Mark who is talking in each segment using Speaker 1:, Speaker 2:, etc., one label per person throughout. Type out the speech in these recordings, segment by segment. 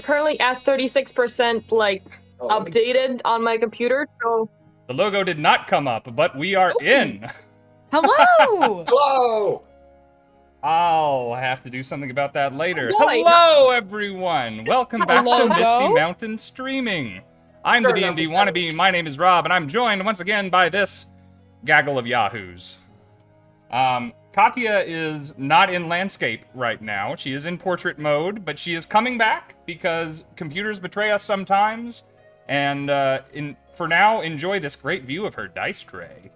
Speaker 1: currently at 36%, like, updated on my computer, so...
Speaker 2: The logo did not come up, but we are in.
Speaker 3: Hello!
Speaker 4: Hello!
Speaker 2: I'll have to do something about that later.
Speaker 1: Oh, boy.
Speaker 2: Hello, everyone! Welcome back to
Speaker 3: Hello,
Speaker 2: Misty
Speaker 3: Go.
Speaker 2: Mountain Streaming. I'm the D&D-Wannabe, my name is Rob, and I'm joined once again by this gaggle of yahoos. Katya is not in landscape right now. She is in portrait mode, but she is coming back because computers betray us sometimes. And for now, enjoy this great view of her dice tray.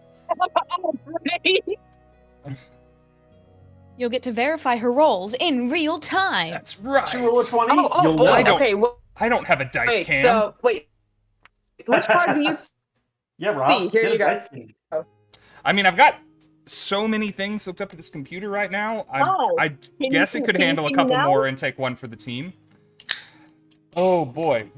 Speaker 3: You'll get to verify her rolls in real time.
Speaker 2: That's right.
Speaker 4: Did you roll a 20?
Speaker 1: Oh, boy, okay, well,
Speaker 2: I don't have a dice
Speaker 1: wait,
Speaker 2: cam.
Speaker 1: so, wait. Which card do you see?
Speaker 4: Yeah, Rob.
Speaker 1: Here
Speaker 4: get
Speaker 1: you
Speaker 4: a
Speaker 1: go.
Speaker 4: dice game.
Speaker 2: I mean, I've got so many things hooked up to this computer right now. I guess it could handle a couple more and take one for the team. Oh, boy.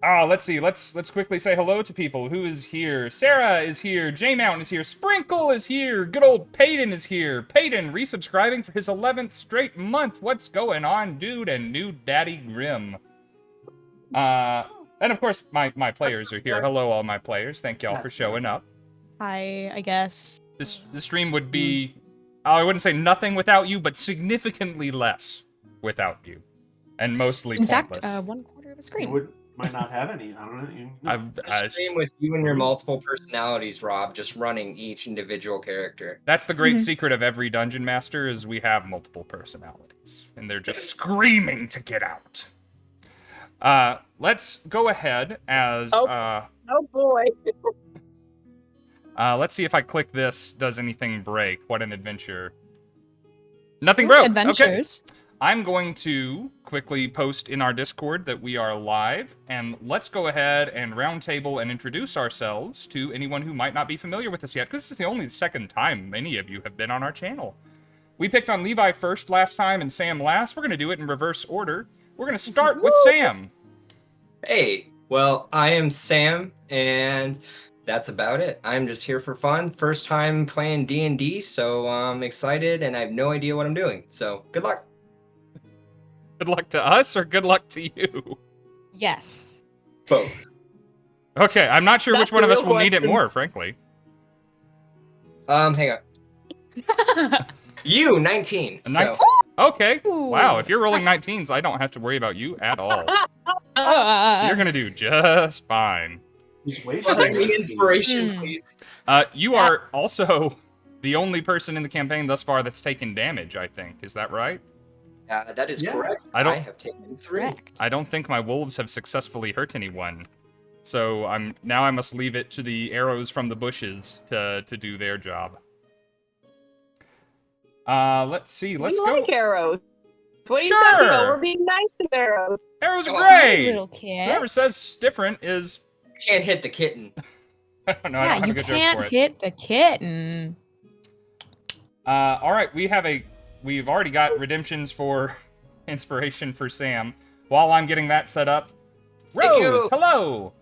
Speaker 2: Let's see. Let's quickly say hello to people. Who is here? Sarah is here. J-Mountain is here. Sprinkle is here. Good old Peyton is here. Peyton resubscribing for his 11th straight month. What's going on, dude? And new Daddy Grim. And of course, my players are here. Hello, all my players. Thank y'all for showing up.
Speaker 3: I guess.
Speaker 2: This stream would be, I wouldn't say nothing without you, but significantly less without you. And mostly
Speaker 3: In
Speaker 2: pointless.
Speaker 3: fact, 1/4 of a screen.
Speaker 4: You might not have any. I don't know.
Speaker 5: A stream with you and your multiple personalities, Rob, just running each individual character.
Speaker 2: That's the great secret of every dungeon master, is we have multiple personalities. And they're just screaming to get out. Let's go ahead as...
Speaker 1: Oh boy.
Speaker 2: Let's see if I click this, does anything break? What an adventure. Nothing broke.
Speaker 3: Adventures.
Speaker 2: Okay. I'm going to quickly post in our Discord that we are live, and let's go ahead and roundtable and introduce ourselves to anyone who might not be familiar with us yet, because this is the only second time many of you have been on our channel. We picked on Levi first last time and Sam last. We're going to do it in reverse order. We're going to start with Sam.
Speaker 5: Hey, well, I am Sam, and that's about it. I'm just here for fun. First time playing D&D, so I'm excited, and I have no idea what I'm doing. So, good luck.
Speaker 2: Good luck to us, or good luck to you?
Speaker 3: Yes.
Speaker 5: Both.
Speaker 2: Okay, I'm not sure
Speaker 1: That's
Speaker 2: which one of
Speaker 1: the
Speaker 2: us
Speaker 1: real
Speaker 2: will need it
Speaker 1: question.
Speaker 2: more, frankly.
Speaker 5: Hang on. You, 19. So.
Speaker 2: Okay.
Speaker 3: Ooh,
Speaker 2: Wow, if you're rolling
Speaker 3: nice.
Speaker 2: 19s, I don't have to worry about you at all.
Speaker 3: Uh,
Speaker 2: You're gonna do just fine.
Speaker 4: Wait
Speaker 5: Give me inspiration,
Speaker 3: Hmm.
Speaker 5: please.
Speaker 2: You are also the only person in the campaign thus far that's taken damage, I think. Is that right?
Speaker 5: That is
Speaker 4: Yeah.
Speaker 5: correct.
Speaker 2: I don't-
Speaker 5: I have taken 3.
Speaker 3: correct.
Speaker 2: I don't think my wolves have successfully hurt anyone. So now I must leave it to the arrows from the bushes to do their job. Let's see. Let's
Speaker 1: we
Speaker 2: go.
Speaker 1: like arrows. What are you
Speaker 2: Sure.
Speaker 1: talking about? We're being nice to arrows.
Speaker 2: Arrows are
Speaker 5: Oh,
Speaker 2: great.
Speaker 3: Little kid.
Speaker 2: Whoever says different is
Speaker 5: Can't hit the kitten.
Speaker 2: no, I don't
Speaker 3: yeah,
Speaker 2: have
Speaker 3: you
Speaker 2: a good joke for
Speaker 3: can't
Speaker 2: it.
Speaker 3: hit the kitten.
Speaker 2: All right, we've already got redemptions for inspiration for Sam. While I'm getting that set up,
Speaker 5: Thank you.
Speaker 2: Rose, hello.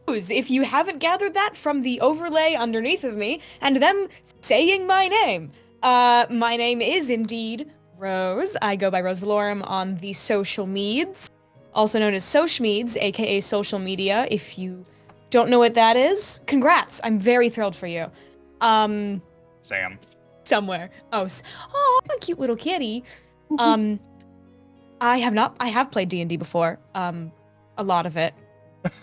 Speaker 3: If you haven't gathered that from the overlay underneath of me and them saying my name, my name is indeed Rose. I go by Rose Valorum on the social meds, also known as Socialmeds, aka social media. If you don't know what that is, congrats. I'm very thrilled for you.
Speaker 2: Sam.
Speaker 3: Somewhere. Oh, a cute little kitty. I have played D&D before. A lot of it.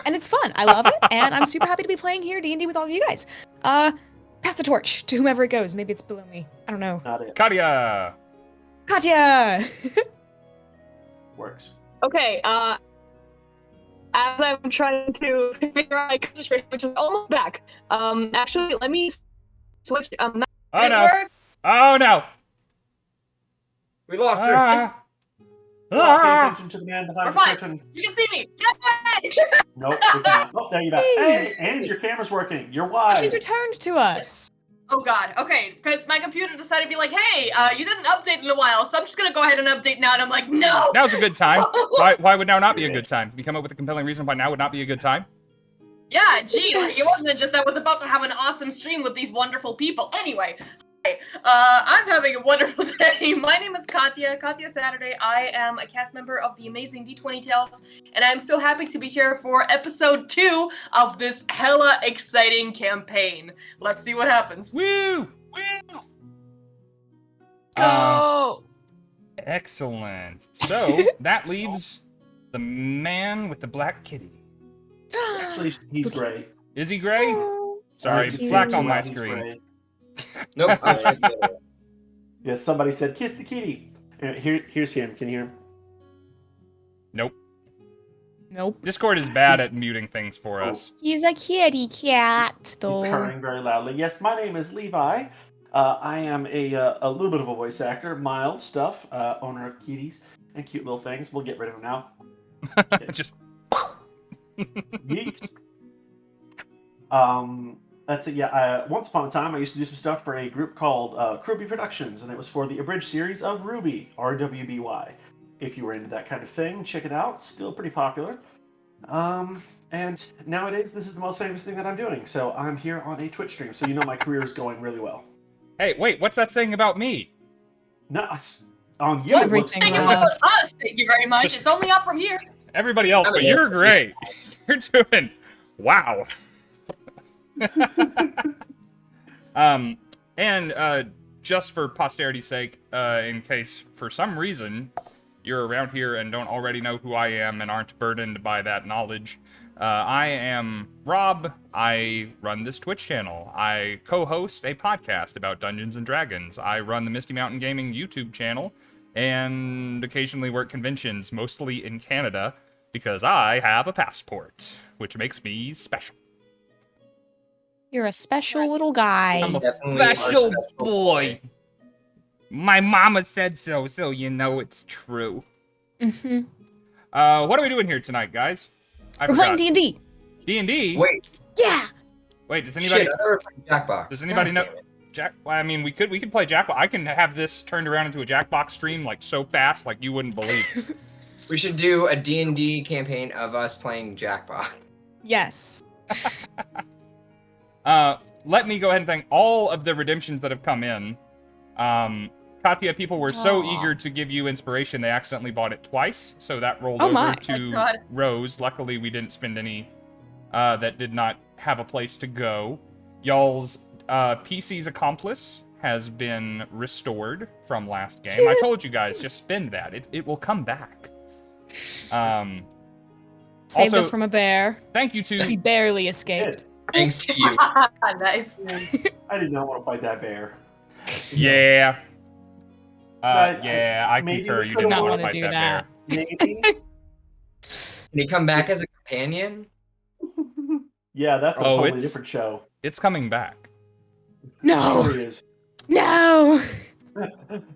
Speaker 3: And it's fun. I love it, and I'm super happy to be playing here D&D with all of you guys. Pass the torch to whomever it goes. Maybe it's below me. I don't know.
Speaker 4: Not it.
Speaker 2: Katya.
Speaker 3: Katya!
Speaker 4: Works.
Speaker 1: Okay, as I'm trying to figure out my concentration, which is almost back. Actually, let me switch.
Speaker 2: Oh no. Oh no.
Speaker 5: We lost her.
Speaker 2: Ah.
Speaker 4: Pay
Speaker 2: Ah.
Speaker 4: attention to the man behind
Speaker 6: We're
Speaker 4: the
Speaker 6: fine.
Speaker 4: curtain.
Speaker 6: You can see me. Yay!
Speaker 4: Nope. we can't. Oh, there you go. Hey, and your camera's working. You're wide.
Speaker 3: She's returned to us.
Speaker 6: Oh god. Okay, because my computer decided to be like, hey, you didn't update in a while, so I'm just gonna go ahead and update now. And I'm like, no.
Speaker 2: Now's a good time. Why would now not be a good time? You come up with a compelling reason why now would not be a good time?
Speaker 6: Yeah, gee, like, it wasn't just I was about to have an awesome stream with these wonderful people. Anyway, I'm having a wonderful day. My name is Katya Saturday. I am a cast member of the amazing D20 Tales, and I'm so happy to be here for episode 2 of this hella exciting campaign. Let's see what happens.
Speaker 2: Woo!
Speaker 3: Go!
Speaker 2: Excellent. So that leaves the man with the black kitty.
Speaker 4: Actually, he's gray.
Speaker 2: Is he gray?
Speaker 3: Oh,
Speaker 2: Sorry,
Speaker 3: so
Speaker 2: it's black
Speaker 3: cute.
Speaker 2: on my
Speaker 4: He's
Speaker 2: screen.
Speaker 4: gray.
Speaker 5: Nope.
Speaker 4: Yes, somebody said, kiss the kitty. Here's him. Can you hear him?
Speaker 2: Nope. Discord is bad at muting things for us.
Speaker 3: He's a kitty cat, though.
Speaker 4: He's purring very loudly. Yes, my name is Levi. I am a little bit of a voice actor, mild stuff, owner of kitties and cute little things. We'll get rid of them now.
Speaker 2: Just
Speaker 4: Yeet. That's it. Yeah. Once upon a time, I used to do some stuff for a group called Ruby Productions, and it was for the abridged series of Ruby, RWBY. If you were into that kind of thing, check it out. Still pretty popular. And nowadays, this is the most famous thing that I'm doing. So I'm here on a Twitch stream, so you know my career is going really well.
Speaker 2: Hey, wait, what's that saying about me?
Speaker 4: No, on you, it looks
Speaker 3: Everything
Speaker 6: Thank you
Speaker 3: wrong.
Speaker 6: for us. Thank you very much. It's only up from here.
Speaker 2: Everybody else, but you're great. You're doing wow. And just for posterity's sake, in case for some reason you're around here and don't already know who I am and aren't burdened by that knowledge, I am Rob. I run this Twitch channel. I co-host a podcast about Dungeons and Dragons. I run the Misty Mountain Gaming YouTube channel and occasionally work conventions, mostly in Canada, because I have a passport, which makes me special.
Speaker 3: You're a special little guy.
Speaker 2: I'm a
Speaker 5: Definitely
Speaker 2: special
Speaker 5: our special
Speaker 2: boy. My mama said so, so you know it's true.
Speaker 3: Mm-hmm.
Speaker 2: What are we doing here tonight, guys?
Speaker 3: We're playing D&D.
Speaker 2: D&D?
Speaker 5: Wait.
Speaker 3: Yeah.
Speaker 2: Wait, does anybody...
Speaker 5: Shit, I thought we were playing Jackbox.
Speaker 2: Does anybody
Speaker 5: God
Speaker 2: know...
Speaker 5: damn it.
Speaker 2: Jack... Well, I mean, we could play Jackbox. I can have this turned around into a Jackbox stream, like, so fast, like, you wouldn't believe.
Speaker 5: We should do a D&D campaign of us playing Jackbox.
Speaker 3: Yes.
Speaker 2: Let me go ahead and thank all of the redemptions that have come in. Katya, people were so eager to give you inspiration, they accidentally bought it twice, so that rolled over to Rose. Luckily, we didn't spend any that did not have a place to go. Y'all's PC's accomplice has been restored from last game. I told you guys, just spend that. It will come back.
Speaker 3: Saved
Speaker 2: also,
Speaker 3: us from a bear.
Speaker 2: Thank you to...
Speaker 3: We barely escaped.
Speaker 5: Thanks to you.
Speaker 6: Nice.
Speaker 4: I did not want to fight that bear.
Speaker 2: Yeah.
Speaker 4: But,
Speaker 2: yeah, I
Speaker 4: maybe
Speaker 2: concur.
Speaker 4: we
Speaker 2: You
Speaker 4: could've
Speaker 2: did not
Speaker 3: wanted
Speaker 2: want to
Speaker 3: to
Speaker 2: fight
Speaker 3: do
Speaker 2: that bear.
Speaker 4: Maybe.
Speaker 5: Can he come back as a companion?
Speaker 4: Yeah, that's a
Speaker 2: Oh,
Speaker 4: totally
Speaker 2: it's-
Speaker 4: different show.
Speaker 2: It's coming back.
Speaker 3: No.
Speaker 4: Sure he is.
Speaker 3: No.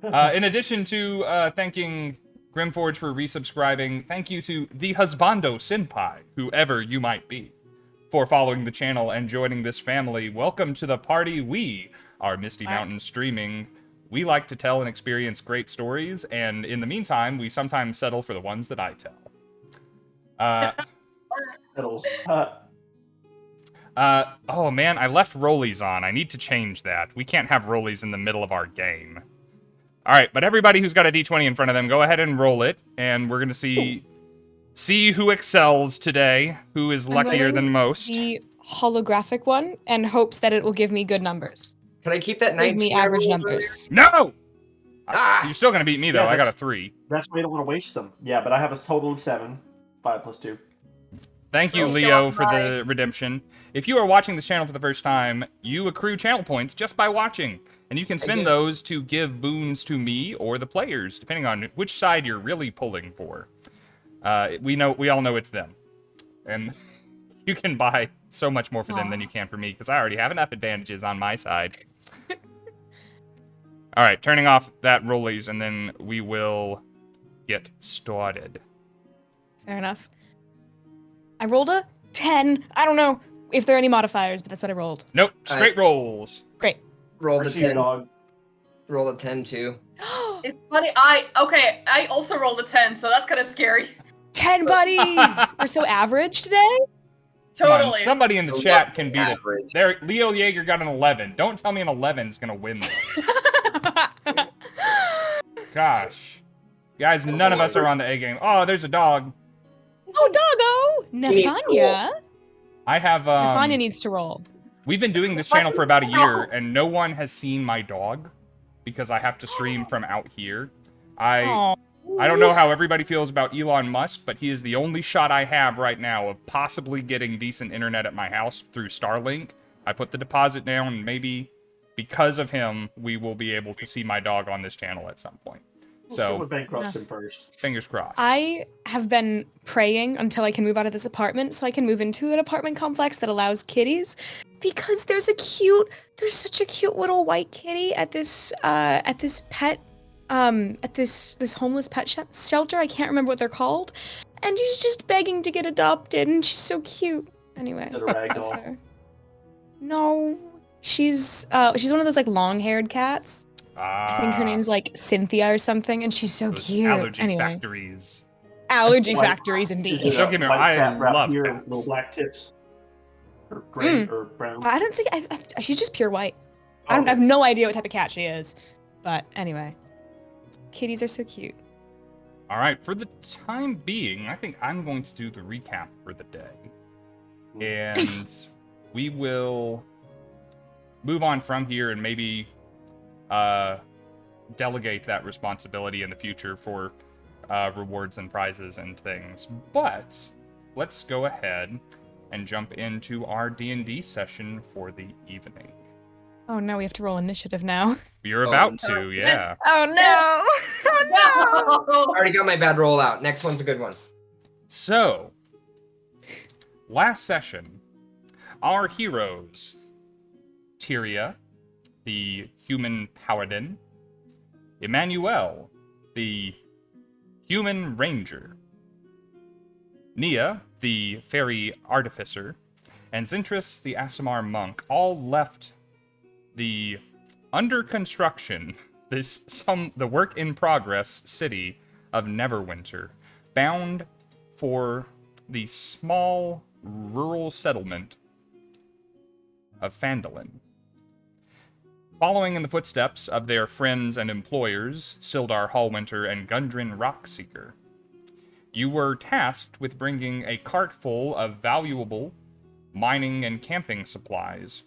Speaker 2: In addition to thanking Grimforge for resubscribing, thank you to the Husbando Senpai, whoever you might be, for following the channel and joining this family. Welcome to the party. We are Misty Mountain Streaming. We like to tell and experience great stories, and in the meantime, we sometimes settle for the ones that I tell. Oh man, I left rollies on. I need to change that. We can't have rollies in the middle of our game. Alright, but everybody who's got a d20 in front of them, go ahead and roll it, and we're gonna see who excels today, who is luckier than most.
Speaker 3: The holographic one, and hopes that it will give me good numbers.
Speaker 5: Can I keep that
Speaker 3: Give
Speaker 5: 19?
Speaker 3: me average numbers.
Speaker 2: No!
Speaker 5: Ah!
Speaker 2: You're still gonna beat me, though.
Speaker 4: Yeah,
Speaker 2: I got a 3.
Speaker 4: That's why I don't want to waste them. Yeah, but I have a total of 7. 5 plus 2.
Speaker 2: Thank you,
Speaker 6: Oh,
Speaker 2: Leo,
Speaker 6: so
Speaker 2: for the redemption. If you are watching this channel for the first time, you accrue channel points just by watching, and you can spend those to give boons to me or the players, depending on which side you're really pulling for. We all know it's them, and you can buy so much more for them than you can for me, because I already have enough advantages on my side. All right, turning off that rollies, and then we will get started.
Speaker 3: Fair enough. I rolled a 10. I don't know if there are any modifiers, but that's what I rolled.
Speaker 2: Nope, straight rolls.
Speaker 3: Great.
Speaker 5: Roll the
Speaker 4: I see your
Speaker 5: 10.
Speaker 4: dog.
Speaker 5: Roll a 10 too.
Speaker 6: It's funny. I also rolled a 10, so that's kind of scary.
Speaker 3: 10 buddies! We're so average today?
Speaker 2: Come on,
Speaker 6: Totally.
Speaker 2: somebody in the
Speaker 5: I
Speaker 2: chat
Speaker 5: love
Speaker 2: can beat
Speaker 5: average.
Speaker 2: it. There, Leo Yeager got an 11. Don't tell me an 11 is gonna win this. Gosh. Guys, none of us are on the A game. Oh, there's a dog.
Speaker 3: Oh, doggo!
Speaker 5: needs to
Speaker 3: Nefanya.
Speaker 2: I have,
Speaker 3: Nefanya needs to roll.
Speaker 2: we've been doing this channel for about a year, and no one has seen my dog because I have to stream from out here.
Speaker 3: Aw.
Speaker 2: I don't know how everybody feels about Elon Musk, but he is the only shot I have right now of possibly getting decent internet at my house through Starlink. I put the deposit down, and maybe because of him, we will be able to see my dog on this channel at some point. So,
Speaker 4: We'll bankrupt him first.
Speaker 2: fingers crossed.
Speaker 3: I have been praying until I can move out of this apartment so I can move into an apartment complex that allows kitties, because there's such a cute little white kitty at this homeless pet shelter. I can't remember what they're called, and she's just begging to get adopted, and she's so cute. Anyway,
Speaker 4: Is it a ragdoll?
Speaker 3: love her. No, she's one of those like long-haired cats. I think her name's like Cynthia or something, and she's so
Speaker 2: those
Speaker 3: cute.
Speaker 2: allergy
Speaker 3: Anyway,
Speaker 2: factories.
Speaker 3: allergy
Speaker 4: White-
Speaker 3: factories
Speaker 4: Is
Speaker 3: indeed.
Speaker 4: it a
Speaker 2: Don't get me wrong,
Speaker 4: white
Speaker 2: I
Speaker 4: cat wrapped
Speaker 2: love
Speaker 4: here,
Speaker 2: cats.
Speaker 4: little black tips, or gray or brown.
Speaker 3: I don't think she's just pure white. I
Speaker 4: Okay.
Speaker 3: have no idea what type of cat she is, but anyway, kitties are so cute.
Speaker 2: All right, for the time being, I think I'm going to do the recap for the day. And we will move on from here and maybe delegate that responsibility in the future for rewards and prizes and things. But let's go ahead and jump into our D&D session for the evening.
Speaker 3: Oh no, we have to roll initiative now.
Speaker 2: You're
Speaker 5: Oh,
Speaker 2: about
Speaker 5: no.
Speaker 2: to, yeah.
Speaker 3: Oh no! Oh no!
Speaker 5: Already got my bad roll out. Next one's a good one.
Speaker 2: So, last session, our heroes, Tyria, the human paladin, Emannuel, the human ranger, Nia, the fairy artificer, and Zentris, the Aasimar monk, all left the under construction, the work in progress city of Neverwinter, bound for the small rural settlement of Phandelver. Following in the footsteps of their friends and employers, Sildar Hallwinter and Gundren Rockseeker, you were tasked with bringing a cart full of valuable mining and camping supplies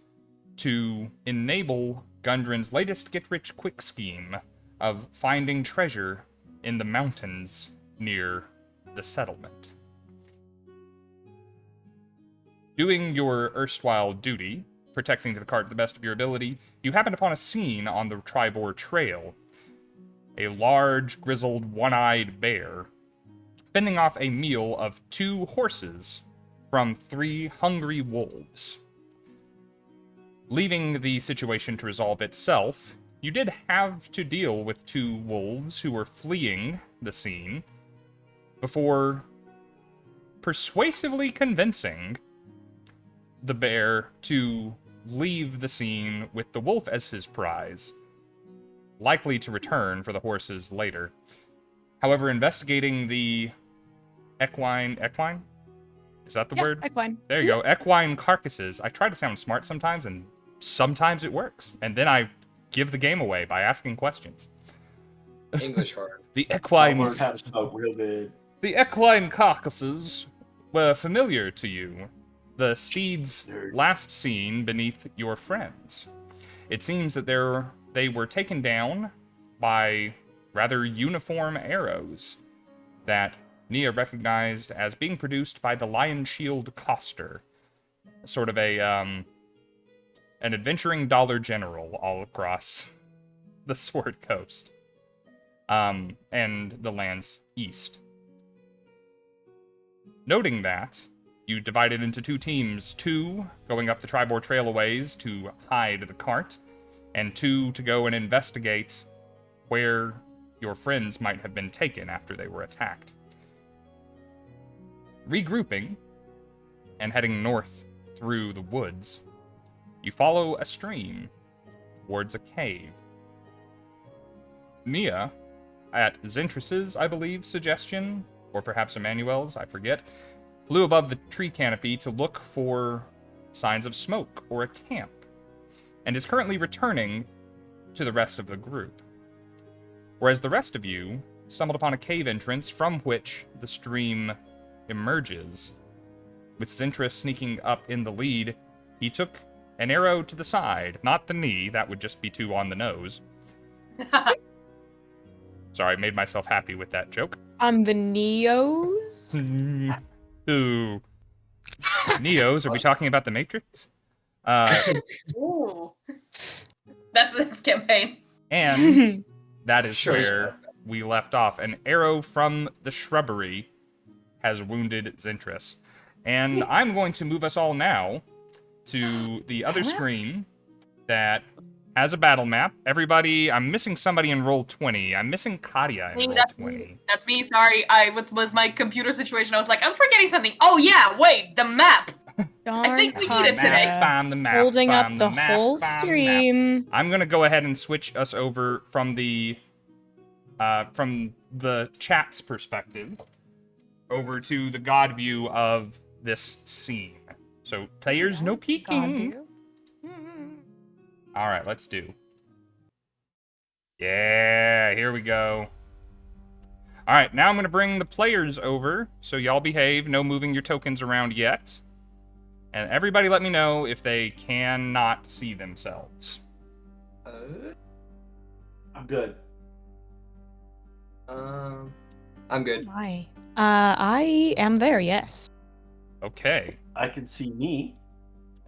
Speaker 2: to enable Gundren's latest get-rich-quick scheme of finding treasure in the mountains near the settlement. Doing your erstwhile duty, protecting the cart to the best of your ability, you happened upon a scene on the Tribor Trail. A large, grizzled, one-eyed bear fending off a meal of 2 horses from 3 hungry wolves. Leaving the situation to resolve itself, you did have to deal with 2 wolves who were fleeing the scene before persuasively convincing the bear to leave the scene with the wolf as his prize, likely to return for the horses later. However, investigating the equine? Is that the word?
Speaker 3: Equine.
Speaker 2: There you go. Equine carcasses. I try to sound smart sometimes, and sometimes it works. And then I give the game away by asking questions.
Speaker 5: English hard.
Speaker 2: The
Speaker 4: I
Speaker 2: equine...
Speaker 4: learned how to smoke real good.
Speaker 2: The equine carcasses were familiar to you. The steeds last seen beneath your friends. It seems that they were taken down by rather uniform arrows that Nia recognized as being produced by the Lion Shield Coster, sort of an adventuring Dollar General all across the Sword Coast, and the lands east. Noting that, you divided into 2 teams, 2 going up the Tribor Trail a ways to hide the cart, and 2 to go and investigate where your friends might have been taken after they were attacked. Regrouping and heading north through the woods, you follow a stream towards a cave. Nia, at Zentris's, I believe, suggestion, or perhaps Emmanuel's, I forget, flew above the tree canopy to look for signs of smoke or a camp, and is currently returning to the rest of the group. Whereas the rest of you stumbled upon a cave entrance from which the stream emerges. With Zentris sneaking up in the lead, he took an arrow to the side, not the knee, that would just be too on the nose. Sorry, made myself happy with that joke.
Speaker 3: On the Neos?
Speaker 2: Ooh. Neos, are we talking about the Matrix?
Speaker 6: Ooh. That's the next campaign.
Speaker 2: And that is
Speaker 5: Sure.
Speaker 2: where we left off. An arrow from the shrubbery has wounded Zentris. And I'm going to move us all now to the other screen that has a battle map. Everybody, I'm missing somebody in roll 20. I'm missing Katya in roll 20.
Speaker 6: That's me. Sorry. With my computer situation, I was like, I'm forgetting something. Oh yeah, wait, the map. I think we need it today.
Speaker 2: Bam, the map.
Speaker 3: Holding
Speaker 2: bam,
Speaker 3: up the
Speaker 2: map,
Speaker 3: whole
Speaker 2: bam, map.
Speaker 3: stream.
Speaker 2: I'm gonna go ahead and switch us over from the chat's perspective over to the god view of this scene. So players, no peeking. All right, let's do. Yeah, here we go. All right, now I'm gonna bring the players over. So y'all behave. No moving your tokens around yet. And everybody let me know if they cannot see themselves.
Speaker 4: I'm good.
Speaker 5: I'm good.
Speaker 3: Why? I am there, yes.
Speaker 2: Okay.
Speaker 4: I can see me.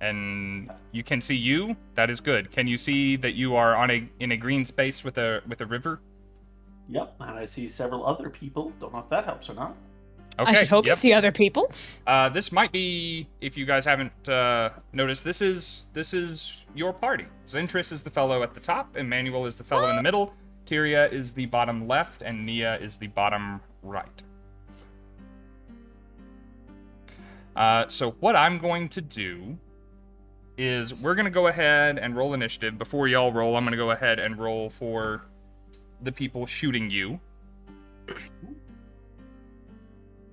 Speaker 2: And you can see you? That is good. Can you see that you are in a green space with a river?
Speaker 4: Yep, and I see several other people. Don't know if that helps or not.
Speaker 2: Okay.
Speaker 3: I should hope
Speaker 2: yep.
Speaker 3: to see other people.
Speaker 2: This might be, if you guys haven't noticed, this is your party. Zentris is the fellow at the top, Emannuel is the fellow in the middle, Tyria is the bottom left, and Nia is the bottom right. So what I'm going to do is we're going to go ahead and roll initiative. Before y'all roll, I'm going to go ahead and roll for the people shooting you.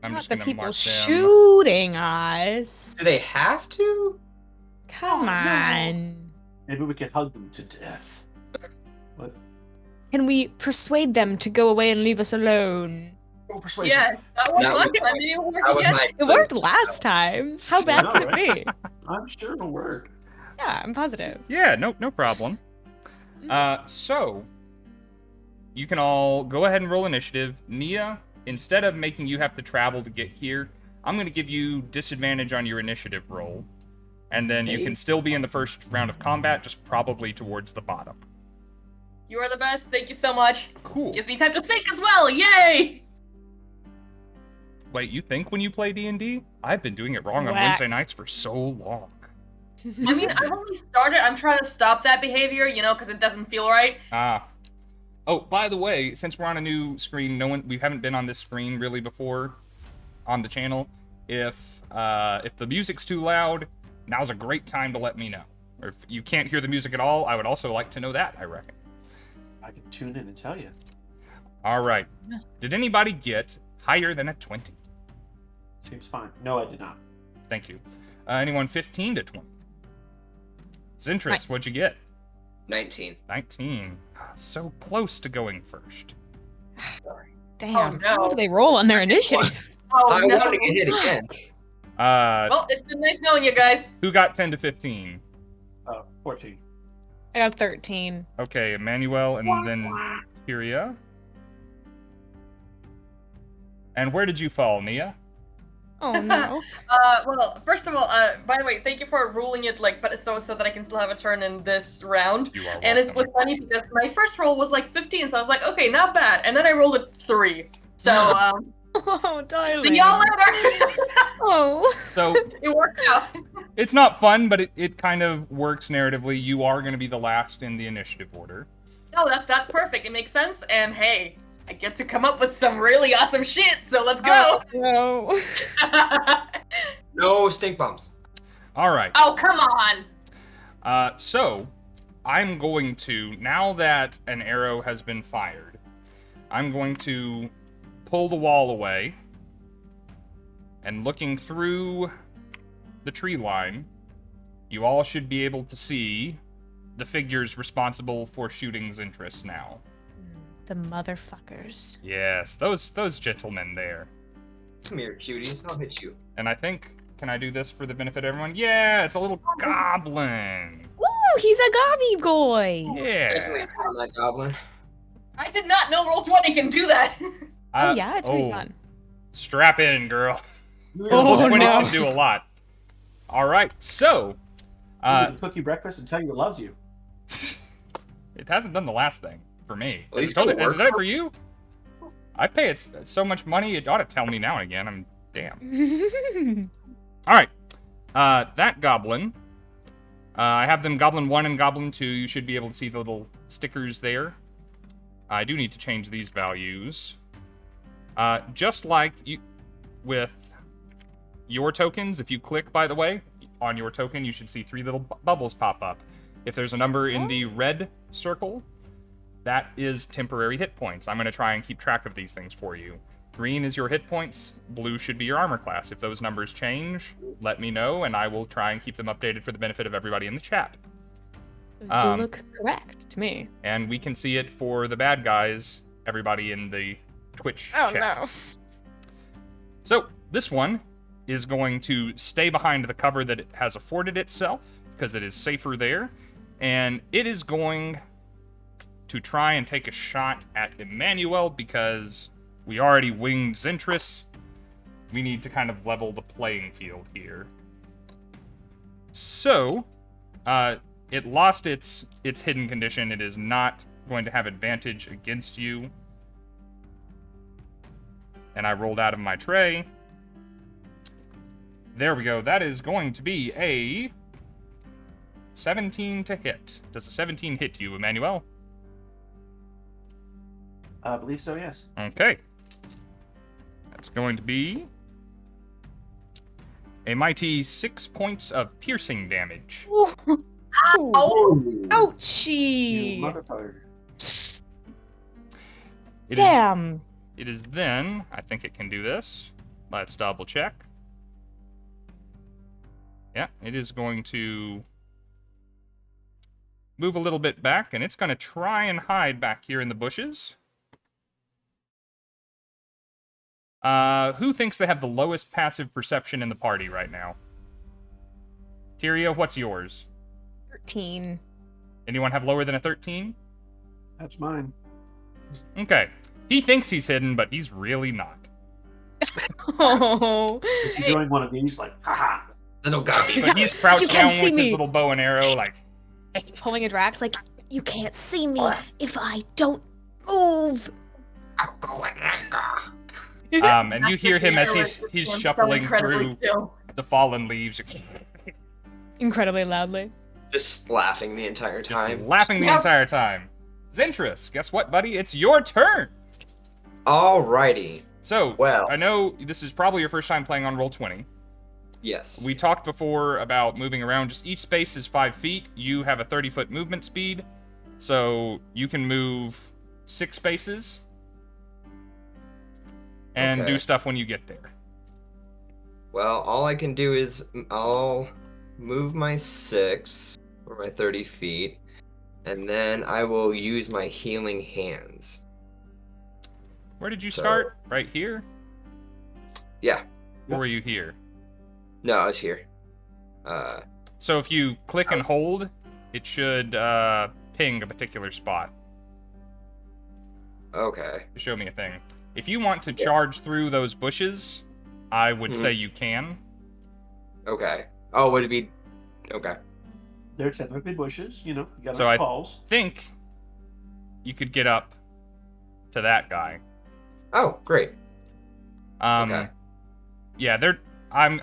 Speaker 2: I'm
Speaker 3: Not
Speaker 2: just
Speaker 3: the
Speaker 2: going to
Speaker 3: people
Speaker 2: mark them.
Speaker 3: shooting us.
Speaker 5: Do they have to?
Speaker 3: Come on.
Speaker 4: Maybe we can hug them to death. What?
Speaker 3: Can we persuade them to go away and leave us alone?
Speaker 4: Oh, persuasion.
Speaker 6: Yeah, that was
Speaker 5: That
Speaker 6: fun.
Speaker 5: was-
Speaker 6: I knew you were
Speaker 5: that was
Speaker 6: yes.
Speaker 5: my-
Speaker 3: It worked last time. How bad
Speaker 4: Yeah,
Speaker 3: could it
Speaker 4: right?
Speaker 3: be?
Speaker 4: I'm sure it'll work.
Speaker 3: Yeah, I'm positive.
Speaker 2: Yeah, no problem. So you can all go ahead and roll initiative. Nia, instead of making you have to travel to get here, I'm going to give you disadvantage on your initiative roll. And then you can still be in the first round of combat, just probably towards the bottom.
Speaker 6: You are the best. Thank you so much.
Speaker 2: Cool.
Speaker 6: Gives me time to think as well. Yay!
Speaker 2: Wait, you think when you play D&D? I've been doing it wrong on
Speaker 3: Whack.
Speaker 2: Wednesday nights for so long.
Speaker 6: I mean, I've only started. I'm trying to stop that behavior, because it doesn't feel right.
Speaker 2: Oh, by the way, since we're on a new screen, we haven't been on this screen really before on the channel. If the music's too loud, now's a great time to let me know. Or if you can't hear the music at all, I would also like to know that, I reckon.
Speaker 4: I can tune in and tell you.
Speaker 2: All right. Did anybody get higher than a 20?
Speaker 4: Seems fine. No, I did not.
Speaker 2: Thank you. Anyone 15 to 20? Zentris,
Speaker 3: Nice.
Speaker 2: what'd you get?
Speaker 5: 19.
Speaker 2: 19. So close to going first.
Speaker 3: Damn.
Speaker 6: Oh, no.
Speaker 3: How do they roll on their initiative?
Speaker 6: Oh
Speaker 5: I
Speaker 6: no.
Speaker 5: want to get hit again.
Speaker 6: Well, it's been nice knowing you guys.
Speaker 2: Who got 10 to 15?
Speaker 4: 14.
Speaker 3: I got 13.
Speaker 2: Okay, Emannuel and then Tyria. And where did you fall, Nia?
Speaker 3: Oh no.
Speaker 6: Well, first of all, by the way, thank you for ruling it but so that I can still have a turn in this round.
Speaker 2: You are
Speaker 6: And it was
Speaker 2: welcome.
Speaker 6: funny because my first roll was 15, so I was like, okay, not bad. And then I rolled a 3. So,
Speaker 3: Oh, darling.
Speaker 6: see y'all later.
Speaker 3: Oh.
Speaker 2: So
Speaker 6: It worked out.
Speaker 2: it's not fun, but it kind of works narratively. You are going to be the last in the initiative order.
Speaker 6: No, that's perfect. It makes sense. And hey, I get to come up with some really awesome shit. So let's go.
Speaker 3: No.
Speaker 5: No stink bombs.
Speaker 2: All right.
Speaker 6: Oh, come on.
Speaker 2: So I'm going to, now that an arrow has been fired, I'm going to pull the wall away And looking through the tree line, you all should be able to see the figures responsible for shooting Zentris now.
Speaker 3: The motherfuckers.
Speaker 2: Yes, those gentlemen there.
Speaker 5: Come here, cuties. I'll hit you.
Speaker 2: And I think, can I do this for the benefit of everyone? Yeah, it's a little goblin.
Speaker 3: Woo, he's a gobby boy.
Speaker 5: Definitely
Speaker 2: Yeah.
Speaker 5: found that goblin.
Speaker 6: I did not know Roll20 can do that.
Speaker 3: Oh yeah, it's pretty fun.
Speaker 2: Strap in, girl.
Speaker 3: Oh,
Speaker 2: Roll20
Speaker 3: no.
Speaker 2: can do a lot. All right, so
Speaker 4: cook you breakfast and tell you it loves you.
Speaker 2: it hasn't done the last thing for me.
Speaker 5: At least
Speaker 2: Has it
Speaker 5: it'll
Speaker 2: done
Speaker 5: work
Speaker 2: it
Speaker 5: for-
Speaker 2: for you? I pay it so much money, it ought to tell me now and again. I'm damn. All right, that goblin. I have them Goblin 1 and Goblin 2. You should be able to see the little stickers there. I do need to change these values. Just like you with your tokens, if you click, by the way, on your token, you should see 3 little bubbles pop up. If there's a number in the red circle, that is temporary hit points. I'm going to try and keep track of these things for you. Green is your hit points. Blue should be your armor class. If those numbers change, let me know, and I will try and keep them updated for the benefit of everybody in the chat.
Speaker 3: Those do look correct to me.
Speaker 2: And we can see it for the bad guys, everybody in the Twitch
Speaker 3: Oh
Speaker 2: chat.
Speaker 3: no.
Speaker 2: So, this one is going to stay behind the cover that it has afforded itself, because it is safer there, and it is going to try and take a shot at Emannuel, because we already winged Zentris. We need to kind of level the playing field here. So, it lost its hidden condition. It is not going to have advantage against you. And I rolled out of my tray. There we go. That is going to be a 17 to hit. Does a 17 hit you, Emannuel?
Speaker 4: I believe so, yes.
Speaker 2: Okay. That's going to be a mighty 6 points of piercing damage.
Speaker 3: Oh,
Speaker 5: Oh.
Speaker 3: ouchie.
Speaker 4: You motherfucker.
Speaker 3: Damn.
Speaker 2: It is then, I think it can do this. Let's double check. Yeah, it is going to move a little bit back, and it's going to try and hide back here in the bushes. Who thinks they have the lowest passive perception in the party right now? Tyria, what's yours?
Speaker 3: 13.
Speaker 2: Anyone have lower than a 13?
Speaker 4: That's mine.
Speaker 2: Okay. He thinks he's hidden, but he's really not.
Speaker 3: Oh.
Speaker 4: Is he doing one of these, like, haha?
Speaker 5: Little gobby.
Speaker 2: But he's crouched
Speaker 3: You
Speaker 2: down
Speaker 3: can't
Speaker 2: with
Speaker 3: see
Speaker 2: his
Speaker 3: me.
Speaker 2: little bow and arrow, like...
Speaker 3: Pulling a Drax like, you can't see me if I don't move.
Speaker 2: And you hear him as he's
Speaker 6: I'm
Speaker 2: shuffling
Speaker 6: incredibly
Speaker 2: through
Speaker 6: still.
Speaker 2: the fallen leaves,
Speaker 3: Incredibly loudly.
Speaker 5: Just laughing the entire time.
Speaker 2: laughing the
Speaker 6: Yep.
Speaker 2: entire time. Zentris, guess what, buddy? It's your turn!
Speaker 5: Alrighty.
Speaker 2: So,
Speaker 5: Well.
Speaker 2: I know this is probably your first time playing on Roll20.
Speaker 5: Yes.
Speaker 2: We talked before about moving around. Just each space is 5 feet. You have a 30-foot movement speed, so you can move 6 spaces and
Speaker 5: Okay.
Speaker 2: do stuff when you get there.
Speaker 5: Well, all I can do is I'll move my 6 or my 30 feet, and then I will use my healing hands.
Speaker 2: Where did you
Speaker 5: So-
Speaker 2: start? Right here?
Speaker 5: Yeah.
Speaker 2: Or were you here?
Speaker 5: No, I was here.
Speaker 2: So if you click and hold, it should ping a particular spot
Speaker 5: Okay.
Speaker 2: to show me a thing. If you want to charge through those bushes, I would
Speaker 5: Mhm.
Speaker 2: say you can.
Speaker 5: Okay. Oh, would it be? Okay.
Speaker 4: They're technically bushes, you know. You got
Speaker 2: So
Speaker 4: to
Speaker 2: I-
Speaker 4: calls.
Speaker 2: Think you could get up to that guy.
Speaker 5: Oh, great.
Speaker 2: Okay. Yeah, I'm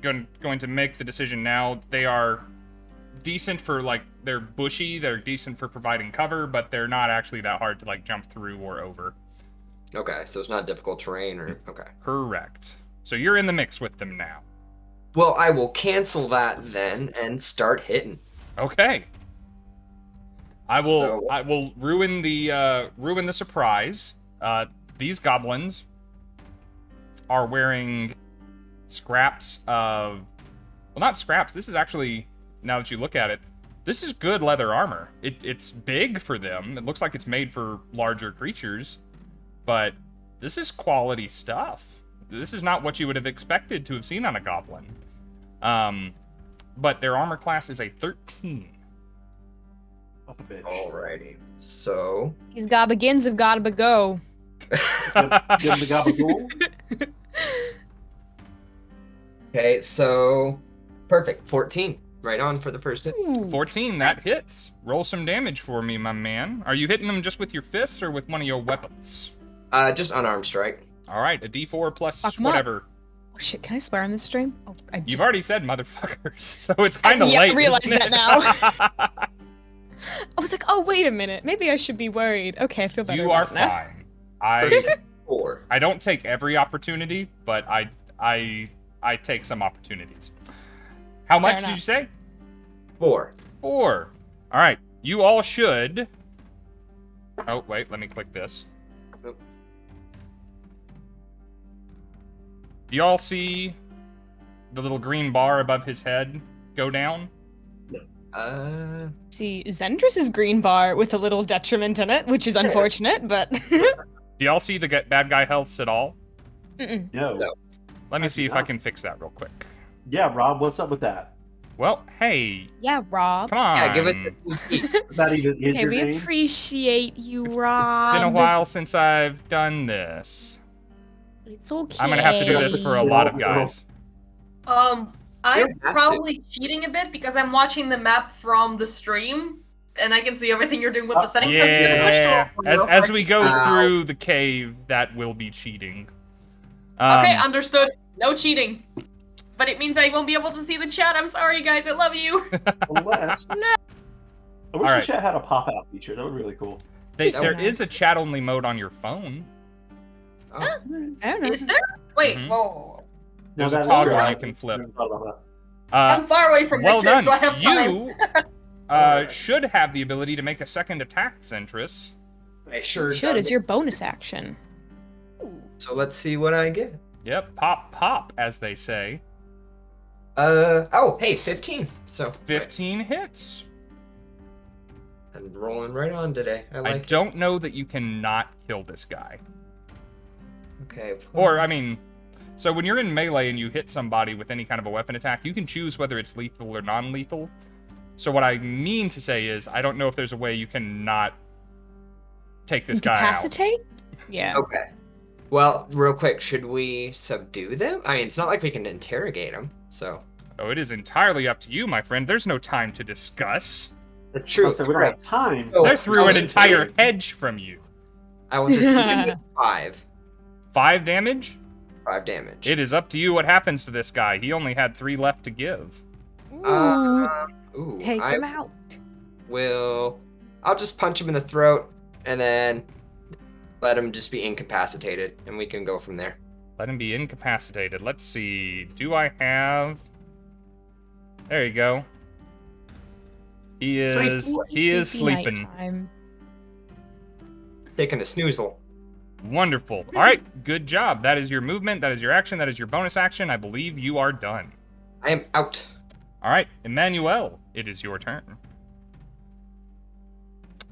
Speaker 2: going to make the decision now. They are decent for, like, they're bushy, they're decent for providing cover, but they're not actually that hard to, like, jump through or over.
Speaker 5: Okay, so it's not difficult terrain or okay.
Speaker 2: Correct. So you're in the mix with them now.
Speaker 5: Well, I will cancel that then and start hitting.
Speaker 2: Okay. I will
Speaker 5: So-
Speaker 2: ruin the surprise. These goblins are wearing scraps of... Well, not scraps. This is actually, now that you look at it, this is good leather armor. It's big for them. It looks like it's made for larger creatures, but this is quality stuff. This is not what you would have expected to have seen on a goblin. But their armor class is a 13.
Speaker 4: Up a bitch.
Speaker 5: Alrighty. So.
Speaker 3: These gobbagins have gotta go.
Speaker 4: Give the gabagool.
Speaker 5: Okay, so perfect. 14. Right on for the first hit.
Speaker 2: 14, that hits. Roll some damage for me, my man. Are you hitting them just with your fists or with one of your weapons?
Speaker 5: Just unarmed strike.
Speaker 2: All right, a d4 plus
Speaker 3: Fuck 'em up.
Speaker 2: whatever.
Speaker 3: Oh shit, can I swear on this stream? Oh,
Speaker 2: You've already said motherfuckers, so it's kind of
Speaker 3: Yeah,
Speaker 2: late.
Speaker 3: I realize
Speaker 2: isn't
Speaker 3: that
Speaker 2: it?
Speaker 3: now. I was like, oh, wait a minute. Maybe I should be worried. Okay, I feel better.
Speaker 2: You are
Speaker 3: about it now.
Speaker 2: fine. I
Speaker 5: 4.
Speaker 2: I don't take every opportunity, but I take some opportunities. How much did you say?
Speaker 5: 4.
Speaker 2: 4. All right. You all should. Oh, wait. Let me click this.
Speaker 5: Nope.
Speaker 2: Do y'all see the little green bar above his head go down?
Speaker 3: See, Zentris' green bar with a little detriment in it, which is unfortunate, but...
Speaker 2: Do y'all see the bad guy healths at all?
Speaker 3: Mm-mm.
Speaker 4: No.
Speaker 2: Let me see if I can fix that real quick.
Speaker 4: Yeah, Rob, what's up with that?
Speaker 2: Well, hey,
Speaker 3: Yeah, Rob.
Speaker 2: come on.
Speaker 5: Yeah, give us the sneak peek.
Speaker 4: That even is
Speaker 3: Okay,
Speaker 4: your
Speaker 3: we
Speaker 4: name?
Speaker 3: appreciate you, Rob.
Speaker 2: It's been a while since I've done this.
Speaker 3: It's okay.
Speaker 2: I'm gonna have to do this for a lot of guys.
Speaker 6: I'm
Speaker 5: have to.
Speaker 6: probably cheating a bit because I'm watching the map from the stream, and I can see everything you're doing with the settings. So I'm just gonna switch
Speaker 2: Yeah,
Speaker 6: to
Speaker 2: as we go
Speaker 5: Ow.
Speaker 2: through the cave, that will be cheating.
Speaker 6: Okay, understood. No cheating. But it means I won't be able to see the chat. I'm sorry, guys. I love you.
Speaker 4: Unless... I wish
Speaker 2: Alright.
Speaker 4: the chat had a pop-out feature. That would be really cool.
Speaker 2: There
Speaker 3: Nice.
Speaker 2: is a chat-only mode on your phone.
Speaker 5: Oh.
Speaker 3: I don't know.
Speaker 6: Is there? Wait,
Speaker 2: Mhm.
Speaker 6: whoa.
Speaker 2: There's
Speaker 4: No,
Speaker 2: a
Speaker 4: that is
Speaker 2: toggle
Speaker 4: true.
Speaker 2: you can flip.
Speaker 4: I thought about
Speaker 6: I'm far away from
Speaker 2: Well
Speaker 6: the chat,
Speaker 2: done.
Speaker 6: so I have time.
Speaker 2: You should have the ability to make a second attack, Zentris.
Speaker 5: I sure
Speaker 3: Should,
Speaker 5: do.
Speaker 3: it's your bonus action.
Speaker 5: So let's see what I get.
Speaker 2: Yep, pop, pop, as they say.
Speaker 5: Oh, hey, 15. So
Speaker 2: 15 hits.
Speaker 5: I'm rolling right on today. I
Speaker 2: I
Speaker 5: like it.
Speaker 2: don't know that you cannot kill this guy.
Speaker 5: Okay.
Speaker 2: Or, I mean, so when you're in melee and you hit somebody with any kind of a weapon attack, you can choose whether it's lethal or non-lethal. So what I mean to say is, I don't know if there's a way you can not take this guy out.
Speaker 3: Incapacitate? Yeah.
Speaker 5: Okay. Well, real quick, should we subdue them? I mean, it's not like we can interrogate them, so.
Speaker 2: Oh, it is entirely up to you, my friend. There's no time to discuss.
Speaker 5: That's true.
Speaker 4: So we don't have time.
Speaker 5: Oh,
Speaker 2: They threw
Speaker 5: I'll
Speaker 2: an
Speaker 5: just
Speaker 2: entire
Speaker 5: do-
Speaker 2: hedge from you.
Speaker 5: I will just give this 5.
Speaker 2: 5 damage?
Speaker 5: 5 damage.
Speaker 2: It is up to you what happens to this guy. He only had 3 left to give.
Speaker 3: Ooh,
Speaker 5: Ooh,
Speaker 3: take
Speaker 5: I
Speaker 3: him out.
Speaker 5: I'll just punch him in the throat and then let him just be incapacitated, and we can go from there.
Speaker 2: Let him be incapacitated. Let's see. Do I have... There you go. He is sleeping.
Speaker 3: Nighttime.
Speaker 5: Taking a snoozle.
Speaker 2: Wonderful. All right, good job. That is your movement. That is your action. That is your bonus action. I believe you are done.
Speaker 5: I am out.
Speaker 2: All right, Emmanuel, it is your turn.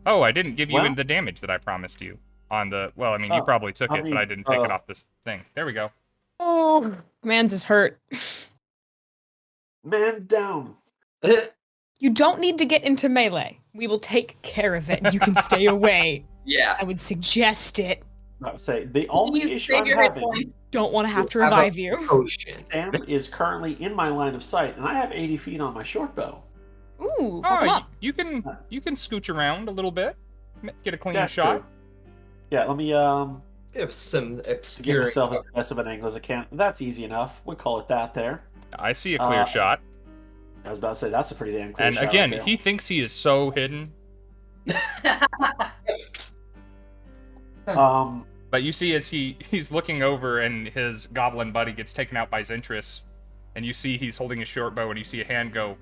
Speaker 2: Oh, I didn't give you
Speaker 4: Well-
Speaker 2: the damage that I promised you on the... Well, I mean, you
Speaker 4: Oh,
Speaker 2: probably took
Speaker 4: I
Speaker 2: it, but
Speaker 4: mean,
Speaker 2: I didn't take it off this thing. There we go.
Speaker 3: Oh, man's is hurt.
Speaker 4: Man's down.
Speaker 3: You don't need to get into melee. We will take care of it. You can stay away.
Speaker 5: Yeah.
Speaker 3: I would suggest it.
Speaker 4: I would say the only
Speaker 6: Please
Speaker 4: issue
Speaker 6: save
Speaker 4: I'm
Speaker 6: your hit
Speaker 4: having,
Speaker 6: points.
Speaker 3: Don't want to have to
Speaker 5: Have a
Speaker 3: revive you.
Speaker 5: Potion.
Speaker 4: Sam is currently in my line of sight, and I have 80 feet on my short bow.
Speaker 3: Ooh, fuck him
Speaker 2: Oh,
Speaker 3: up.
Speaker 2: you can scooch around a little bit. Get a clean
Speaker 4: Yeah,
Speaker 2: shot.
Speaker 4: sure. Yeah, let me
Speaker 5: Give some
Speaker 4: give
Speaker 5: obscure.
Speaker 4: myself as best of an angle as I can. That's easy enough. We'll call it that there.
Speaker 2: I see a clear shot.
Speaker 4: I was about to say that's a pretty damn clear
Speaker 2: And
Speaker 4: shot
Speaker 2: again,
Speaker 4: right there.
Speaker 2: he thinks he is so hidden. But you see as he's looking over and his goblin buddy gets taken out by Zentris, and you see he's holding a short bow and you see a hand go.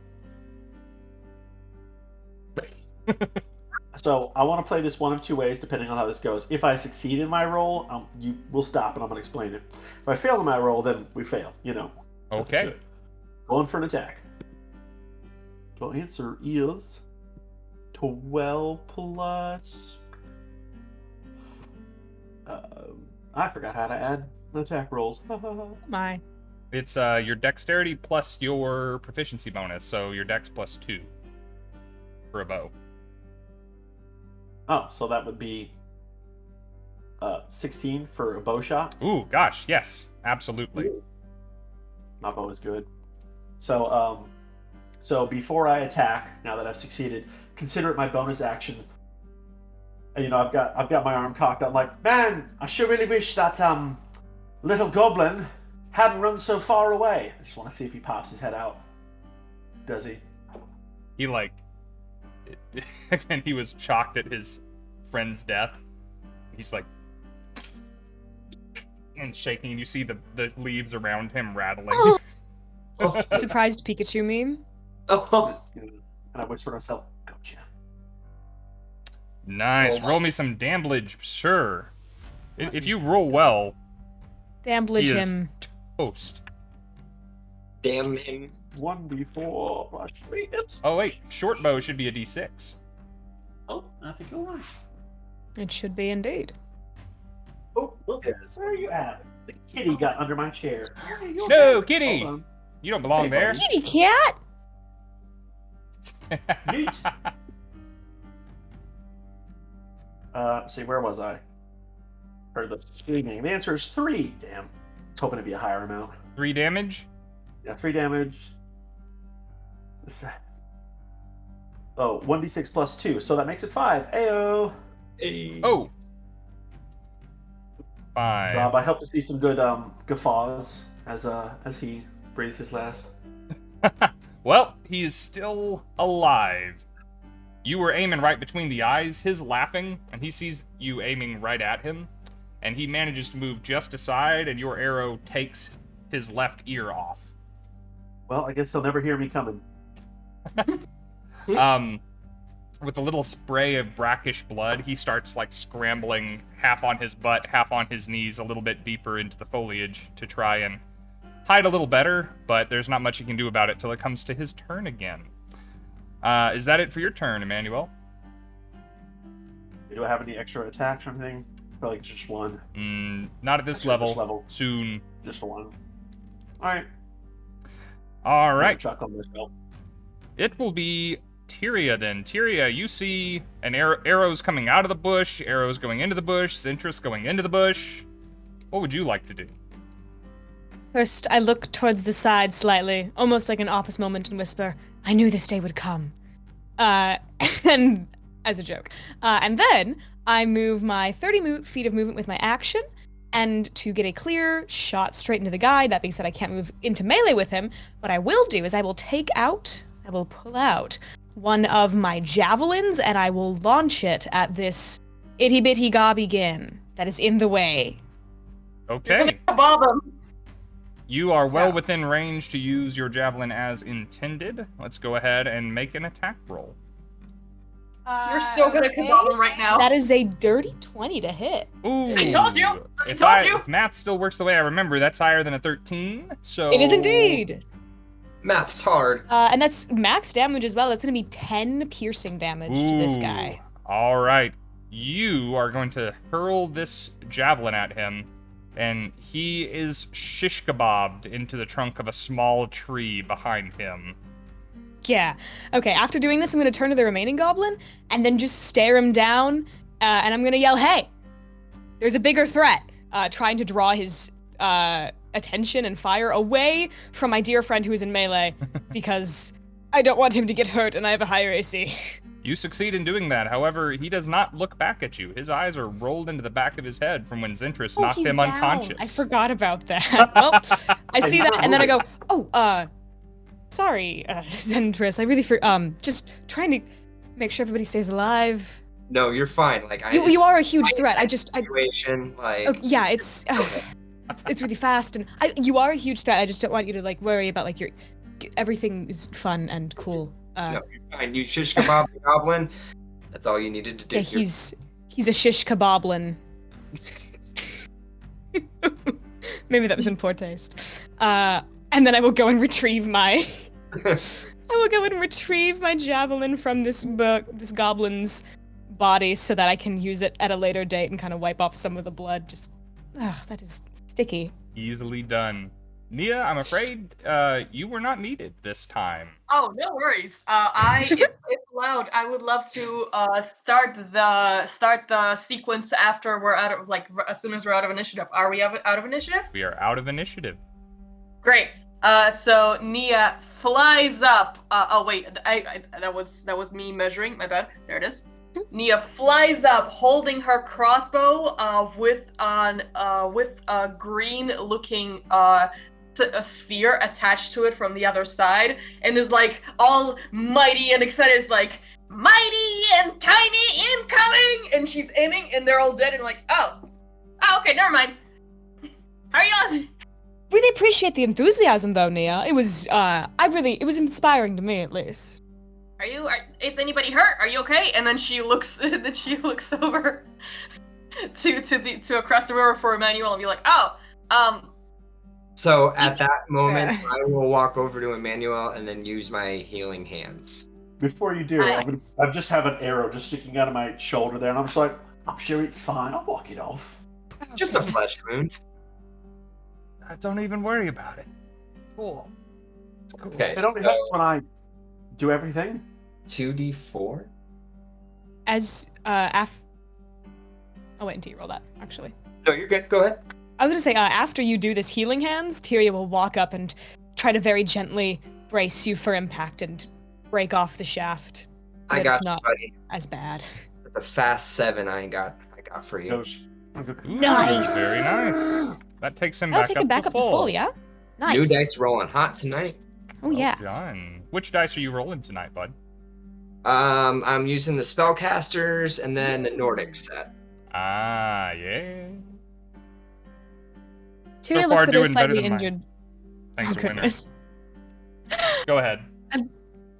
Speaker 4: So I want to play this one of two ways, depending on how this goes. If I succeed in my roll, you will stop and I'm going to explain it. If I fail in my roll, then we fail. You know,
Speaker 2: Okay.
Speaker 4: Going for an attack. The answer is 12 plus. I forgot how to add attack rolls.
Speaker 3: My.
Speaker 2: It's your dexterity plus your proficiency bonus, so your dex plus 2 for a bow.
Speaker 4: Oh, so that would be 16 for a bow shot.
Speaker 2: Ooh, gosh, yes, absolutely.
Speaker 4: Ooh. My bow is good. So, so before I attack, now that I've succeeded, consider it my bonus action. And, you know, I've got my arm cocked. I'm like, man, I sure really wish that little goblin hadn't run so far away. I just want to see if he pops his head out. Does he?
Speaker 2: He and he was shocked at his friend's death. He's like, and shaking, and you see the leaves around him rattling.
Speaker 3: Oh. Surprised Pikachu meme.
Speaker 5: Oh.
Speaker 4: And I whisper to myself, gotcha.
Speaker 2: Nice.
Speaker 5: Oh,
Speaker 2: roll me some damage, sure. If you roll well,
Speaker 3: Damblage
Speaker 2: he is
Speaker 3: him.
Speaker 2: toast.
Speaker 5: Damn him.
Speaker 4: 1d4 plus 3 hits.
Speaker 2: Oh wait, short bow should be a d6.
Speaker 4: Oh, I think you're right.
Speaker 3: It should be indeed.
Speaker 4: Oh, look at this. Where are you at? The kitty got under my chair.
Speaker 2: No, kitty!
Speaker 4: Hold on.
Speaker 2: You don't belong
Speaker 4: Hey,
Speaker 2: there.
Speaker 3: Kitty cat!
Speaker 4: Yeet. See, where was I? Or the screaming. The answer is 3. Damn. I was hoping it'd be a higher amount.
Speaker 2: 3 damage?
Speaker 4: Yeah, 3 damage. Oh, 1d6 plus 2, so that makes it 5. Ayo!
Speaker 5: Hey.
Speaker 2: Oh! 5.
Speaker 4: Rob, I hope to see some good guffaws as he breathes his last.
Speaker 2: Well, he is still alive. You were aiming right between the eyes, his laughing, and he sees you aiming right at him, and he manages to move just aside, and your arrow takes his left ear off.
Speaker 4: Well, I guess he'll never hear me coming.
Speaker 2: With a little spray of brackish blood, he starts like scrambling half on his butt, half on his knees, a little bit deeper into the foliage to try and hide a little better, but there's not much he can do about it till it comes to his turn again. Is that it for your turn, Emannuel?
Speaker 4: Do I have any extra attacks or anything? Probably just one.
Speaker 2: Not at this
Speaker 4: Actually,
Speaker 2: level. Soon.
Speaker 4: Just one. Alright.
Speaker 2: Alright.
Speaker 4: Chuck on myself.
Speaker 2: It will be Tyria then. Tyria, you see an arrows coming out of the bush, arrows going into the bush, Zentris going into the bush. What would you like to do?
Speaker 3: First, I look towards the side slightly, almost like an office moment, and whisper, I knew this day would come. And as a joke. And then I move my 30 feet of movement with my action, and to get a clear shot straight into the guy. That being said, I can't move into melee with him. What I will do is I will pull out one of my javelins, and I will launch it at this itty-bitty gobbygin that is in the way.
Speaker 2: Okay.
Speaker 6: Bob him.
Speaker 2: You are well within range to use your javelin as intended. Let's go ahead and make an attack roll.
Speaker 6: You're so good at kabob him right now.
Speaker 3: That is a dirty 20 to hit.
Speaker 2: Ooh.
Speaker 6: I told you!
Speaker 2: If
Speaker 6: told you!
Speaker 2: If math still works the way I remember, that's higher than a 13, so...
Speaker 3: It is indeed!
Speaker 5: Math's hard.
Speaker 3: And that's max damage as well. That's going to be 10 piercing damage to this guy.
Speaker 2: All right. You are going to hurl this javelin at him, and he is shish kebabbed into the trunk of a small tree behind him.
Speaker 3: Yeah. Okay, after doing this, I'm going to turn to the remaining goblin and then just stare him down, and I'm going to yell, hey, there's a bigger threat, trying to draw his attention and fire away from my dear friend who is in melee, because I don't want him to get hurt and I have a higher AC.
Speaker 2: You succeed in doing that. However, he does not look back at you. His eyes are rolled into the back of his head from when Zentris knocked
Speaker 3: he's
Speaker 2: him
Speaker 3: down.
Speaker 2: unconscious.
Speaker 3: I forgot about that. Well, I see that, and then I go, sorry, Zentris. I really just trying to make sure everybody stays alive.
Speaker 5: No, you're fine. Like
Speaker 3: you are a huge threat.
Speaker 5: Situation, like.
Speaker 3: Oh, yeah, it's really fast, and you are a huge threat. I just don't want you to like worry about like everything is fun and cool.
Speaker 5: No, you're fine. You shish kebab the goblin. That's all you needed to do.
Speaker 3: Yeah, he's a shish kebablin. Maybe that was in poor taste. And then I will go and retrieve my javelin from this goblin's body so that I can use it at a later date and kind of wipe off some of the blood. Just, that is sticky.
Speaker 2: Easily done. Nia, I'm afraid you were not needed this time.
Speaker 6: Oh, no worries. If allowed, I would love to start the sequence after we're out of as soon as we're out of initiative. Are we out of initiative?
Speaker 2: We are out of initiative.
Speaker 6: Great. So Nia flies up. Oh wait, that was me measuring. My bad. There it is. Nia flies up, holding her crossbow with a green-looking a sphere attached to it from the other side, and is like all mighty and excited. Is like mighty and tiny incoming, and she's aiming, and they're all dead. And like, oh, okay, never mind. How are you?
Speaker 3: Really appreciate the enthusiasm, though, Nia. It was, it was inspiring to me, at least.
Speaker 6: Is anybody hurt? Are you okay? And then she looks over to across the river for Emmanuel and be like,
Speaker 5: So at that moment, I will walk over to Emmanuel and then use my healing hands.
Speaker 4: Before you do, I just have an arrow just sticking out of my shoulder there, and I'm just like, I'm sure it's fine. I'll walk it off.
Speaker 5: Just a flesh wound.
Speaker 2: Don't even worry about it. Cool. It's cool.
Speaker 5: Okay.
Speaker 4: It only helps when I do everything.
Speaker 5: 2d4?
Speaker 3: As, I'll wait until you roll that, actually.
Speaker 5: No, you're good. Go ahead.
Speaker 3: I was gonna say, after you do this healing hands, Tyria will walk up and try to very gently brace you for impact and break off the shaft.
Speaker 5: I got
Speaker 3: it's
Speaker 5: you,
Speaker 3: not
Speaker 5: buddy.
Speaker 3: as bad.
Speaker 5: It's a fast 7 I got for you.
Speaker 3: Nice.
Speaker 2: Very nice. That takes him
Speaker 3: That'll
Speaker 2: back
Speaker 3: take
Speaker 2: up
Speaker 3: him back
Speaker 2: to
Speaker 3: up
Speaker 2: full.
Speaker 3: to full, yeah? Nice.
Speaker 5: New dice rolling hot tonight.
Speaker 3: Oh, yeah.
Speaker 2: Well done. Which dice are you rolling tonight, bud?
Speaker 5: I'm using the spellcasters and then the Nordic set.
Speaker 2: Ah, yeah.
Speaker 3: Tyria
Speaker 2: So
Speaker 3: looks
Speaker 2: far
Speaker 3: at her
Speaker 2: doing better
Speaker 3: slightly
Speaker 2: than mine.
Speaker 3: injured.
Speaker 2: Thanks,
Speaker 3: Oh,
Speaker 2: winner.
Speaker 3: goodness.
Speaker 2: Go ahead.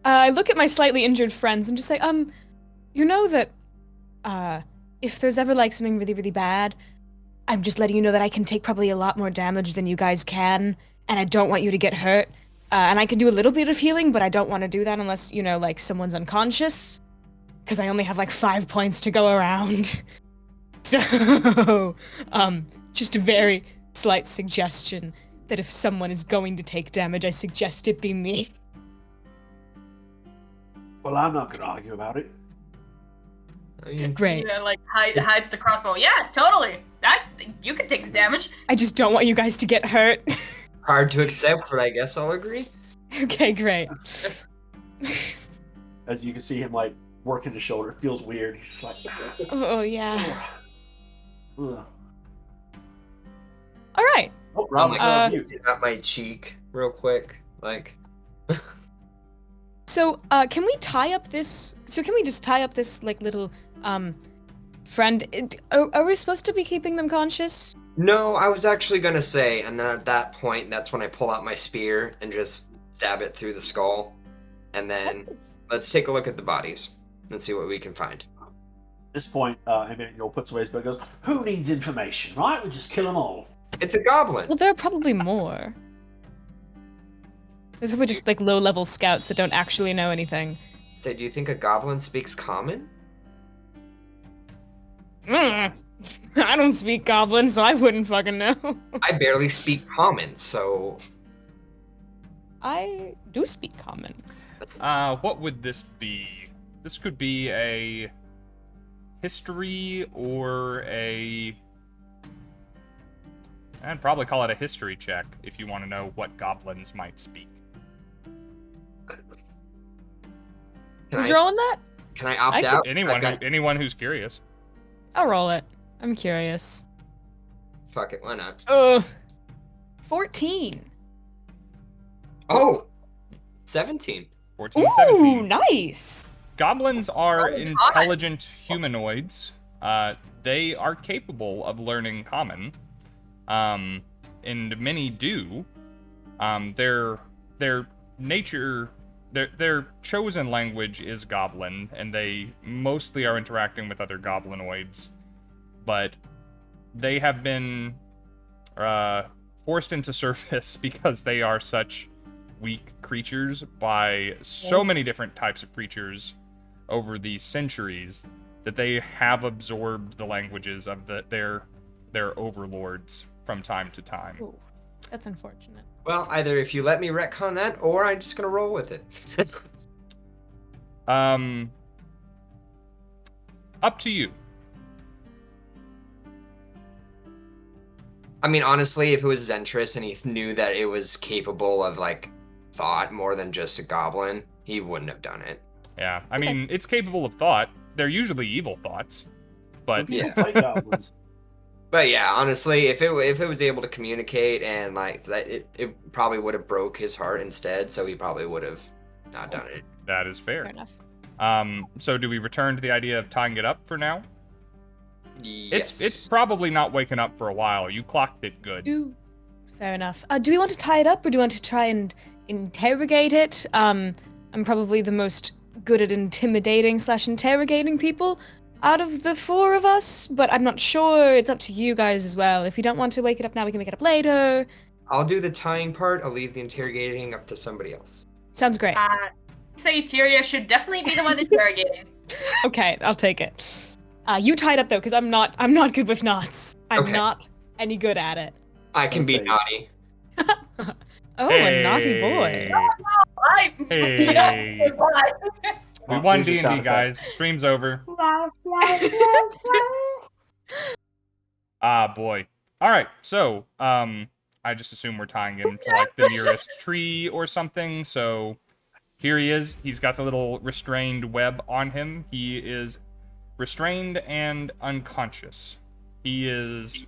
Speaker 3: I look at my slightly injured friends and just say, you know that, if there's ever, something really, really bad, I'm just letting you know that I can take probably a lot more damage than you guys can, and I don't want you to get hurt. And I can do a little bit of healing, but I don't want to do that unless, someone's unconscious. Because I only have, 5 points to go around. So, just a very slight suggestion that if someone is going to take damage, I suggest it be me.
Speaker 4: Well, I'm not going to argue about it.
Speaker 5: I mean,
Speaker 3: Great.
Speaker 6: Hides the crossbow. Yeah, totally. You can take the damage.
Speaker 3: I just don't want you guys to get hurt.
Speaker 5: hard to accept, but I guess I'll agree.
Speaker 3: Okay, great.
Speaker 4: As you can see him working his shoulder, it feels weird. He's just like,
Speaker 3: Oh, yeah.
Speaker 4: ugh.
Speaker 3: All right.
Speaker 4: Oh, Rob,
Speaker 5: Got my cheek real quick,
Speaker 3: So, can we tie up this? So, can we just tie up this little friend? Are we supposed to be keeping them conscious?
Speaker 5: No, I was actually gonna say, and then at that point, that's when I pull out my spear and just stab it through the skull, and then let's take a look at the bodies and see what we can find.
Speaker 4: At this point, Emmanuel puts away his bow and goes, who needs information, right? We just kill them all.
Speaker 5: It's a goblin.
Speaker 3: Well, there are probably more. There's probably just low-level scouts that don't actually know anything.
Speaker 5: So, do you think a goblin speaks common?
Speaker 3: I don't speak goblin, so I wouldn't fucking know.
Speaker 5: I barely speak common, so...
Speaker 3: I do speak common.
Speaker 2: What would this be? This could be a history or a... I'd probably call it a history check if you want to know what goblins might speak.
Speaker 3: Who's rolling that?
Speaker 5: Can I opt out?
Speaker 2: Anyone who's curious.
Speaker 3: I'll roll it. I'm curious.
Speaker 5: Fuck it, why not?
Speaker 3: 14.
Speaker 5: Oh! 17.
Speaker 2: 14,
Speaker 3: Ooh,
Speaker 2: 17.
Speaker 3: nice.
Speaker 2: Goblins are intelligent humanoids. They are capable of learning common. And many do. Their nature, their chosen language is Goblin, and they mostly are interacting with other goblinoids. But they have been forced into service because they are such weak creatures by so many different types of creatures over the centuries that they have absorbed the languages of their overlords from time to time.
Speaker 3: Ooh, that's unfortunate.
Speaker 5: Well, either if you let me retcon that, or I'm just gonna roll with it.
Speaker 2: Up to you.
Speaker 5: I mean, honestly, if it was Zentris and he knew that it was capable of, like, thought more than just a goblin, he wouldn't have done it.
Speaker 2: Yeah, I mean, it's capable of thought. They're usually evil thoughts, but
Speaker 5: Yeah.
Speaker 4: Fight goblins.
Speaker 5: But yeah, honestly, if it was able to communicate and, like, that, it probably would have broke his heart instead, so he probably would have not done it.
Speaker 2: that is fair.
Speaker 3: Fair enough.
Speaker 2: So do we return to the idea of tying it up for now?
Speaker 5: Yes.
Speaker 2: It's probably not waking up for a while. You clocked it good.
Speaker 3: Fair enough. Do we want to tie it up, or do we want to try and interrogate it? I'm probably the most good at intimidating/interrogating people out of the four of us, but I'm not sure. It's up to you guys as well. If you don't want to wake it up now, we can wake it up later.
Speaker 5: I'll do the tying part. I'll leave the interrogating up to somebody else.
Speaker 3: Sounds great.
Speaker 6: Say Tyria should definitely be the one interrogating.
Speaker 3: Okay, I'll take it. You tie it up though, because I'm not good with knots. I'm
Speaker 5: Okay.
Speaker 3: not any good at it.
Speaker 5: I can be
Speaker 4: Okay.
Speaker 5: naughty.
Speaker 3: Oh, a naughty boy.
Speaker 2: Hey.
Speaker 6: Bye.
Speaker 2: We won
Speaker 4: Here's your
Speaker 2: D&D,
Speaker 4: sound
Speaker 2: guys.
Speaker 4: effect.
Speaker 2: Stream's over. Ah, boy. All right, so I just assume we're tying him to like the nearest tree or something. So here he is. He's got the little restrained web on him. He is restrained and unconscious. He is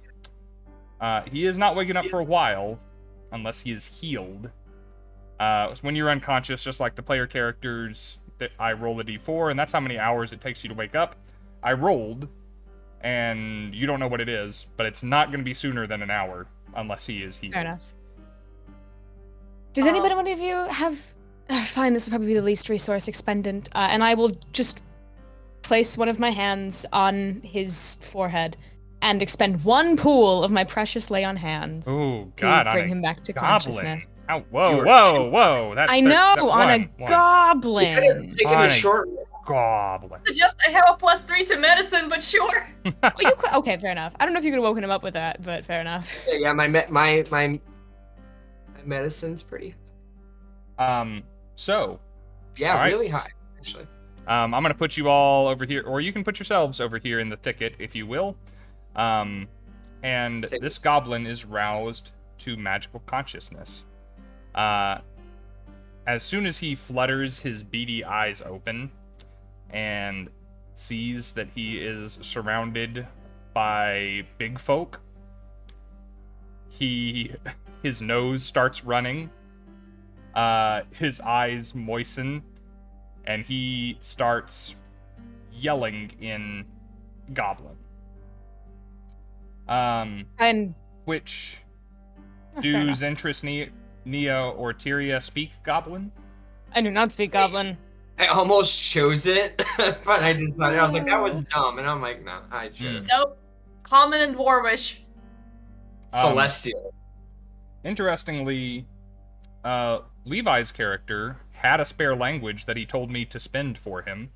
Speaker 2: not waking up for a while unless he is healed. When you're unconscious, just like the player characters, I roll a d4, and that's how many hours it takes you to wake up. I rolled, and you don't know what it is, but it's not going to be sooner than an hour unless he is healed.
Speaker 3: Fair enough. Does anybody, one of you, have... Fine, this will probably be the least resource expended, and I will just place one of my hands on his forehead and expend one pool of my precious lay on hands
Speaker 2: Oh,
Speaker 3: to
Speaker 2: God,
Speaker 3: bring
Speaker 2: on a
Speaker 3: him back to
Speaker 2: goblin.
Speaker 3: consciousness.
Speaker 2: Ow,
Speaker 5: You
Speaker 2: whoa,
Speaker 5: are
Speaker 2: whoa, whoa. That's
Speaker 3: I know, on a
Speaker 2: one.
Speaker 3: goblin.
Speaker 5: You could have taken
Speaker 2: On
Speaker 5: a
Speaker 2: a-
Speaker 5: short.
Speaker 2: Goblin.
Speaker 6: Suggest I have a +3 to medicine, but sure.
Speaker 3: Well, okay, fair enough. I don't know if you could have woken him up with that, but fair enough.
Speaker 5: So yeah, my medicine's pretty.
Speaker 2: So,
Speaker 5: Yeah,
Speaker 2: All right.
Speaker 5: really high actually.
Speaker 2: I'm gonna put you all over here, or you can put yourselves over here in the thicket, if you will. And this goblin is roused to magical consciousness. As soon as he flutters his beady eyes open and sees that he is surrounded by big folk, his nose starts running, his eyes moisten, and he starts yelling in Goblin.
Speaker 3: And
Speaker 2: Which
Speaker 3: fair
Speaker 2: do
Speaker 3: enough.
Speaker 2: Zentris, Nia, or Tyria speak Goblin?
Speaker 3: I do not speak goblin.
Speaker 5: I almost chose it, but I decided I was like that was dumb, and I'm like, no, I should.
Speaker 6: Nope. Common and Dwarvish.
Speaker 5: Celestial.
Speaker 2: Interestingly, Levi's character had a spare language that he told me to spend for him.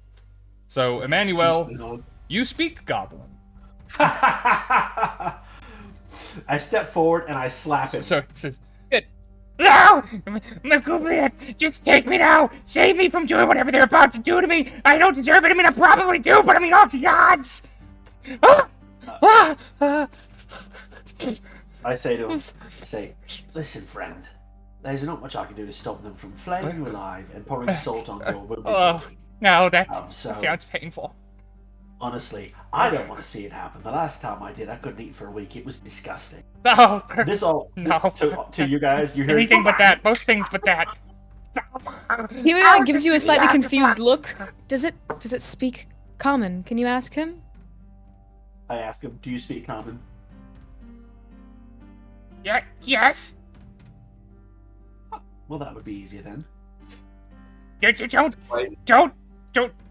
Speaker 2: So, Emannuel, you speak Goblin.
Speaker 4: I step forward and I slap him.
Speaker 2: So it says,
Speaker 3: Good.
Speaker 2: No! McCoolman, just take me now! Save me from doing whatever they're about to do to me! I don't deserve it, I mean, I probably do, but I mean, all the odds!
Speaker 4: I say to him, listen, friend, there's not much I can do to stop them from flaying you alive and pouring salt on your wounded
Speaker 2: Oh,
Speaker 4: body.
Speaker 2: no, that
Speaker 4: So-
Speaker 2: sounds painful.
Speaker 4: Honestly, I don't want to see it happen. The last time I did, I couldn't eat for a week. It was disgusting.
Speaker 2: No,
Speaker 4: This all
Speaker 2: No.
Speaker 4: to you guys. You hear
Speaker 2: anything but that. Most things but that.
Speaker 3: He gives you a slightly confused look. Does it speak common? Can you ask him?
Speaker 4: I ask him, "Do you speak common?"
Speaker 2: Yeah, yes.
Speaker 4: Well, that would be easier then.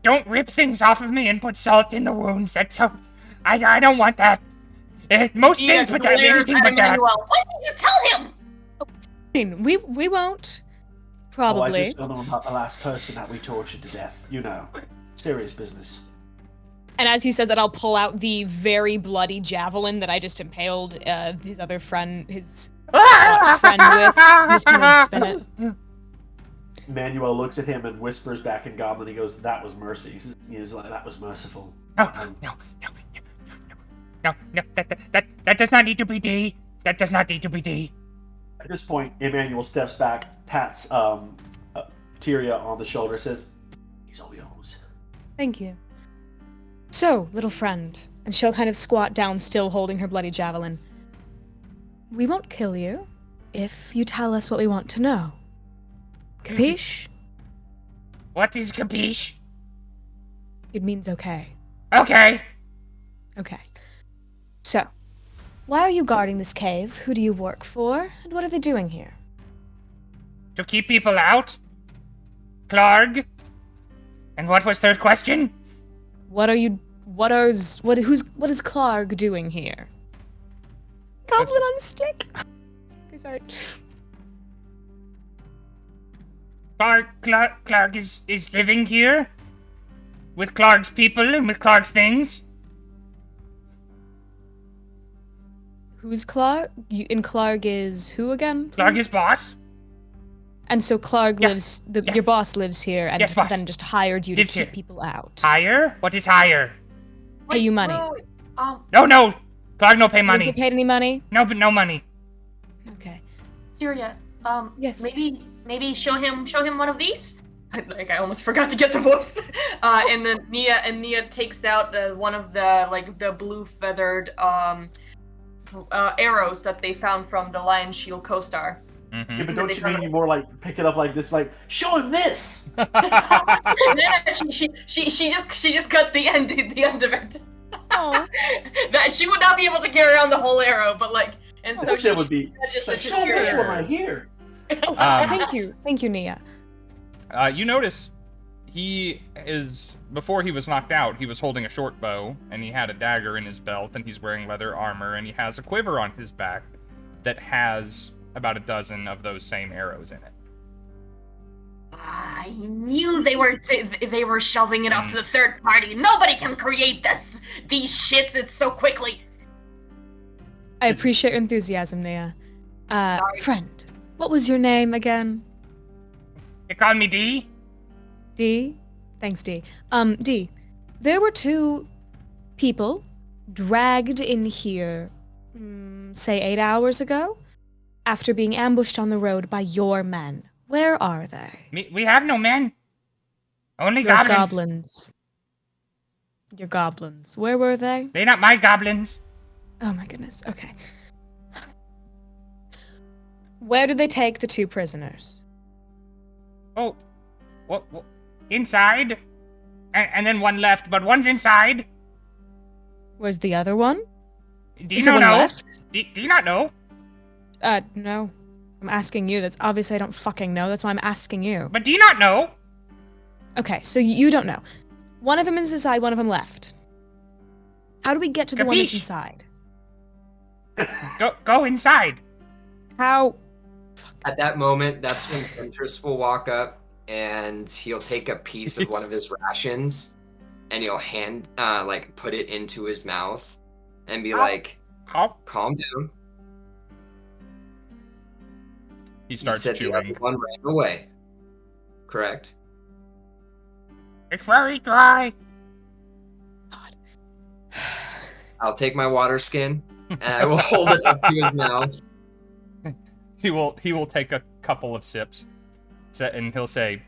Speaker 2: Don't rip things off of me and put salt in the wounds. I don't want that. Most things but that. Anything but that.
Speaker 6: Emannuel. What? you tell him?
Speaker 3: We won't. Probably.
Speaker 4: I just don't know about the last person that we tortured to death. You know, serious business.
Speaker 3: And as he says that, I'll pull out the very bloody javelin that I just impaled his other friend, his friend with. I'm just gonna spin it.
Speaker 4: Emmanuel looks at him and whispers back in Goblin. He goes, "That was mercy." He's like, "That was merciful."
Speaker 2: No, that does not need to be D. That does not need to be D.
Speaker 4: At this point, Emmanuel steps back, pats Tyria on the shoulder, says, "He's all yours."
Speaker 3: Thank you. So, little friend, and she'll kind of squat down, still holding her bloody javelin. We won't kill you if you tell us what we want to know. Capiche?
Speaker 2: What is capiche?
Speaker 3: It means okay.
Speaker 2: Okay.
Speaker 3: Okay. So, why are you guarding this cave? Who do you work for? And what are they doing here?
Speaker 2: To keep people out? Clarg? And what was third question?
Speaker 3: What is Clarg doing here? Goblin on a stick. Okay, sorry.
Speaker 2: Clarg is living here? With Clarg's people and with Clarg's things?
Speaker 3: Who's Clarg? And Clarg is who again? Please?
Speaker 2: Clarg is boss.
Speaker 3: And so Clarg lives, your boss lives here and
Speaker 2: Yes, boss.
Speaker 3: then just hired you to
Speaker 2: Lives
Speaker 3: keep
Speaker 2: here.
Speaker 3: people out.
Speaker 2: Hire? What is hire?
Speaker 3: Pay you money.
Speaker 6: Wait.
Speaker 2: No. Clarg no pay
Speaker 3: You don't
Speaker 2: money.
Speaker 3: get paid any money?
Speaker 2: No, but no money.
Speaker 3: Okay.
Speaker 6: Tyria,
Speaker 3: Yes.
Speaker 6: maybe show him one of these. Like I almost forgot to get the voice. And then Nia takes out one of the blue feathered arrows that they found from the Lion Shield co-star.
Speaker 2: Mm-hmm.
Speaker 4: Yeah, but don't you mean you more like pick it up like this, like show him this?
Speaker 6: she just cut the end of it.
Speaker 3: Oh.
Speaker 6: That she would not be able to carry on the whole arrow, but so
Speaker 4: That would be
Speaker 6: just
Speaker 4: like, show this one right here.
Speaker 3: Thank you, Nia.
Speaker 2: You notice before he was knocked out, he was holding a short bow, and he had a dagger in his belt, and he's wearing leather armor, and he has a quiver on his back that has about a dozen of those same arrows in it.
Speaker 6: I knew they were shelving it off to the third party. Nobody can create these shits it so quickly.
Speaker 3: I appreciate your enthusiasm, Nia.
Speaker 6: Sorry.
Speaker 3: Friend, what was your name again?
Speaker 2: You call me D?
Speaker 3: D? Thanks, D. D, there were two people dragged in here, say 8 hours ago, after being ambushed on the road by your men. Where are they?
Speaker 2: We have no men. Only
Speaker 3: Your
Speaker 2: goblins.
Speaker 3: goblins. Your goblins. Where were they?
Speaker 2: They're not my goblins.
Speaker 3: Oh my goodness. Okay. Where did they take the two prisoners?
Speaker 2: Oh, what? Inside? And then one left, but one's inside.
Speaker 3: Where's the other one?
Speaker 2: Do
Speaker 3: Is
Speaker 2: you
Speaker 3: the
Speaker 2: not
Speaker 3: one
Speaker 2: know?
Speaker 3: left?
Speaker 2: Do you not know?
Speaker 3: No. I'm asking you. That's obviously I don't fucking know. That's why I'm asking you.
Speaker 2: But do you not know?
Speaker 3: Okay, so you don't know. One of them is inside, one of them left. How do we get to the one that's
Speaker 2: Capiche?
Speaker 3: inside?
Speaker 2: Go inside.
Speaker 3: How?
Speaker 5: At that moment, that's when Zentris will walk up and he'll take a piece of one of his rations and he'll put it into his mouth and be like,
Speaker 2: Oh.
Speaker 5: calm down.
Speaker 2: He starts
Speaker 5: you said
Speaker 2: chewing.
Speaker 5: the other one ran away. Correct?
Speaker 2: It's very dry.
Speaker 5: I'll take my water skin and I will hold it up to his mouth.
Speaker 2: He will take a couple of sips, and he'll say,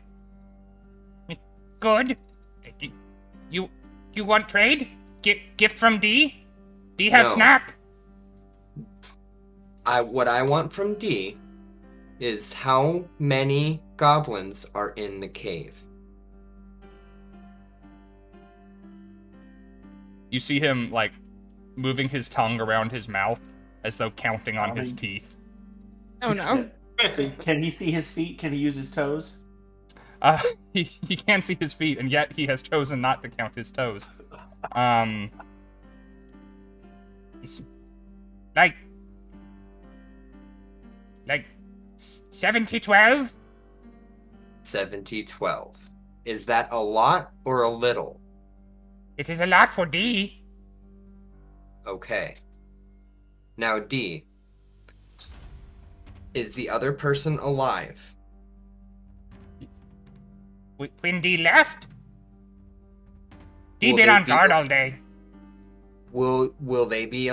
Speaker 2: "Good. You want trade? Gift from D? D has
Speaker 5: No.
Speaker 2: snack."
Speaker 5: What I want from D is how many goblins are in the cave.
Speaker 2: You see him moving his tongue around his mouth as though counting on his teeth.
Speaker 3: Oh no.
Speaker 4: Can he see his feet? Can he use his toes?
Speaker 2: He can't see his feet, and yet he has chosen not to count his toes. It's Like 70-12?
Speaker 5: 70-12. Is that a lot or a little?
Speaker 2: It is a lot for D.
Speaker 5: Okay. Now, D. Is the other person alive?
Speaker 2: When D left? D
Speaker 5: Will
Speaker 2: been
Speaker 5: they
Speaker 2: on
Speaker 5: be-
Speaker 2: guard all day.
Speaker 5: Will they be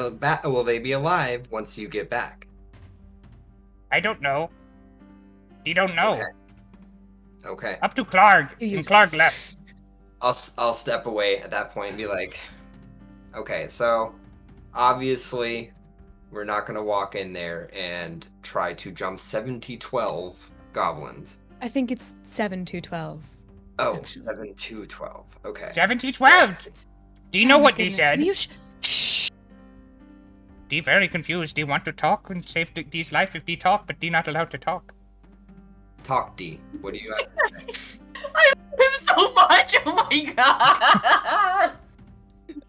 Speaker 5: alive once you get back?
Speaker 2: I don't know. D don't know.
Speaker 5: Okay.
Speaker 2: Up to Clark.
Speaker 3: You're
Speaker 2: And Clark
Speaker 3: useless.
Speaker 2: left.
Speaker 5: I'll step away at that point and be like, okay, so obviously we're not gonna walk in there and try to jump 70-12 goblins.
Speaker 3: I think it's 7-12.
Speaker 5: Oh,
Speaker 3: Actually.
Speaker 5: 7-12. Okay.
Speaker 2: 70-12. Do you know
Speaker 3: Oh my
Speaker 2: what D
Speaker 3: goodness,
Speaker 2: said?
Speaker 3: will you shh.
Speaker 2: D very confused. D want to talk and save D's life if D talk, but D not allowed to talk.
Speaker 5: Talk, D. What do you have to say?
Speaker 6: I love him so much. Oh my god.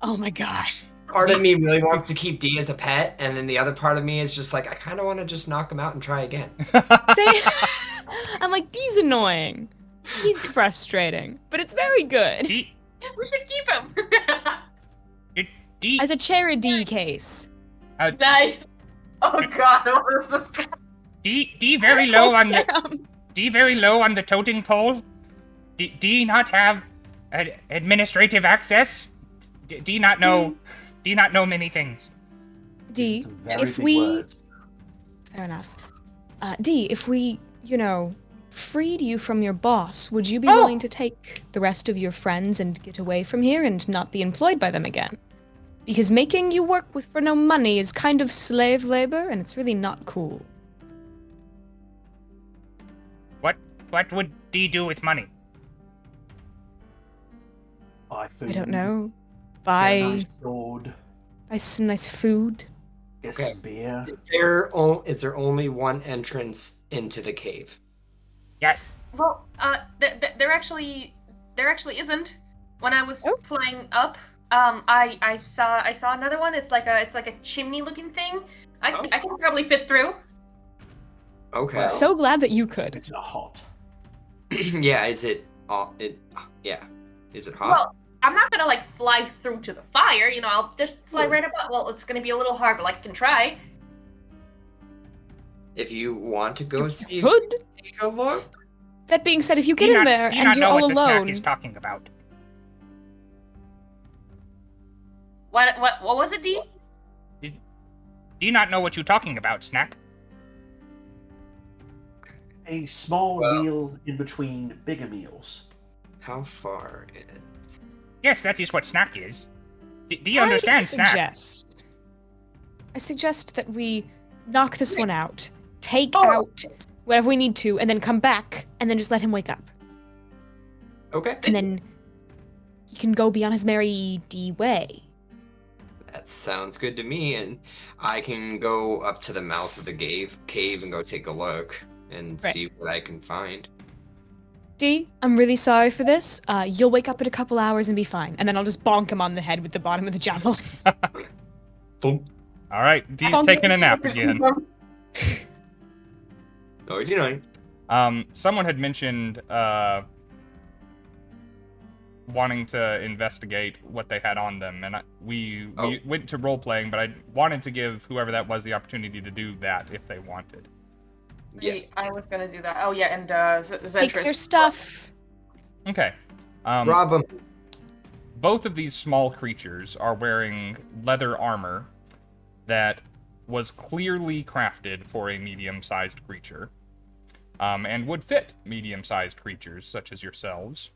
Speaker 3: Oh my gosh.
Speaker 5: Part of me really wants to keep D as a pet, and then the other part of me is just like, I kind of want to just knock him out and try again.
Speaker 3: Say, I'm like, D's annoying. He's frustrating, but it's very good.
Speaker 2: D,
Speaker 6: We should keep him.
Speaker 2: D,
Speaker 3: As a charity case.
Speaker 6: Nice. Oh god, what is this guy?
Speaker 2: D very low on the
Speaker 3: Sam.
Speaker 2: D very low on the toting pole. D not have administrative access. D not know. D not know many things.
Speaker 3: D,
Speaker 4: Some very
Speaker 3: if
Speaker 4: big
Speaker 3: we...
Speaker 4: words.
Speaker 3: Fair enough. D, if we, freed you from your boss, would you be
Speaker 2: Oh.
Speaker 3: willing to take the rest of your friends and get away from here and not be employed by them again? Because making you work for no money is kind of slave labor, and it's really not cool.
Speaker 2: What would D do with money?
Speaker 4: Buy food.
Speaker 3: I don't know.
Speaker 4: Get a
Speaker 3: Buy
Speaker 4: nice sword,
Speaker 3: some nice food.
Speaker 4: get
Speaker 5: Okay.
Speaker 4: some beer.
Speaker 5: Is there only one entrance into the cave?
Speaker 2: Yes.
Speaker 6: Well, there actually isn't. When I was
Speaker 3: Oh.
Speaker 6: flying up, I saw another one. It's like a chimney looking thing. I could probably fit through.
Speaker 5: Okay.
Speaker 4: Well-
Speaker 3: So glad that you could.
Speaker 4: It's not hot.
Speaker 5: Yeah, is it hot?
Speaker 6: Well, I'm not gonna like fly through to the fire. I'll just fly right above. Well, it's gonna be a little hard, but like I can try.
Speaker 5: If you want to go see,
Speaker 3: Could.
Speaker 5: take a look.
Speaker 3: That being said, if you get
Speaker 2: Do
Speaker 3: in
Speaker 2: not-
Speaker 3: there
Speaker 2: do
Speaker 3: and
Speaker 2: not
Speaker 3: you're
Speaker 2: know
Speaker 3: all
Speaker 2: what the snack
Speaker 3: alone,
Speaker 2: is talking about.
Speaker 6: What was it, D?
Speaker 2: Do you not know what you're talking about, Snack?
Speaker 4: A small
Speaker 5: Well-
Speaker 4: meal in between bigger meals.
Speaker 5: How far is?
Speaker 2: Yes, that is what Snack is. Do you understand, Snack?
Speaker 3: I suggest that we knock this one out, take
Speaker 6: Oh.
Speaker 3: out whatever we need to, and then come back, and then just let him wake up.
Speaker 5: Okay.
Speaker 3: And then he can go be on his merry D way.
Speaker 5: That sounds good to me, and I can go up to the mouth of the cave and go take a look and
Speaker 3: Right.
Speaker 5: see what I can find.
Speaker 3: D, I'm really sorry for this. You'll wake up in a couple hours and be fine. And then I'll just bonk him on the head with the bottom of the javelin.
Speaker 5: Boom.
Speaker 2: All right, D's taking a nap again.
Speaker 5: Oh, you know.
Speaker 2: Someone had mentioned wanting to investigate what they had on them, and we went to role playing, but I wanted to give whoever that was the opportunity to do that if they wanted.
Speaker 5: Yes.
Speaker 6: I was gonna do that. Oh yeah, and Zentris.
Speaker 3: Take their stuff.
Speaker 2: Okay.
Speaker 5: Rob 'em.
Speaker 2: Both of these small creatures are wearing leather armor that was clearly crafted for a medium-sized creature, and would fit medium-sized creatures such as yourselves.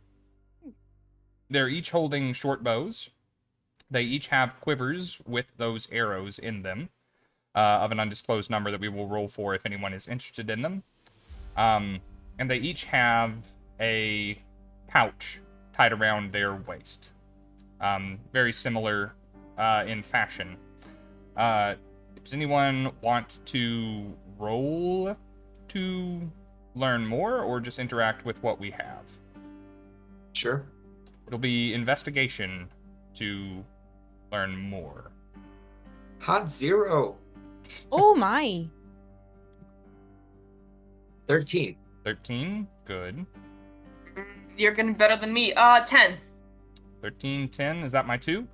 Speaker 2: They're each holding short bows. They each have quivers with those arrows in them, of an undisclosed number that we will roll for if anyone is interested in them. And they each have a pouch tied around their waist. Very similar in fashion. Does anyone want to roll to learn more, or just interact with what we have?
Speaker 5: Sure.
Speaker 2: It'll be investigation to learn more.
Speaker 5: Hot 0.
Speaker 3: Oh my.
Speaker 5: 13.
Speaker 2: 13, good.
Speaker 6: You're getting better than me. 10.
Speaker 2: 13, 10, is that my 2?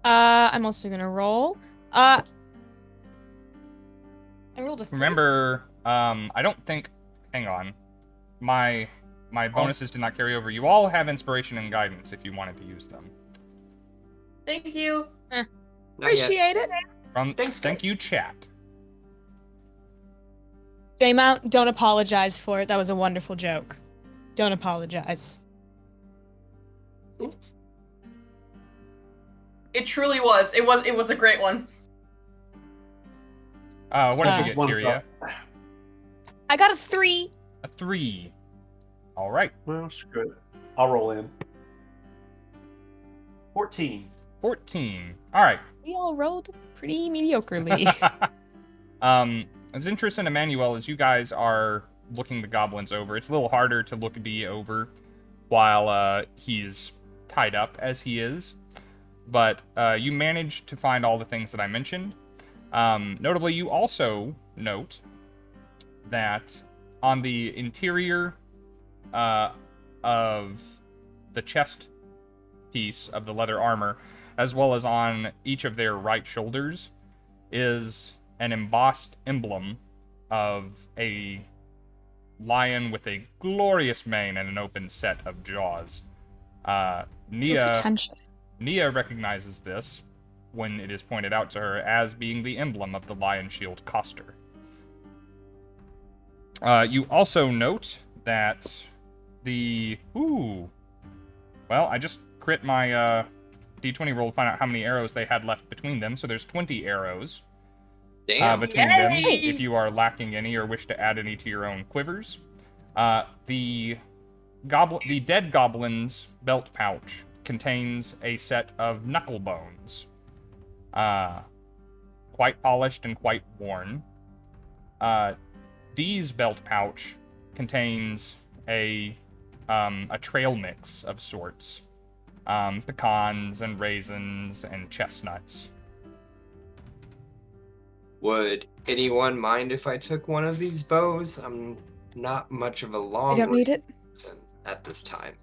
Speaker 3: I'm also gonna roll. I rolled a 3.
Speaker 2: Remember, I don't think, hang on, my bonuses did not carry over. You all have inspiration and guidance if you wanted to use them.
Speaker 6: Thank you.
Speaker 3: Appreciate it.
Speaker 5: Thanks,
Speaker 2: Thank you, chat.
Speaker 3: J-Mount, don't apologize for it. That was a wonderful joke. Don't apologize.
Speaker 6: It truly was. It was a great one.
Speaker 2: What did you get, Tyria?
Speaker 3: I got a 3.
Speaker 2: A 3. All right.
Speaker 4: Well, that's good. I'll roll in. 14.
Speaker 2: 14. All right.
Speaker 3: We all rolled pretty mediocrely.
Speaker 2: Zentris and Emannuel, as you guys are looking the goblins over, it's a little harder to look D over while he's tied up as he is. But you managed to find all the things that I mentioned. Notably, you also note that on the interior of the chest piece of the leather armor, as well as on each of their right shoulders, is an embossed emblem of a lion with a glorious mane and an open set of jaws. Nia recognizes this when it is pointed out to her as being the emblem of the Lion Shield Coster. You also note that well, I just crit my D20 roll to find out how many arrows they had left between them, so there's 20 arrows between them, if you are lacking any or wish to add any to your own quivers. The dead goblin's belt pouch contains a set of knuckle bones, quite polished and quite worn. Dee's belt pouch contains a trail mix of sorts, pecans and raisins and chestnuts.
Speaker 5: Would anyone mind if I took one of these bows? I'm not much of a long.
Speaker 3: I don't need it
Speaker 5: at this time.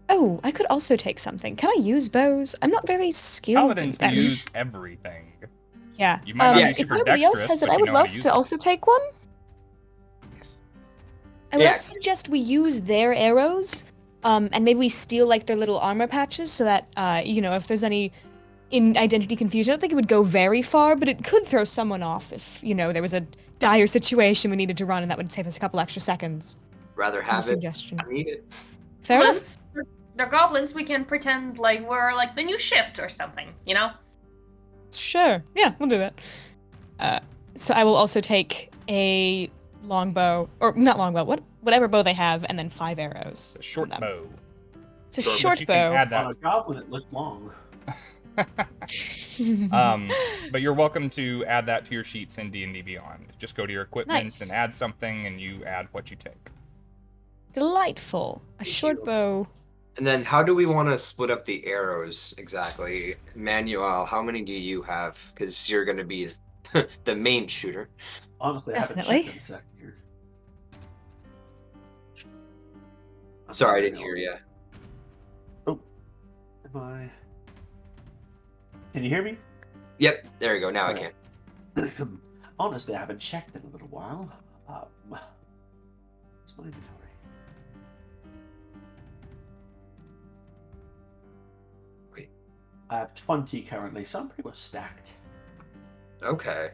Speaker 3: Oh, I could also take something. Can I use bows? I'm not very skilled.
Speaker 2: Paladins can use everything.
Speaker 3: Yeah.
Speaker 2: You might not be
Speaker 3: if
Speaker 2: super
Speaker 3: nobody else has it, I would love to also take one. I would also suggest we use their arrows, and maybe we steal like their little armor patches so that if there's any identity confusion, I don't think it would go very far, but it could throw someone off if there was a dire situation we needed to run, and that would save us a couple extra seconds.
Speaker 5: Rather have it.
Speaker 3: Suggestion.
Speaker 5: I need it.
Speaker 3: Fair enough.
Speaker 6: They're goblins. We can pretend like we're like the new shift or something.
Speaker 3: Sure. Yeah, we'll do that. So I will also take a longbow, or not longbow, whatever bow they have, and then 5 arrows.
Speaker 2: A short bow.
Speaker 3: It's a short bow.
Speaker 2: Add that.
Speaker 4: On a goblin, it looks long.
Speaker 2: But you're welcome to add that to your sheets in D&D Beyond. Just go to your equipment and add something, and you add what you take.
Speaker 3: Delightful. A short bow.
Speaker 5: And then how do we want to split up the arrows exactly? Manuel, how many do you have? Because you're going to be the main shooter.
Speaker 4: Honestly, I haven't checked in a second here.
Speaker 5: Sorry, I didn't hear you.
Speaker 4: Oh, am I? Can you hear me?
Speaker 5: Yep, there you go. Now I can.
Speaker 4: Honestly, I haven't checked in a little while. What's my inventory?
Speaker 5: Wait.
Speaker 4: I have 20 currently, so I'm pretty much stacked.
Speaker 5: Okay.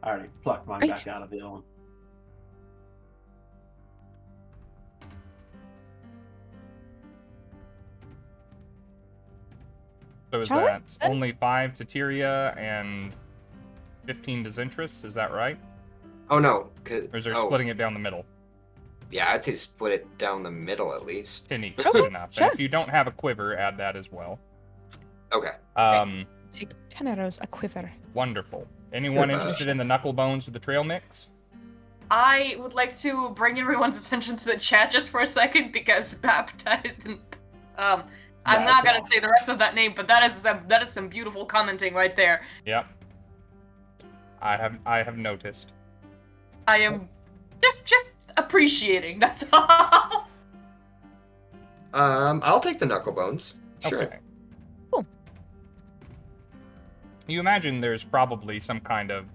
Speaker 4: I already plucked mine back out of the other one.
Speaker 2: So is that only 5 to Tyria and 15 to Zentris? Is that right?
Speaker 5: Oh, no.
Speaker 2: Or is there splitting it down the middle?
Speaker 5: Yeah, I'd say split it down the middle at least.
Speaker 2: 10 each is enough. Sure. And if you don't have a quiver, add that as well.
Speaker 5: Okay.
Speaker 3: Take 10 arrows, a quiver.
Speaker 2: Wonderful. Anyone interested in the knuckle bones with the trail mix?
Speaker 6: I would like to bring everyone's attention to the chat just for a second because baptized and I'm not gonna say the rest of that name, but that is some beautiful commenting right there.
Speaker 2: Yep. I have noticed.
Speaker 6: I am Just appreciating. That's all.
Speaker 5: I'll take the knuckle bones. Sure.
Speaker 2: Okay. You imagine there's probably some kind of,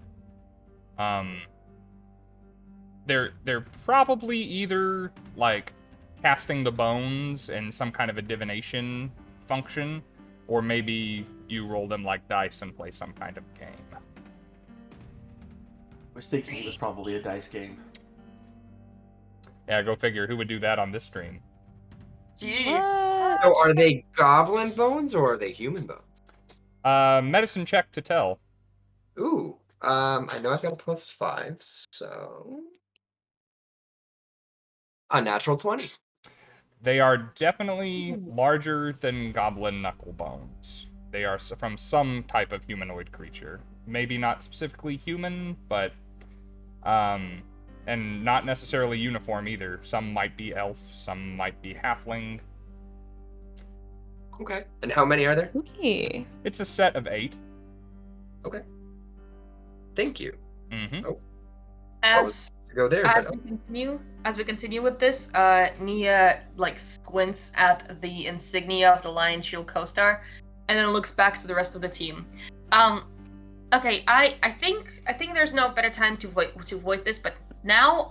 Speaker 2: they're probably either, like, casting the bones in some kind of a divination function, or maybe you roll them like dice and play some kind of game.
Speaker 4: I was thinking it was probably a dice game.
Speaker 2: Yeah, go figure. Who would do that on this stream?
Speaker 6: Gee.
Speaker 5: So are they goblin bones or are they human bones?
Speaker 2: Medicine check to tell.
Speaker 5: Ooh. I know I've got a +5, so a natural 20.
Speaker 2: They are definitely larger than goblin knuckle bones. They are from some type of humanoid creature. Maybe not specifically human, but and not necessarily uniform either. Some might be elf, some might be halfling.
Speaker 5: Okay. And how many are there?
Speaker 3: Okay.
Speaker 2: It's a set of 8.
Speaker 5: Okay. Thank you.
Speaker 2: Mm-hmm.
Speaker 5: Oh.
Speaker 6: As
Speaker 5: To go there.
Speaker 6: As
Speaker 5: But,
Speaker 6: we continue with this, Nia like squints at the insignia of the Lion Shield co-star, and then looks back to the rest of the team. Okay, I think there's no better time to voice this, but now,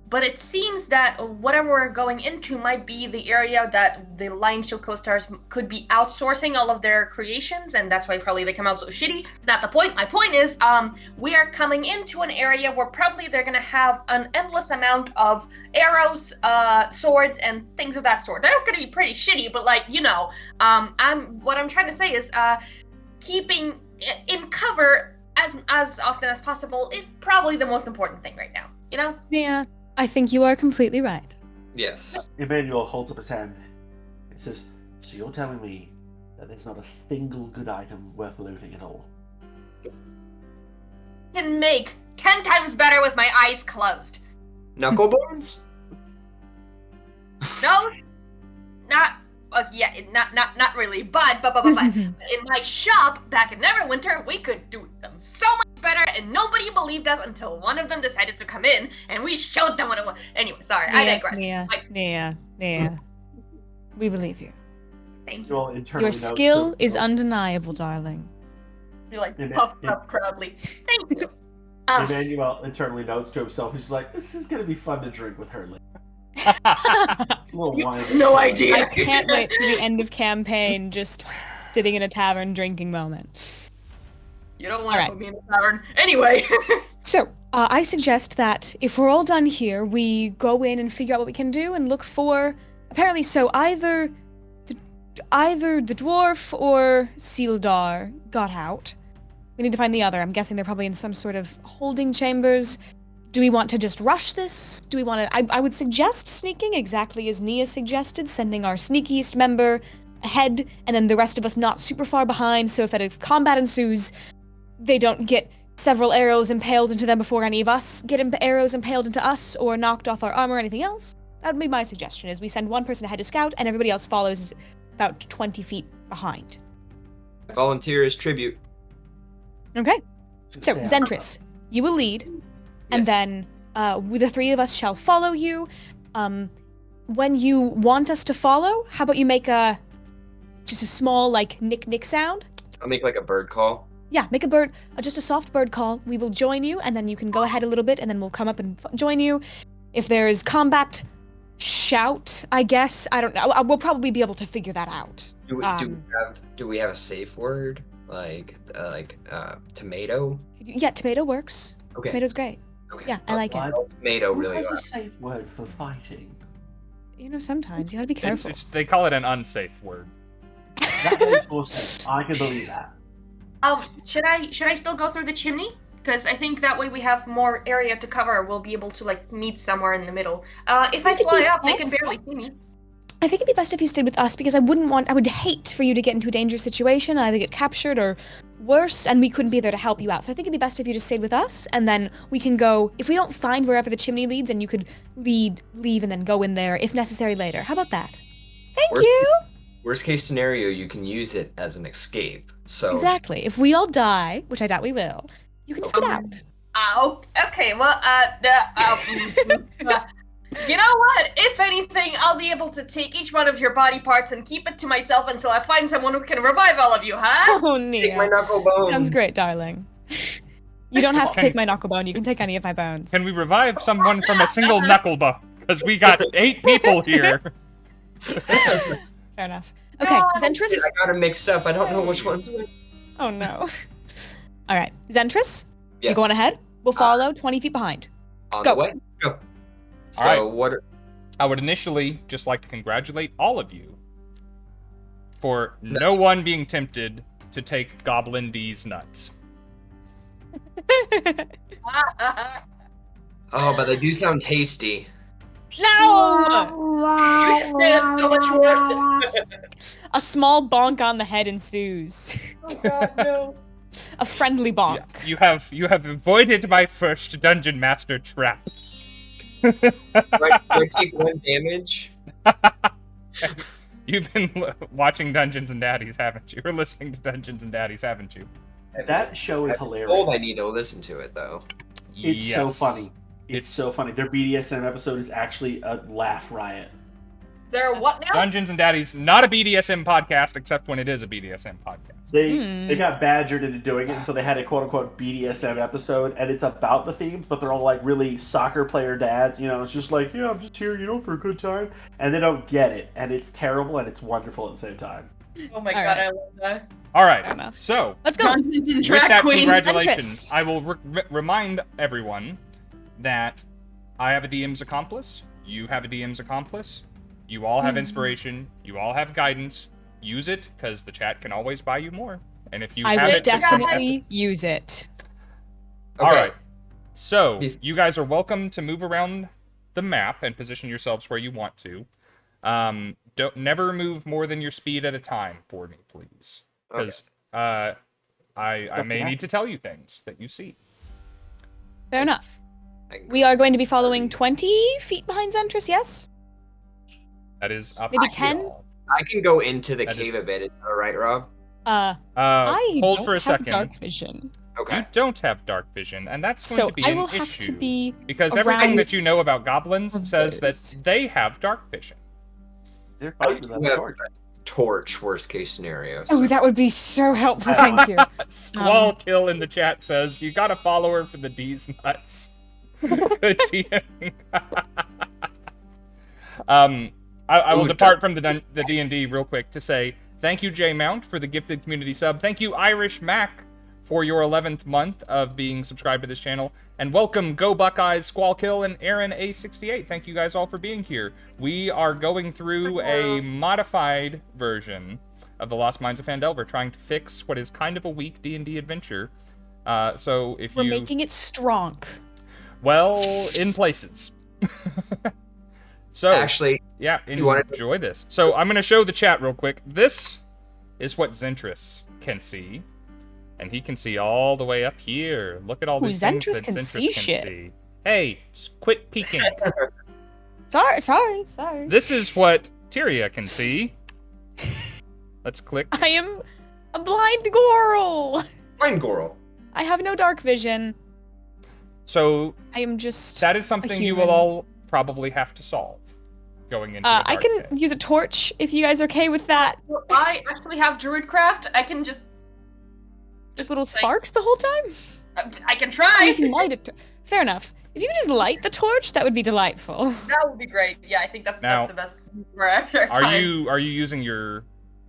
Speaker 6: but it seems that whatever we're going into might be the area that the Lion Shield co-stars could be outsourcing all of their creations, and that's why probably they come out so shitty. Not the point. My point is, we are coming into an area where probably they're gonna have an endless amount of arrows, swords, and things of that sort. They're gonna be pretty shitty, but like, you know, what I'm trying to say is, keeping in cover as often as possible is probably the most important thing right now, you know?
Speaker 3: Yeah, I think you are completely right.
Speaker 5: yes.
Speaker 4: Emmanuel holds up his hand. He says, "So you're telling me that there's not a single good item worth looting at all?"
Speaker 6: Can make 10 times better with my eyes closed.
Speaker 5: Knuckle bones?
Speaker 6: Those, not not really, but in my shop back in Neverwinter, we could do them so much better, and nobody believed us until one of them decided to come in, and we showed them what it was. Anyway, sorry, I digress.
Speaker 3: Nia. We believe you.
Speaker 6: Thank
Speaker 4: You
Speaker 6: you.
Speaker 4: all internally
Speaker 3: Your
Speaker 4: note
Speaker 3: skill
Speaker 4: to
Speaker 3: is
Speaker 4: yourself-
Speaker 3: undeniable, darling.
Speaker 6: You're like
Speaker 4: Em-
Speaker 6: puffed
Speaker 4: em-
Speaker 6: up proudly. Thank you.
Speaker 4: Emmanuel internally notes to himself, he's like, "This is gonna be fun to drink with her later." A little wine.
Speaker 6: No idea.
Speaker 3: I can't wait for the end of campaign, just sitting in a tavern drinking moment.
Speaker 6: You don't want to
Speaker 3: Alright.
Speaker 6: put me in a tavern. Anyway.
Speaker 3: So, I suggest that if we're all done here, we go in and figure out what we can do and look for... Apparently, so either the dwarf or Sildar got out. We need to find the other. I'm guessing they're probably in some sort of holding chambers. Do we want to just rush this? Do we want to... I would suggest sneaking exactly as Nia suggested, sending our sneakiest member ahead, and then the rest of us not super far behind, so if combat ensues, they don't get several arrows impaled into them before any of us get arrows impaled into us or knocked off our armor or anything else. That would be my suggestion, is we send one person ahead to scout, and everybody else follows about 20 feet behind.
Speaker 5: Volunteer as tribute.
Speaker 3: Okay, so
Speaker 4: Sam.
Speaker 3: Zentris, you will lead, and
Speaker 5: Yes.
Speaker 3: then the three of us shall follow you. When you want us to follow, how about you make just a small, like, nick sound?
Speaker 5: I'll make like a bird call.
Speaker 3: Yeah, make a bird, just a soft bird call. We will join you, and then you can go ahead a little bit, and then we'll come up and join you. If there is combat, shout, I guess. I don't know. We'll probably be able to figure that out.
Speaker 5: Do we have a safe word? Like tomato?
Speaker 3: Yeah, tomato works.
Speaker 5: Okay.
Speaker 3: Tomato's great.
Speaker 5: Okay.
Speaker 3: Yeah, I like it.
Speaker 5: Tomato
Speaker 4: Who
Speaker 5: really
Speaker 4: has a
Speaker 5: well.
Speaker 4: safe word for fighting?
Speaker 3: You know, sometimes you gotta be careful.
Speaker 2: They call it an unsafe word.
Speaker 4: That makes more sense. I can believe that.
Speaker 6: Should I still go through the chimney? Because I think that way we have more area to cover. We'll be able to like meet somewhere in the middle. If I
Speaker 3: Would it
Speaker 6: fly
Speaker 3: be
Speaker 6: up, they can
Speaker 3: best?
Speaker 6: barely see me.
Speaker 3: I think it'd be best if you stayed with us, because I would hate for you to get into a dangerous situation, either get captured or worse, and we couldn't be there to help you out. So I think it'd be best if you just stayed with us, and then we can go, if we don't find wherever the chimney leads, and you could leave, and then go in there, if necessary, later. How about that? Thank
Speaker 5: Worst-
Speaker 3: you!
Speaker 5: Worst case scenario, you can use it as an escape. So
Speaker 3: Exactly. If we all die, which I doubt we will, you can just get
Speaker 6: Um,
Speaker 3: out.
Speaker 6: Okay, well, you know what? If anything, I'll be able to take each one of your body parts and keep it to myself until I find someone who can revive all of you, huh?
Speaker 3: Oh,
Speaker 5: Take my
Speaker 3: Nia.
Speaker 5: knuckle bone.
Speaker 3: Sounds great, darling. You don't have to take my knuckle bone. You can take any of my bones.
Speaker 2: Can we revive someone from a single knuckle bone? Because we got 8 people here.
Speaker 3: Fair enough. Okay,
Speaker 6: No.
Speaker 3: Zentris.
Speaker 5: I got them mixed up. I don't know which one's which.
Speaker 3: Oh no. All right, Zentris.
Speaker 5: Yes.
Speaker 3: You going ahead? We'll follow 20 feet behind.
Speaker 5: On
Speaker 3: Go.
Speaker 5: the way. Let's go. So
Speaker 2: right.
Speaker 5: what?
Speaker 2: I would initially just like to congratulate all of you for no one being tempted to take Goblin D's nuts.
Speaker 5: Oh, but they do sound tasty.
Speaker 3: No!
Speaker 6: You just made it so much worse.
Speaker 3: A small bonk on the head ensues.
Speaker 6: Oh god, no.
Speaker 3: A friendly bonk.
Speaker 2: Yeah, you have avoided my first dungeon master trap.
Speaker 5: Do I take 1 damage?
Speaker 2: You've been watching Dungeons and Daddies, haven't you? Or listening to Dungeons and Daddies, haven't you?
Speaker 4: That show is hilarious.
Speaker 5: Told I need to listen to it though.
Speaker 4: It's so
Speaker 2: Yes.
Speaker 4: funny. It's so funny. Their BDSM episode is actually a laugh riot.
Speaker 6: They're what now?
Speaker 2: Dungeons and Daddies, not a BDSM podcast, except when it is a BDSM podcast.
Speaker 4: They got badgered into doing it, and so they had a quote-unquote BDSM episode, and it's about the themes, but they're all like really soccer player dads, you know, it's just like, yeah, I'm just here, you know, for a good time, and they don't get it, and it's terrible, and it's wonderful at the same time.
Speaker 6: Oh my
Speaker 3: All
Speaker 6: god,
Speaker 3: right.
Speaker 6: I love that.
Speaker 2: All right,
Speaker 3: Fair enough.
Speaker 2: so
Speaker 3: Let's go.
Speaker 6: Dungeons and
Speaker 2: with
Speaker 6: Drag
Speaker 2: that
Speaker 6: Queens.
Speaker 2: congratulations,
Speaker 3: Zentris.
Speaker 2: I will remind everyone that I have a DM's accomplice, you have a DM's accomplice, you all have inspiration, you all have guidance. Use it, because the chat can always buy you more. And if you
Speaker 3: I
Speaker 2: have
Speaker 3: will
Speaker 2: it,
Speaker 3: definitely use it.
Speaker 2: All
Speaker 5: Okay.
Speaker 2: right. So
Speaker 5: If-
Speaker 2: you guys are welcome to move around the map and position yourselves where you want to. Don't never move more than your speed at a time for me, please, because I may need to tell you things that you see.
Speaker 3: Fair enough.
Speaker 5: I can
Speaker 3: We are going to be following 20 feet behind Zentris, yes?
Speaker 2: That is up
Speaker 3: Maybe
Speaker 2: to
Speaker 3: 10?
Speaker 2: y'all.
Speaker 5: I can go into the
Speaker 2: That
Speaker 5: cave
Speaker 2: is-
Speaker 5: a bit. Is that alright, Rob?
Speaker 3: I
Speaker 2: Hold
Speaker 3: don't
Speaker 2: for a
Speaker 3: have
Speaker 2: second.
Speaker 3: dark vision.
Speaker 5: Okay.
Speaker 2: You don't have dark vision, and that's going
Speaker 3: So
Speaker 2: to be
Speaker 3: I
Speaker 2: an
Speaker 3: will
Speaker 2: issue.
Speaker 3: have to be
Speaker 2: because everything
Speaker 3: around
Speaker 2: that you know about goblins says that
Speaker 3: others.
Speaker 2: they have dark vision.
Speaker 4: They're
Speaker 5: I
Speaker 4: fine
Speaker 5: do
Speaker 4: with that
Speaker 5: have
Speaker 4: torch.
Speaker 5: torch, worst case scenario.
Speaker 3: Oh,
Speaker 5: so-
Speaker 3: that would be so helpful, thank you.
Speaker 2: Squall Kill in the chat says, you got a follower for the D's nuts. Good TM. I will
Speaker 5: Ooh,
Speaker 2: depart from the D&D real quick to say thank you, J Mount, for the gifted community sub. Thank you, Irish Mac, for your 11th month of being subscribed to this channel. And welcome, Go Buckeyes, Squall Kill, and Aaron A68. Thank you guys all for being here. We are going through a modified version of the Lost Mines of Phandelver, trying to fix what is kind of a weak D&D adventure. So if
Speaker 3: We're
Speaker 2: you...
Speaker 3: making it strong.
Speaker 2: Well, in places. So,
Speaker 5: Actually,
Speaker 2: yeah,
Speaker 5: you wanted to-
Speaker 2: enjoy this. So I'm going to show the chat real quick. This is what Zentris can see. And he can see all the way up here. Look at all
Speaker 3: Ooh,
Speaker 2: these things
Speaker 3: Zentris
Speaker 2: that
Speaker 3: can
Speaker 2: Zentris
Speaker 3: see
Speaker 2: can
Speaker 3: shit.
Speaker 2: see. Hey, quit peeking.
Speaker 3: Sorry.
Speaker 2: This is what Tyria can see. Let's click.
Speaker 3: I am a blind Goral.
Speaker 5: Blind Goral.
Speaker 3: I have no dark vision.
Speaker 2: So
Speaker 3: I am just.
Speaker 2: that is something you will
Speaker 3: human.
Speaker 2: all probably have to solve going into the
Speaker 3: I
Speaker 2: dark
Speaker 3: can
Speaker 2: day.
Speaker 3: use a torch if you guys are okay with that.
Speaker 6: Well, I actually have Druidcraft. I can just
Speaker 3: Just little sparks the whole time.
Speaker 6: I can
Speaker 3: You
Speaker 6: try.
Speaker 3: can light it. Fair enough. If you could just light the torch, that would be delightful.
Speaker 6: That would be great. Yeah, I think that's
Speaker 2: Now,
Speaker 6: the best for our
Speaker 2: Are
Speaker 6: time.
Speaker 2: you using your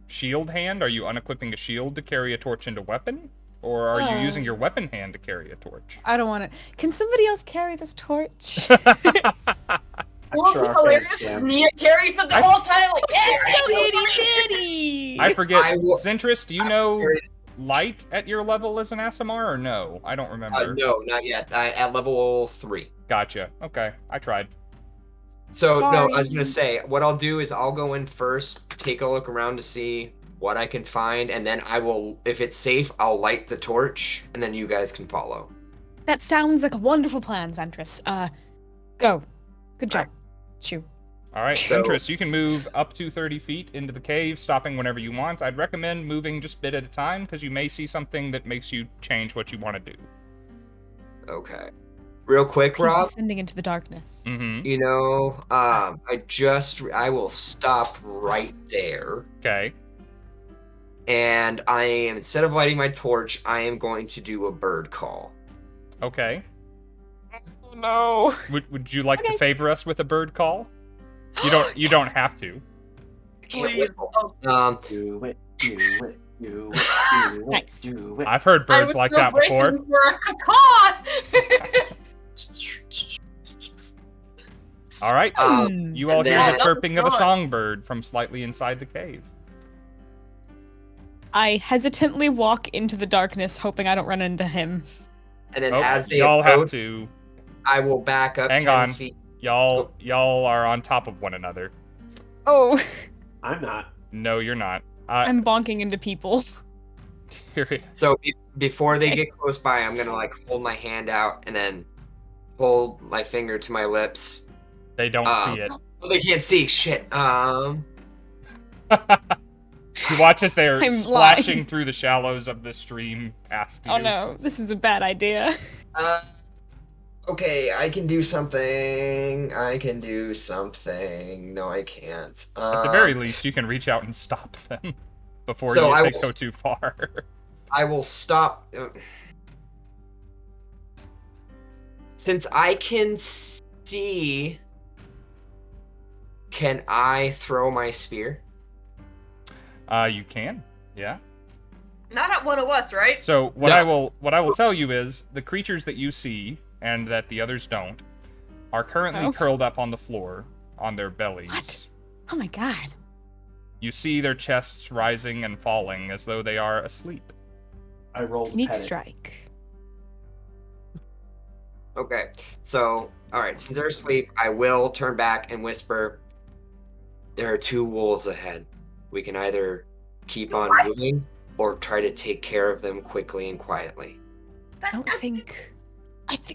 Speaker 2: shield hand? Are you unequipping a shield to carry a torch into weapon? Or are you using your weapon hand to carry a torch?
Speaker 3: I don't want it. Can somebody else carry this torch?
Speaker 6: Well,
Speaker 4: Sure,
Speaker 6: it'd be
Speaker 4: our
Speaker 6: hilarious
Speaker 4: fans
Speaker 6: if
Speaker 4: can.
Speaker 6: Nia carries it the whole time. Like, yeah,
Speaker 3: so itty bitty.
Speaker 2: I forget.
Speaker 5: I will-
Speaker 2: Zentris, do you know
Speaker 5: carry-
Speaker 2: light at your level as an ASMR or no? I don't remember.
Speaker 5: No, not yet. At level 3.
Speaker 2: Gotcha. Okay, I tried.
Speaker 5: So, no, I was
Speaker 3: Sorry.
Speaker 5: going to say, what I'll do is I'll go in first, take a look around to see what I can find, and then I will, if it's safe, I'll light the torch, and then you guys can follow.
Speaker 3: That sounds like a wonderful plan, Zentris. Go. Good job. Chew.
Speaker 2: All right,
Speaker 5: So-
Speaker 2: Zentris, you can move up to 30 feet into the cave, stopping whenever you want. I'd recommend moving just a bit at a time, because you may see something that makes you change what you want to do.
Speaker 5: Okay. Real quick,
Speaker 3: He's
Speaker 5: Rob.
Speaker 3: descending into the darkness.
Speaker 2: Mm-hmm.
Speaker 5: You know, I will stop right there.
Speaker 2: Okay.
Speaker 5: And I am, instead of lighting my torch, I am going to do a bird call.
Speaker 2: Okay.
Speaker 3: Oh no.
Speaker 2: Would you like to
Speaker 3: Okay.
Speaker 2: favor us with a bird call? You don't. You don't have to.
Speaker 5: I can't
Speaker 6: Please.
Speaker 5: whistle.
Speaker 6: Oh.
Speaker 4: Do it, do it, do it, do it,
Speaker 3: Nice.
Speaker 4: do it.
Speaker 2: I've heard
Speaker 6: I
Speaker 2: birds
Speaker 6: was
Speaker 2: like
Speaker 6: so
Speaker 2: that before.
Speaker 6: bracing for a caw.
Speaker 2: All right.
Speaker 3: Hmm.
Speaker 2: You all
Speaker 5: And
Speaker 2: hear
Speaker 5: then-
Speaker 2: the chirping of a
Speaker 6: Oh, God.
Speaker 2: songbird from slightly inside the cave.
Speaker 3: I hesitantly walk into the darkness, hoping I don't run into him.
Speaker 5: And then
Speaker 2: Oh,
Speaker 5: as they
Speaker 2: y'all have
Speaker 5: approach,
Speaker 2: to.
Speaker 5: I will back up
Speaker 2: Hang
Speaker 5: 10
Speaker 2: on.
Speaker 5: feet.
Speaker 2: Y'all are on top of one another.
Speaker 3: Oh,
Speaker 4: I'm not.
Speaker 2: No, you're not.
Speaker 3: I'm bonking into people.
Speaker 2: Tyria.
Speaker 5: So before they get close by, I'm gonna like hold my hand out and then hold my finger to my lips.
Speaker 2: They don't see it.
Speaker 5: Oh, they can't see. Shit.
Speaker 2: You watch as they're
Speaker 3: I'm
Speaker 2: splashing
Speaker 3: lying.
Speaker 2: through the shallows of the stream past you.
Speaker 3: Oh no, this is a bad idea.
Speaker 5: Okay, I can do something. No, I can't.
Speaker 2: At the very least, you can reach out and stop them before
Speaker 5: So I
Speaker 2: they
Speaker 5: will
Speaker 2: go too far.
Speaker 5: I will stop. Since I can see, can I throw my spear?
Speaker 2: You can. Yeah.
Speaker 6: Not at one of us, right?
Speaker 2: So what
Speaker 5: No.
Speaker 2: I will tell you is the creatures that you see and that the others don't are currently
Speaker 3: Oh.
Speaker 2: curled up on the floor on their bellies.
Speaker 3: What? Oh my god.
Speaker 2: You see their chests rising and falling as though they are asleep.
Speaker 4: I rolled
Speaker 3: Sneak
Speaker 4: pet it.
Speaker 3: strike.
Speaker 5: Okay, so alright, since they're asleep, I will turn back and whisper, there are 2 wolves ahead. We can either keep on moving or try to take care of them quickly and quietly.
Speaker 3: I think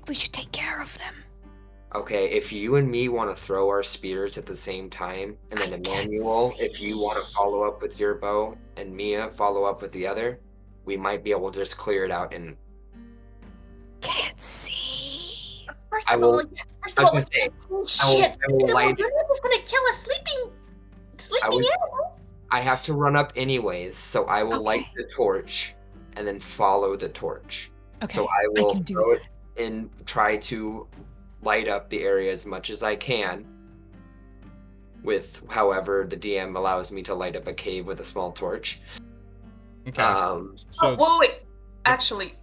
Speaker 3: we should take care of them.
Speaker 5: Okay, if you and me want to throw our spears at the same time, and then
Speaker 3: I can't
Speaker 5: Emannuel,
Speaker 3: see.
Speaker 5: if you want to follow up with your bow, and Mia follow up with the other, we might be able to just clear it out and
Speaker 3: Can't see.
Speaker 6: First
Speaker 5: I
Speaker 6: of
Speaker 5: will-
Speaker 6: all,
Speaker 5: I was gonna say,
Speaker 6: shit.
Speaker 5: I will
Speaker 6: Second of all,
Speaker 5: light
Speaker 6: you're not just gonna kill a sleeping
Speaker 5: was-
Speaker 6: animal.
Speaker 5: I have to run up anyways, so I will light
Speaker 3: Okay.
Speaker 5: the torch and then follow the torch.
Speaker 3: Okay,
Speaker 5: So I will
Speaker 3: can do
Speaker 5: throw it
Speaker 3: that.
Speaker 5: and try to light up the area as much as I can. With however the DM allows me to light up a cave with a small torch.
Speaker 2: Okay.
Speaker 6: Oh,
Speaker 2: So
Speaker 6: wait. Actually,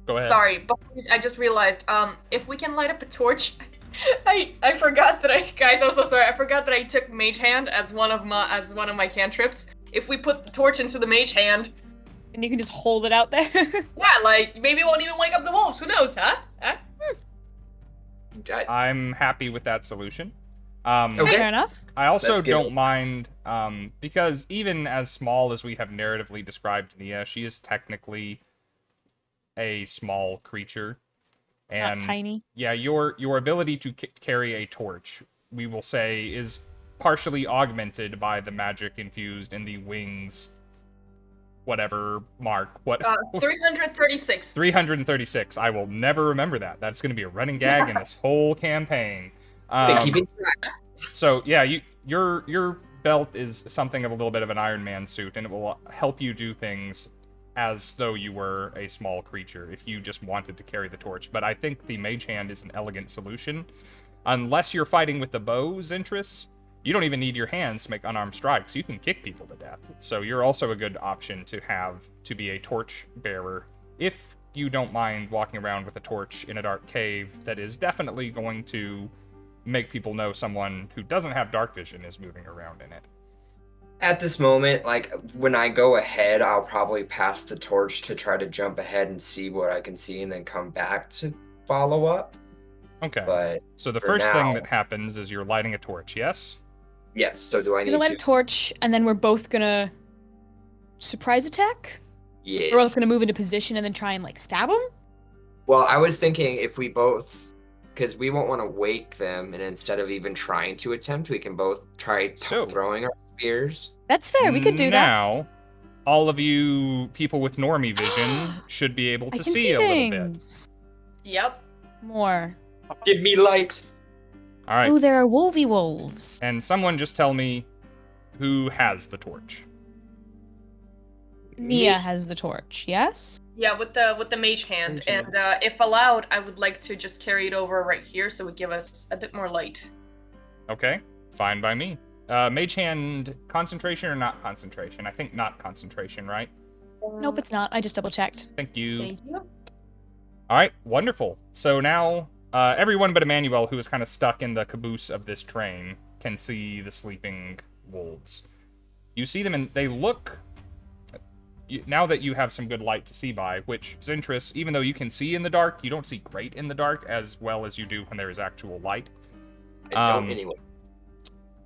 Speaker 2: go ahead.
Speaker 6: sorry, but I just realized. If we can light up a torch, I forgot that guys. I'm so sorry. I forgot that I took Mage Hand as one of my cantrips. If we put the torch into the Mage Hand,
Speaker 3: And you can just hold it out there.
Speaker 6: yeah, like maybe it won't even wake up the wolves. Who knows, huh?
Speaker 2: I'm happy with that solution.
Speaker 5: Okay.
Speaker 3: Fair enough.
Speaker 2: I also
Speaker 5: That's good.
Speaker 2: don't mind, because even as small as we have narratively described Nia, she is technically a small creature. And
Speaker 3: Not tiny.
Speaker 2: yeah, your ability to carry a torch, we will say, is partially augmented by the magic infused in the wings, whatever mark. What?
Speaker 6: 336.
Speaker 2: 336. I will never remember that. That's going to be a running gag in this whole campaign.
Speaker 5: Keeping track.
Speaker 2: So yeah, your belt is something of a little bit of an Iron Man suit, and it will help you do things as though you were a small creature if you just wanted to carry the torch. But I think the Mage Hand is an elegant solution. Unless you're fighting with the bow, Zentris, you don't even need your hands to make unarmed strikes. You can kick people to death. So you're also a good option to have to be a torch bearer if you don't mind walking around with a torch in a dark cave that is definitely going to make people know someone who doesn't have dark vision is moving around in it.
Speaker 5: At this moment, like when I go ahead, I'll probably pass the torch to try to jump ahead and see what I can see and then come back to follow up.
Speaker 2: Okay.
Speaker 5: But
Speaker 2: So the
Speaker 5: for
Speaker 2: first thing
Speaker 5: now-
Speaker 2: that happens is you're lighting a torch, yes?
Speaker 5: yes, so do I
Speaker 3: I'm
Speaker 5: need
Speaker 3: gonna light
Speaker 5: to?
Speaker 3: a torch, and then we're both gonna surprise attack.
Speaker 5: Yes.
Speaker 3: We're both gonna move into position and then try and like stab them.
Speaker 5: Well, I was thinking if we both, because we won't want to wake them, and instead of even trying to attempt, we can both try
Speaker 2: So-
Speaker 5: throwing our spears.
Speaker 3: That's fair. We could do that.
Speaker 2: Now, all of you people with normie vision should be able
Speaker 3: I
Speaker 2: to
Speaker 3: can
Speaker 2: see
Speaker 3: see
Speaker 2: a little bit.
Speaker 3: things.
Speaker 6: Yep.
Speaker 3: More.
Speaker 5: Give me light.
Speaker 2: All right.
Speaker 3: Oh, there are wolvy wolves.
Speaker 2: And someone just tell me who has the torch.
Speaker 3: Nia has the torch, yes?
Speaker 6: Yeah, with the mage hand, and if allowed, I would like to just carry it over right here so it would give us a bit more light.
Speaker 2: Okay, fine by me. Mage hand concentration or not concentration? I think not concentration, right?
Speaker 3: Nope, it's not. I just double checked.
Speaker 2: Thank you.
Speaker 6: Thank you.
Speaker 2: All right, wonderful. So now everyone but Emannuel, who is kind of stuck in the caboose of this train, can see the sleeping wolves. You see them, and they look... Now that you have some good light to see by, which, Zentris, even though you can see in the dark, you don't see great in the dark as well as you do when there is actual light.
Speaker 5: I don't anyway.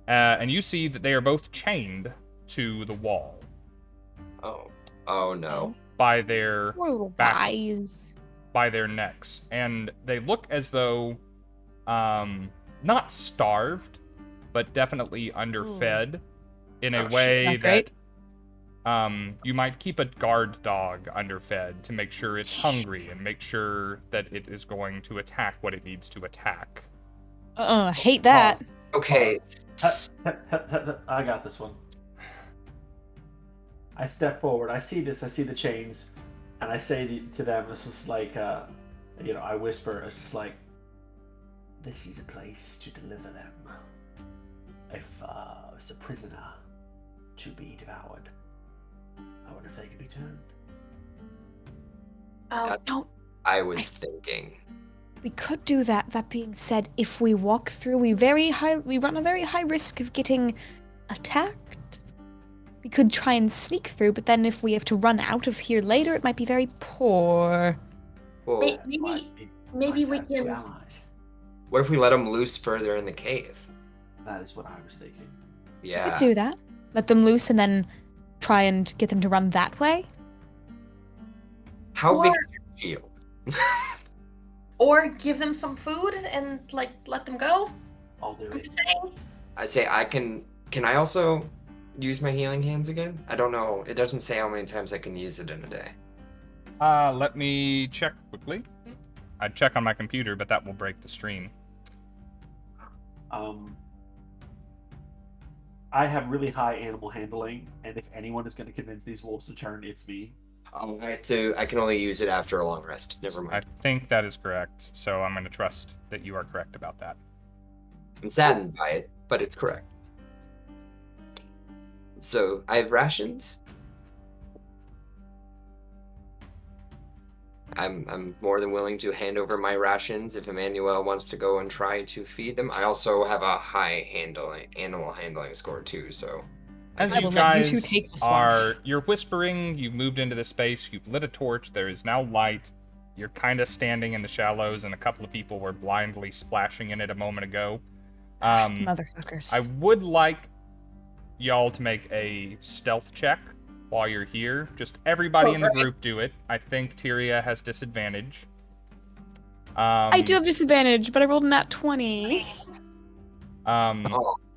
Speaker 2: And you see that they are both chained to the wall.
Speaker 5: Oh no.
Speaker 3: Poor little guys.
Speaker 2: By their necks. And they look as though, not starved, but definitely underfed in a way that you might keep a guard dog underfed to make sure it's hungry and make sure that it is going to attack what it needs to attack.
Speaker 3: I hate that.
Speaker 5: Okay.
Speaker 4: I got this one. I step forward. I see this. I see the chains, and I say to them, "It's just like, I whisper. It's just like, this is a place to deliver them. If it's a prisoner to be devoured, I wonder if they could be turned."
Speaker 5: I was thinking.
Speaker 3: We could do that. That being said, if we walk through, we run a very high risk of getting attacked. We could try and sneak through, but then if we have to run out of here later, it might be very poor.
Speaker 5: Whoa.
Speaker 6: Maybe we can.
Speaker 5: What if we let them loose further in the cave?
Speaker 4: That is what I was thinking.
Speaker 5: Yeah.
Speaker 3: We could do that. Let them loose and then try and get them to run that way.
Speaker 5: How big is your shield?
Speaker 6: Or give them some food and let them go.
Speaker 4: I'll do
Speaker 6: I'm
Speaker 4: it.
Speaker 6: just saying.
Speaker 5: I say I can. Can I also use my healing hands again? I don't know. It doesn't say how many times I can use it in a day.
Speaker 2: Let me check quickly. I'd check on my computer, but that will break the stream.
Speaker 4: I have really high animal handling, and if anyone is going to convince these wolves to turn, it's me.
Speaker 5: Oh, I can only use it after a long rest. Never mind.
Speaker 2: I think that is correct, so I'm going to trust that you are correct about that.
Speaker 5: I'm saddened by it, but it's correct. So, I have rations. I'm more than willing to hand over my rations if Emannuel wants to go and try to feed them. I also have a high animal handling score too, so...
Speaker 2: As you guys you're whispering, you've moved into the space, you've lit a torch, there is now light, you're kind of standing in the shallows, and a couple of people were blindly splashing in it a moment ago.
Speaker 3: Motherfuckers.
Speaker 2: I would like y'all to make a stealth check while you're here. Just everybody in the group do it. I think Tyria has disadvantage.
Speaker 3: I do have disadvantage, but I rolled a nat 20.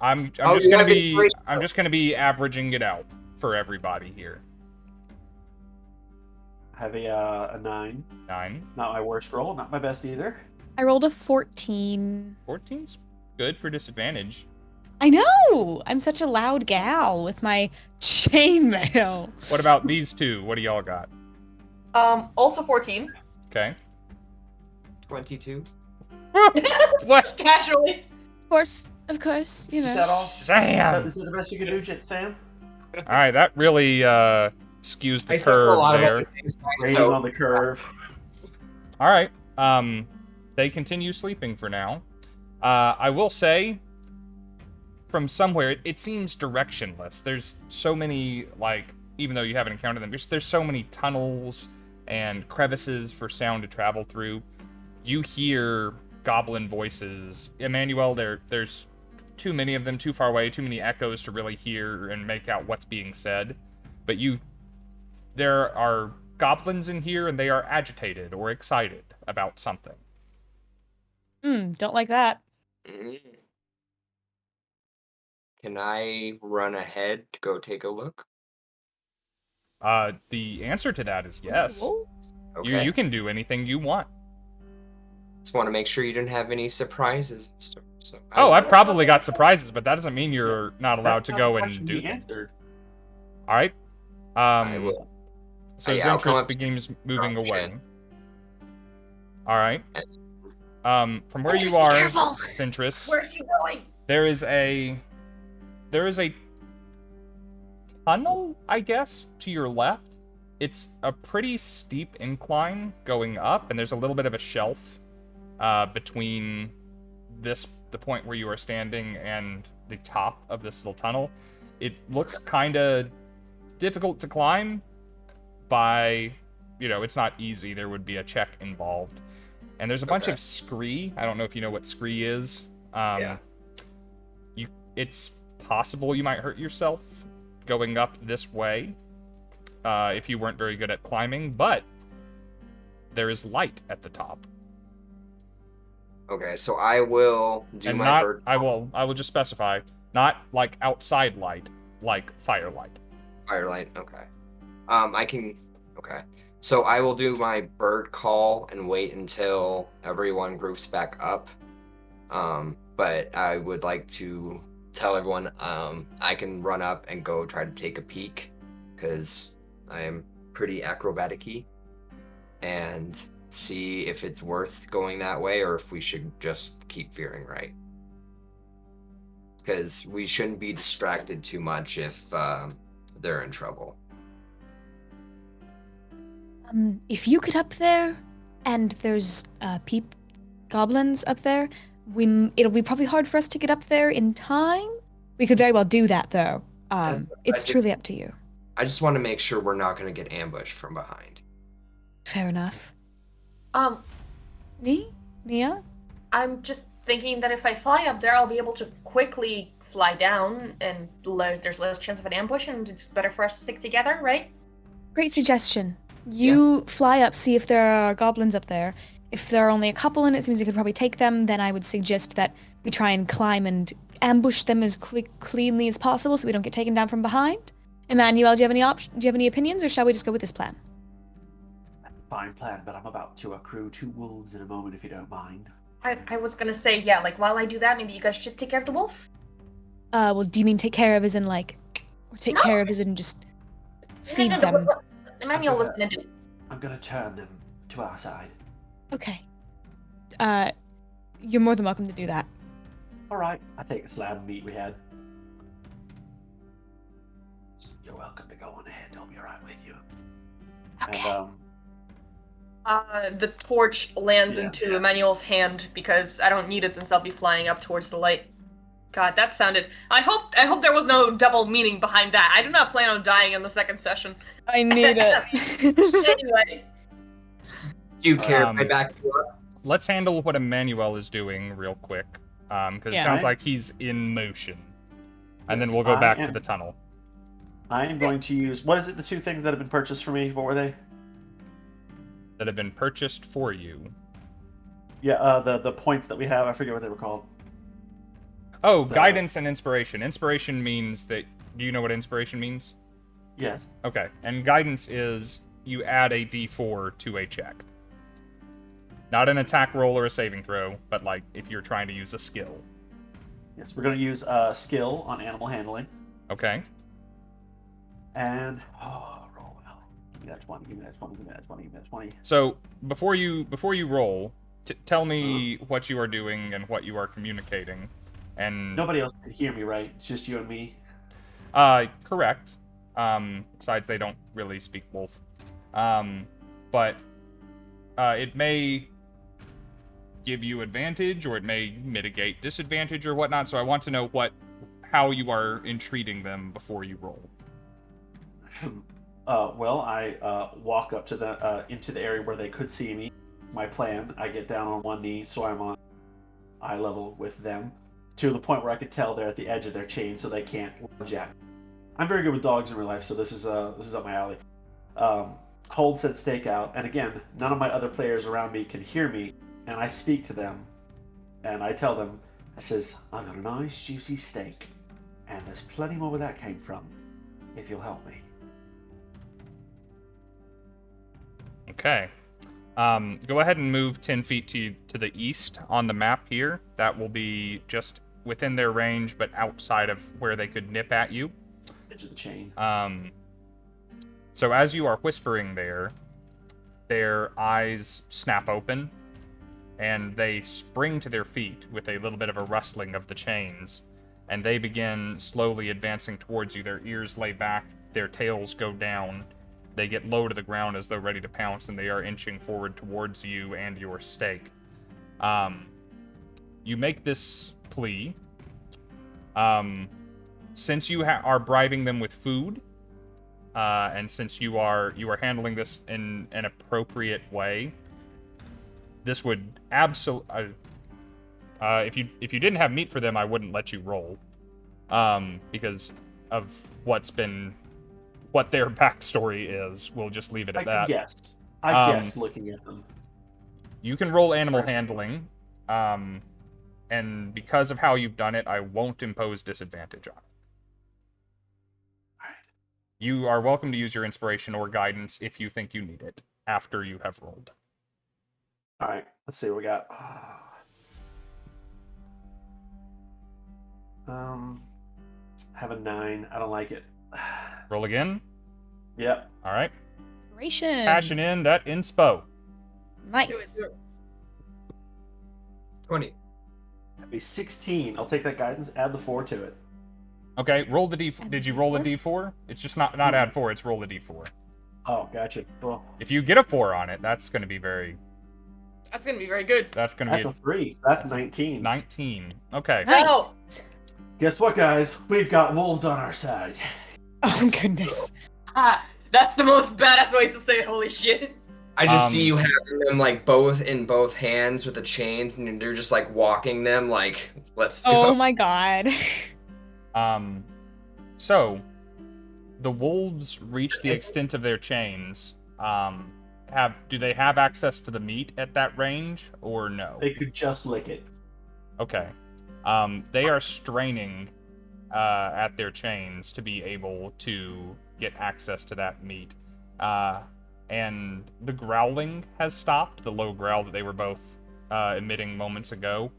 Speaker 2: I'm just gonna be averaging it out for everybody here.
Speaker 4: I have a 9.
Speaker 2: 9.
Speaker 4: Not my worst roll, not my best either.
Speaker 3: I rolled a 14.
Speaker 2: 14's good for disadvantage.
Speaker 3: I know! I'm such a loud gal with my chainmail.
Speaker 2: What about these two? What do y'all got?
Speaker 6: Also 14.
Speaker 2: Okay.
Speaker 5: 22.
Speaker 2: What?
Speaker 6: Casually.
Speaker 3: Of course, you know.
Speaker 4: Is that all?
Speaker 2: Sam!
Speaker 4: Is that the best you can do, Sam?
Speaker 2: Alright, that really skews the curve there.
Speaker 4: Raising on the curve.
Speaker 2: Alright, they continue sleeping for now. I will say, from somewhere, it seems directionless. There's so many, even though you haven't encountered them, there's so many tunnels and crevices for sound to travel through. You hear goblin voices. Emannuel, there's too many of them, too far away, too many echoes to really hear and make out what's being said. But there are goblins in here, and they are agitated or excited about something.
Speaker 3: Don't like that.
Speaker 5: Can I run ahead to go take a look?
Speaker 2: The answer to that is yes.
Speaker 5: Okay.
Speaker 2: You can do anything you want.
Speaker 5: Just want to make sure you didn't have any surprises. So
Speaker 2: I've probably got surprises, but that doesn't mean you're not allowed to go and
Speaker 4: Question
Speaker 2: do
Speaker 4: be
Speaker 2: things.
Speaker 4: answered.
Speaker 2: All right.
Speaker 5: I will.
Speaker 2: So
Speaker 5: Yeah, I'll come
Speaker 2: Zentris
Speaker 5: up
Speaker 2: begins moving
Speaker 5: Oh,
Speaker 2: away.
Speaker 5: shit.
Speaker 2: All right. From where you
Speaker 3: Zentris, be
Speaker 2: are,
Speaker 3: careful.
Speaker 2: Zentris,
Speaker 6: Where's he going?
Speaker 2: there is a tunnel, I guess, to your left. It's a pretty steep incline going up, and there's a little bit of a shelf between the point where you are standing and the top of this little tunnel. It looks kind of difficult to climb by, it's not easy. There would be a check involved. And there's a bunch of scree. I don't know if you know what scree is.
Speaker 5: Yeah.
Speaker 2: It's possible you might hurt yourself going up this way if you weren't very good at climbing, but there is light at the top.
Speaker 5: Okay, so I will do
Speaker 2: And
Speaker 5: my bird.
Speaker 2: I will just specify, not like outside light, like firelight.
Speaker 5: Firelight, okay. I can. Okay. So I will do my bird call and wait until everyone groups back up. But I would like to tell everyone I can run up and go try to take a peek because I am pretty acrobatic-y and see if it's worth going that way or if we should just keep veering right. Because we shouldn't be distracted too much if they're in trouble.
Speaker 3: If you get up there, and there's goblins up there, it'll be probably hard for us to get up there in time. We could very well do that, though. It's truly up to you.
Speaker 5: I just want to make sure we're not going to get ambushed from behind.
Speaker 3: Fair enough. Nia?
Speaker 6: I'm just thinking that if I fly up there, I'll be able to quickly fly down, and there's less chance of an ambush, and it's better for us to stick together, right?
Speaker 3: Great suggestion. You fly up, see if there are goblins up there. If there are only a couple and it seems you could probably take them, then I would suggest that we try and climb and ambush them as cleanly as possible so we don't get taken down from behind. Emmanuel, do you have any opinions, or shall we just go with this plan?
Speaker 4: Fine plan, but I'm about to accrue 2 wolves in a moment, if you don't mind.
Speaker 6: I was gonna say, yeah, like, while I do that, maybe you guys should take care of the wolves?
Speaker 3: Well, do you mean take care of as in, like, or take care of as in just feed them?
Speaker 6: Emannuel was gonna do.
Speaker 4: I'm gonna turn them to our side.
Speaker 3: Okay. You're more than welcome to do that.
Speaker 4: Alright, I take a slab of meat we had. You're welcome to go on ahead, I'll be alright with you.
Speaker 3: Okay.
Speaker 4: And,
Speaker 6: the torch lands into Emmanuel's hand because I don't need it since I'll be flying up towards the light. God, that sounded. I hope there was no double meaning behind that. I do not plan on dying in the second session.
Speaker 3: I need it.
Speaker 6: Anyway.
Speaker 5: Do you care if I back you up?
Speaker 2: Let's handle what Emannuel is doing real quick, because it sounds like he's in motion. And then we'll go back to the tunnel.
Speaker 4: I am going to use... What is it, the 2 things that have been purchased for me? What were they?
Speaker 2: That have been purchased for you.
Speaker 4: Yeah, the points that we have. I forget what they were called.
Speaker 2: Oh, guidance and inspiration. Inspiration means that... Do you know what inspiration means?
Speaker 4: Yes.
Speaker 2: Okay, and guidance is you add a d4 to a check. Not an attack roll or a saving throw, but like if you're trying to use a skill.
Speaker 4: Yes, we're going to use skill on animal handling.
Speaker 2: Okay.
Speaker 4: And... roll well. Give me that 20, give me that 20, give me that 20, give me that 20.
Speaker 2: So, before you roll, tell me what you are doing and what you are communicating. And
Speaker 4: nobody else can hear me, right? It's just you and me?
Speaker 2: Correct. Besides, they don't really speak wolf. But it may give you advantage, or it may mitigate disadvantage or whatnot, so I want to know how you are entreating them before you roll.
Speaker 4: Well, I walk up to into the area where they could see me. My plan, I get down on one knee, so I'm on eye level with them, to the point where I could tell they're at the edge of their chain, so they can't lunge at me. I'm very good with dogs in real life, so this is up my alley. Hold said stake out, and again, none of my other players around me can hear me, and I speak to them, and I tell them, I says, I've got a nice juicy steak, and there's plenty more where that came from, if you'll help me.
Speaker 2: Okay. Go ahead and move 10 feet to the east on the map here. That will be just within their range, but outside of where they could nip at you.
Speaker 4: Edge of the chain.
Speaker 2: So as you are whispering there, their eyes snap open, and they spring to their feet with a little bit of a rustling of the chains, and they begin slowly advancing towards you. Their ears lay back, their tails go down. They get low to the ground as though ready to pounce, and they are inching forward towards you and your stake. You make this plea. Since you are bribing them with food, and since you are handling this in an appropriate way, this would absolutely. If you didn't have meat for them, I wouldn't let you roll, because of what their backstory is. We'll just leave it at that.
Speaker 4: I guess looking at them.
Speaker 2: You can roll animal handling, and because of how you've done it, I won't impose disadvantage on it. You are welcome to use your inspiration or guidance if you think you need it after you have rolled.
Speaker 4: All right, let's see what we got. Have a 9. I don't like it.
Speaker 2: Roll again.
Speaker 4: Yep.
Speaker 2: All right.
Speaker 3: Inspiration.
Speaker 2: Passion in that inspo.
Speaker 3: Nice.
Speaker 5: 20.
Speaker 4: That'd be 16. I'll take that guidance. Add the 4 to it.
Speaker 2: Okay. Roll the d. Did you roll a d4? It's just not add 4. It's roll a d4.
Speaker 4: Oh, gotcha. Well,
Speaker 2: if you get a 4 on it, that's going to be very.
Speaker 6: That's gonna be very good.
Speaker 2: That's going to be
Speaker 4: a 3. So that's 19.
Speaker 2: 19. Okay.
Speaker 3: Nice.
Speaker 4: Guess what, guys? We've got wolves on our side.
Speaker 3: Oh goodness.
Speaker 6: That's the most badass way to say it. Holy shit.
Speaker 5: I just see you having them like both in both hands with the chains, and you're just like walking them like, let's go.
Speaker 3: Oh my god.
Speaker 2: So the wolves reach the extent of their chains. Do they have access to the meat at that range, or no?
Speaker 4: They could just lick it.
Speaker 2: Okay. They are straining at their chains to be able to get access to that meat. And the growling has stopped, the low growl that they were both emitting moments ago.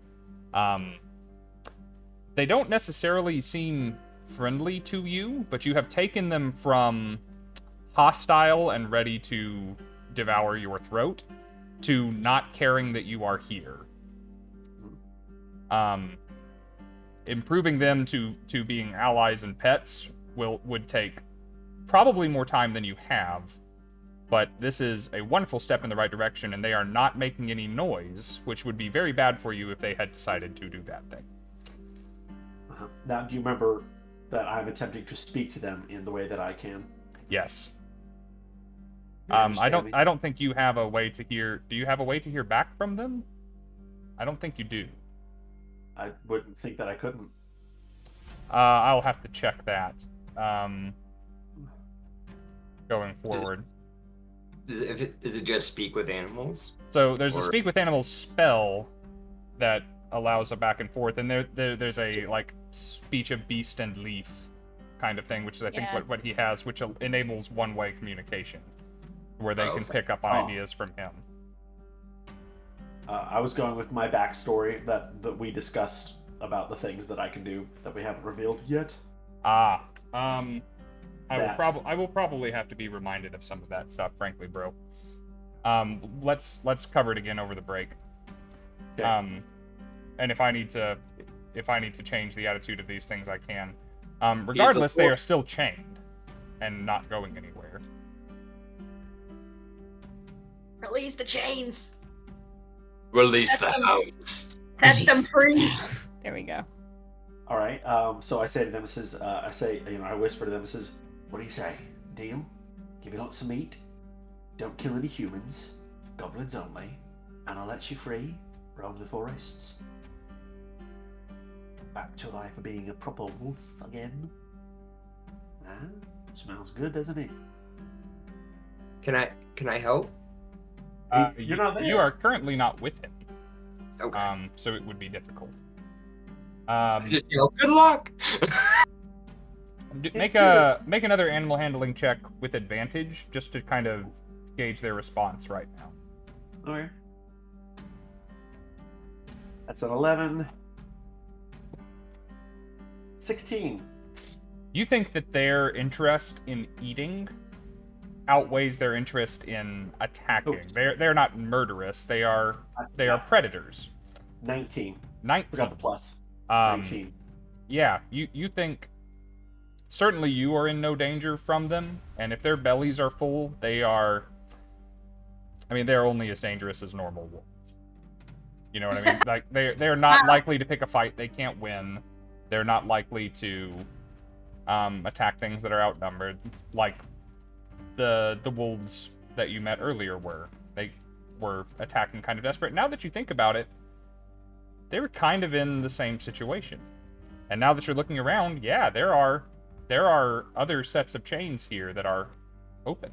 Speaker 2: They don't necessarily seem friendly to you, but you have taken them from hostile and ready to devour your throat to not caring that you are here. Improving them to being allies and pets would take probably more time than you have, but this is a wonderful step in the right direction, and they are not making any noise, which would be very bad for you if they had decided to do that thing.
Speaker 4: Now, do you remember that I'm attempting to speak to them in the way that I can?
Speaker 2: Yes. I don't think you have a way to hear. Do you have a way to hear back from them? I don't think you do.
Speaker 4: I wouldn't think that I couldn't.
Speaker 2: I'll have to check that. Going forward.
Speaker 5: Is it just speak with animals?
Speaker 2: So there's a speak with animals spell that allows a back and forth, and there's a like speech of beast and leaf kind of thing, which is I think what he has, which enables one-way communication, where they can pick up ideas from him.
Speaker 4: I was going with my backstory that we discussed about the things that I can do that we haven't revealed yet.
Speaker 2: I will probably have to be reminded of some of that stuff, frankly, bro. Let's cover it again over the break.
Speaker 4: Okay.
Speaker 2: And if I need to change the attitude of these things, I can. Regardless, they are still chained and not going anywhere.
Speaker 6: Release the chains.
Speaker 5: Release the hounds.
Speaker 6: Set them free.
Speaker 3: There we go.
Speaker 4: All right. So I say to them, I whisper to them, what do you say? Deal? Give you lots of meat. Don't kill any humans. Goblins only. And I'll let you free. Roam the forests. Back to life of being a proper wolf again. Smells good, doesn't it?
Speaker 5: Can I help?
Speaker 4: You're not there.
Speaker 2: You are currently not with him.
Speaker 5: Okay.
Speaker 2: So it would be difficult.
Speaker 5: Just yell, good luck.
Speaker 2: Make another animal handling check with advantage, just to kind of gauge their response right now.
Speaker 4: Okay. That's an 11. 16.
Speaker 2: You think that their interest in eating outweighs their interest in attacking.
Speaker 4: Oops.
Speaker 2: They're not murderous. They are predators.
Speaker 4: 19.
Speaker 2: 19.
Speaker 4: Forgot the plus. 19.
Speaker 2: Yeah, you think certainly you are in no danger from them, and if their bellies are full, they're only as dangerous as normal wolves. You know what I mean? Like they're not likely to pick a fight. They can't win. They're not likely to attack things that are outnumbered, like the wolves that you met earlier were. They were attacking kind of desperate. Now that you think about it, they were kind of in the same situation. And now that you're looking around, yeah, there are other sets of chains here that are open.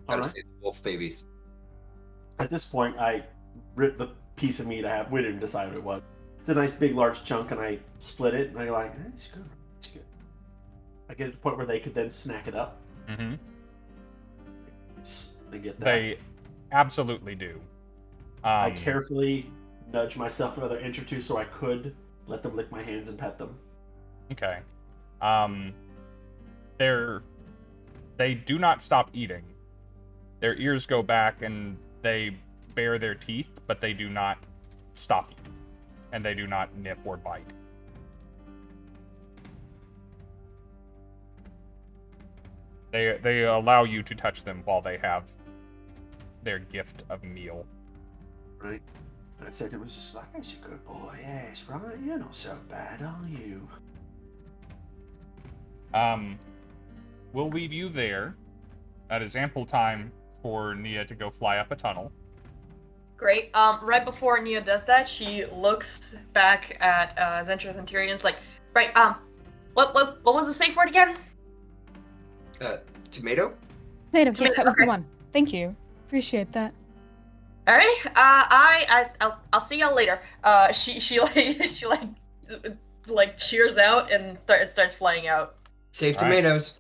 Speaker 5: Gotta save the wolf babies.
Speaker 4: At this point, I ripped the piece of meat I have. We didn't decide what it was. It's a nice big large chunk, and I split it, and I go like, it's good. It's good. I get it to the point where they could then snack it up.
Speaker 2: Mm-hmm.
Speaker 4: They get that.
Speaker 2: They absolutely do.
Speaker 4: I carefully nudge myself another inch or two so I could let them lick my hands and pet them.
Speaker 2: Okay. They do not stop eating. Their ears go back and they bare their teeth, but they do not stop eating. And they do not nip or bite. They allow you to touch them while they have their gift of meal.
Speaker 4: Right. I said it was just like, it's a good boy, yes, right? You're not so bad, are you?
Speaker 2: We'll leave you there. That is ample time for Nia to go fly up a tunnel.
Speaker 6: Great. Right before Nia does that, she looks back at Zentris and Tyria and is like, right, what was the safe word again?
Speaker 5: Tomato?
Speaker 3: Tomato, yes, that was the one. Thank you. Appreciate that.
Speaker 6: All right. I'll see y'all later. She cheers out and starts flying out.
Speaker 5: Safe
Speaker 2: All right.
Speaker 5: tomatoes.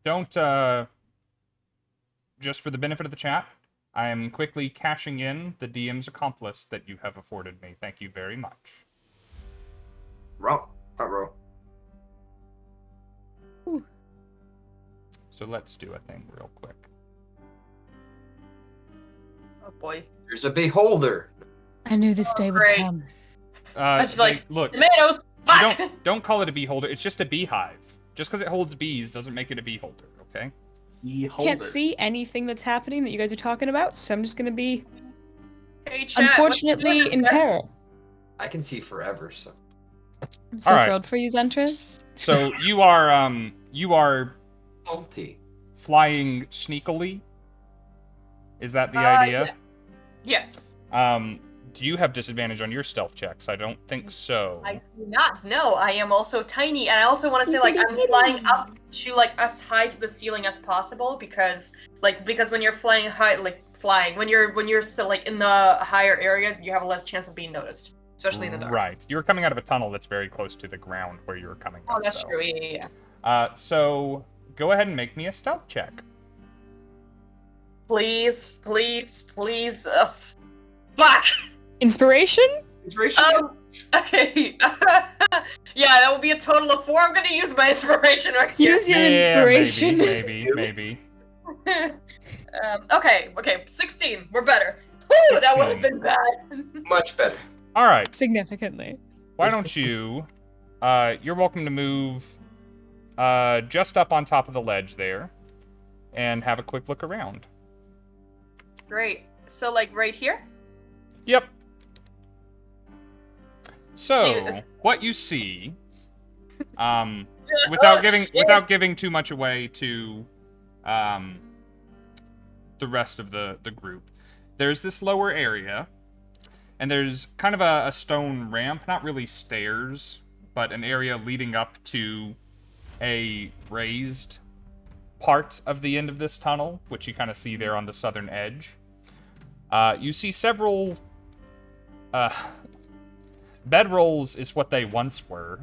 Speaker 2: Don't just for the benefit of the chat, I am quickly cashing in the DM's accomplice that you have afforded me. Thank you very much.
Speaker 5: Row.
Speaker 2: So let's do a thing real quick.
Speaker 6: Oh boy.
Speaker 5: There's a beholder.
Speaker 3: I knew this day would
Speaker 6: Great.
Speaker 3: come.
Speaker 6: It's like,
Speaker 2: look,
Speaker 6: tomatoes. Fuck!
Speaker 2: don't call it a beholder. It's just a beehive. Just because it holds bees doesn't make it a beeholder, okay?
Speaker 4: Beholder.
Speaker 3: Can't see anything that's happening that you guys are talking about, so I'm just gonna be,
Speaker 6: Hey, chat,
Speaker 3: unfortunately, in terror.
Speaker 5: I can see forever, so.
Speaker 3: I'm so
Speaker 2: Alright.
Speaker 3: thrilled for you, Zentris.
Speaker 2: So you are
Speaker 5: Salty.
Speaker 2: flying sneakily. Is that the idea?
Speaker 6: Yeah. Yes.
Speaker 2: Do you have disadvantage on your stealth checks? I don't think so.
Speaker 6: I do not. No, I am also tiny, and I also want to say,
Speaker 3: He's
Speaker 6: I'm
Speaker 3: tiny.
Speaker 6: flying up to as high to the ceiling as possible because when you're flying high, when you're still in the higher area, you have a less chance of being noticed, especially in the dark.
Speaker 2: Right. You're coming out of a tunnel that's very close to the ground where you were coming
Speaker 6: Oh,
Speaker 2: out.
Speaker 6: that's
Speaker 2: though.
Speaker 6: true. Yeah.
Speaker 2: So go ahead and make me a stealth check.
Speaker 6: Please. Fuck.
Speaker 3: Inspiration?
Speaker 5: Inspiration?
Speaker 6: Okay. Yeah, that will be a total of 4. I'm gonna use my inspiration right here.
Speaker 3: Use your inspiration.
Speaker 2: Maybe.
Speaker 6: Okay. 16. We're better. Whew, that would have
Speaker 2: 16.
Speaker 6: been bad.
Speaker 5: Much better.
Speaker 2: All right.
Speaker 3: Significantly.
Speaker 2: Why don't you? You're welcome to move just up on top of the ledge there, and have a quick look around.
Speaker 6: Great. So, right here?
Speaker 2: Yep. So what you see, without giving too much away to the rest of the group, there's this lower area, and there's kind of a stone ramp, not really stairs, but an area leading up to a raised part of the end of this tunnel, which you kind of see there on the southern edge. You see several bedrolls is what they once were.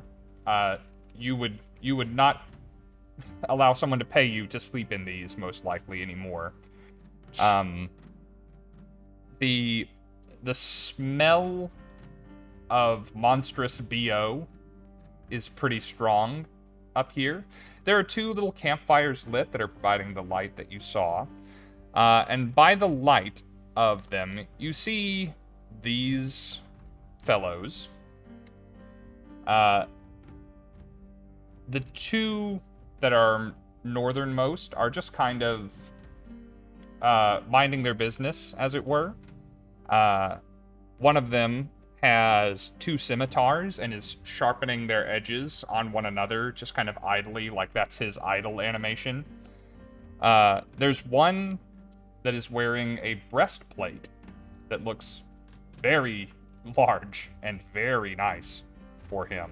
Speaker 2: You would not allow someone to pay you to sleep in these, most likely, anymore. The smell of monstrous BO is pretty strong up here. There are 2 little campfires lit that are providing the light that you saw. And by the light of them, you see these fellows. The 2 that are northernmost are just kind of minding their business, as it were. One of them has 2 scimitars and is sharpening their edges on one another, just kind of idly, like that's his idle animation. There's one that is wearing a breastplate that looks very large and very nice for him.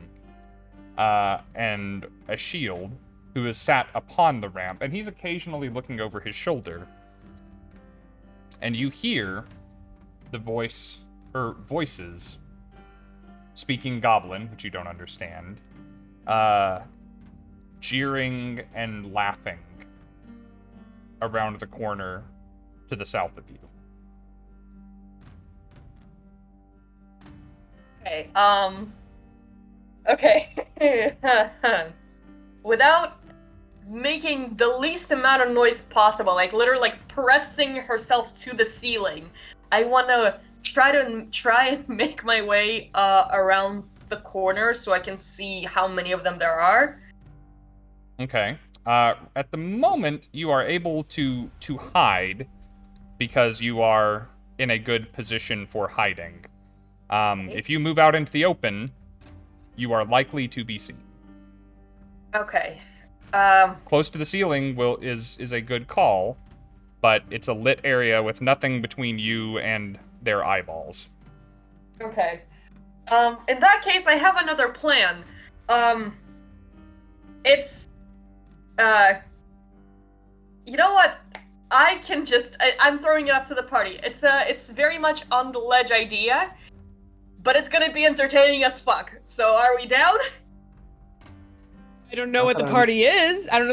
Speaker 2: And a shield, who is sat upon the ramp, and he's occasionally looking over his shoulder. And you hear the voices speaking Goblin, which you don't understand, jeering and laughing around the corner to the south of you.
Speaker 6: Okay, okay. Without making the least amount of noise possible, like literally like pressing herself to the ceiling, I want to try and make my way around the corner so I can see how many of them there are.
Speaker 2: Okay. At the moment, you are able to hide because you are in a good position for hiding. If you move out into the open, you are likely to be seen.
Speaker 6: Okay.
Speaker 2: Close to the ceiling is a good call, but it's a lit area with nothing between you and their eyeballs.
Speaker 6: Okay. In that case, I have another plan. It's, you know what? I'm throwing it up to the party. It's very much on the ledge idea, but it's gonna be entertaining as fuck. So are we down?
Speaker 3: I don't know what the party is. I don't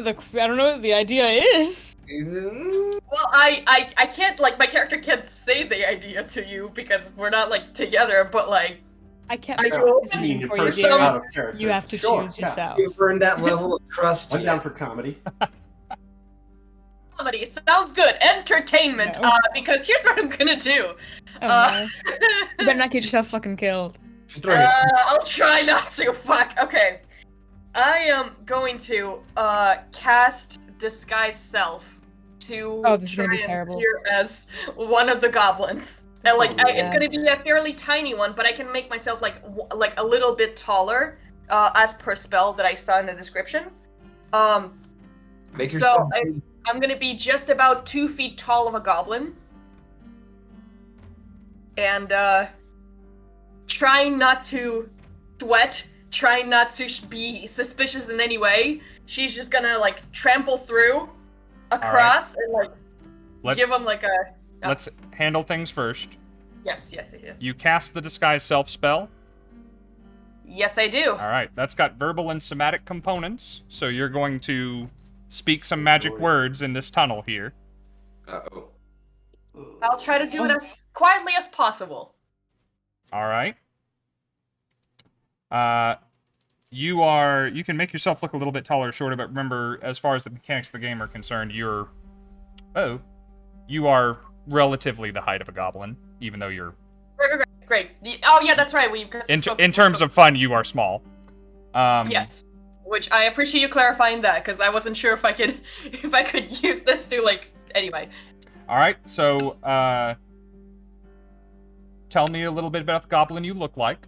Speaker 3: know what the idea is.
Speaker 6: Well, I can't, like, my character can't say the idea to you because we're not, like, together, but, like...
Speaker 3: I can't make a decision for you, dearest. You have to choose yourself.
Speaker 5: You've earned that level of trust.
Speaker 4: I'm down for comedy.
Speaker 6: Comedy sounds good. Entertainment.
Speaker 3: No.
Speaker 6: Because here's what I'm gonna do.
Speaker 3: Oh, no. You better not get yourself fucking killed.
Speaker 6: I'll try not to. Fuck. Okay. I am going to cast Disguise Self to
Speaker 3: this is gonna be terrible.
Speaker 6: appear as one of the goblins. And, like, it's gonna be a fairly tiny one, but I can make myself like a little bit taller, as per spell that I saw in the description.
Speaker 5: Make yourself.
Speaker 6: So I'm gonna be just about 2 feet tall of a goblin, and trying not to sweat. Trying not to be suspicious in any way. She's just gonna, like, trample through across and, like, give him, like, a...
Speaker 2: Let's handle things first.
Speaker 6: Yes.
Speaker 2: You cast the Disguise Self spell.
Speaker 6: Yes, I do.
Speaker 2: Alright, that's got verbal and somatic components, so you're going to speak some magic words in this tunnel here.
Speaker 5: Uh-oh.
Speaker 6: I'll try to do it as quietly as possible.
Speaker 2: Alright. You can make yourself look a little bit taller or shorter, but remember, as far as the mechanics of the game are concerned, you are relatively the height of a goblin, even though you're...
Speaker 6: Great. Oh, yeah, that's right.
Speaker 2: In terms of fun, you are small.
Speaker 6: Yes. Which I appreciate you clarifying that, because I wasn't sure if I could use this to, like... Anyway.
Speaker 2: Alright, so, tell me a little bit about the goblin you look like.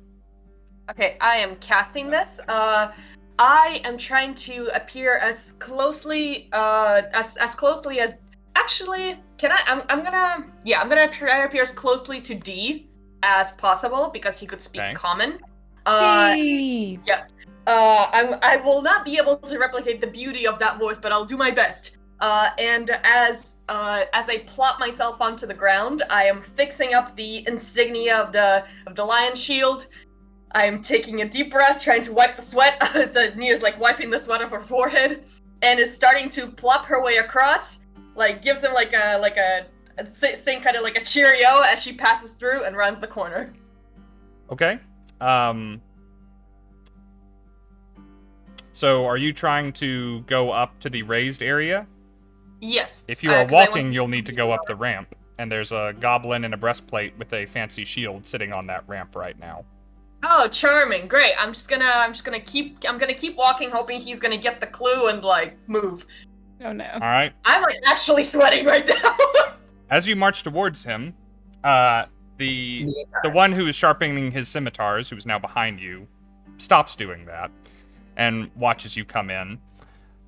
Speaker 6: Okay, I am casting this. I am trying to appear as closely, as closely as... Actually, I'm gonna try to appear as closely to D as possible, because he could speak common.
Speaker 3: Hey.
Speaker 6: Yeah. I will not be able to replicate the beauty of that voice, but I'll do my best. And as I plop myself onto the ground, I am fixing up the insignia of the lion shield. I am taking a deep breath, trying to wipe the sweat. Nia's like wiping the sweat off her forehead. and is starting to plop her way across. Like gives him like a saying kind of like a cheerio as she passes through and rounds the corner.
Speaker 2: Okay. So are you trying to go up to the raised area?
Speaker 6: Yes.
Speaker 2: If you are walking, you'll need to go up the ramp. And there's a goblin in a breastplate with a fancy shield sitting on that ramp right now.
Speaker 6: Oh, charming! Great. I'm gonna keep walking, hoping he's gonna get the clue and like move.
Speaker 3: Oh no!
Speaker 2: All right.
Speaker 6: I'm like actually sweating right now.
Speaker 2: As you march towards him, the one who is sharpening his scimitars, who is now behind you, stops doing that and watches you come in.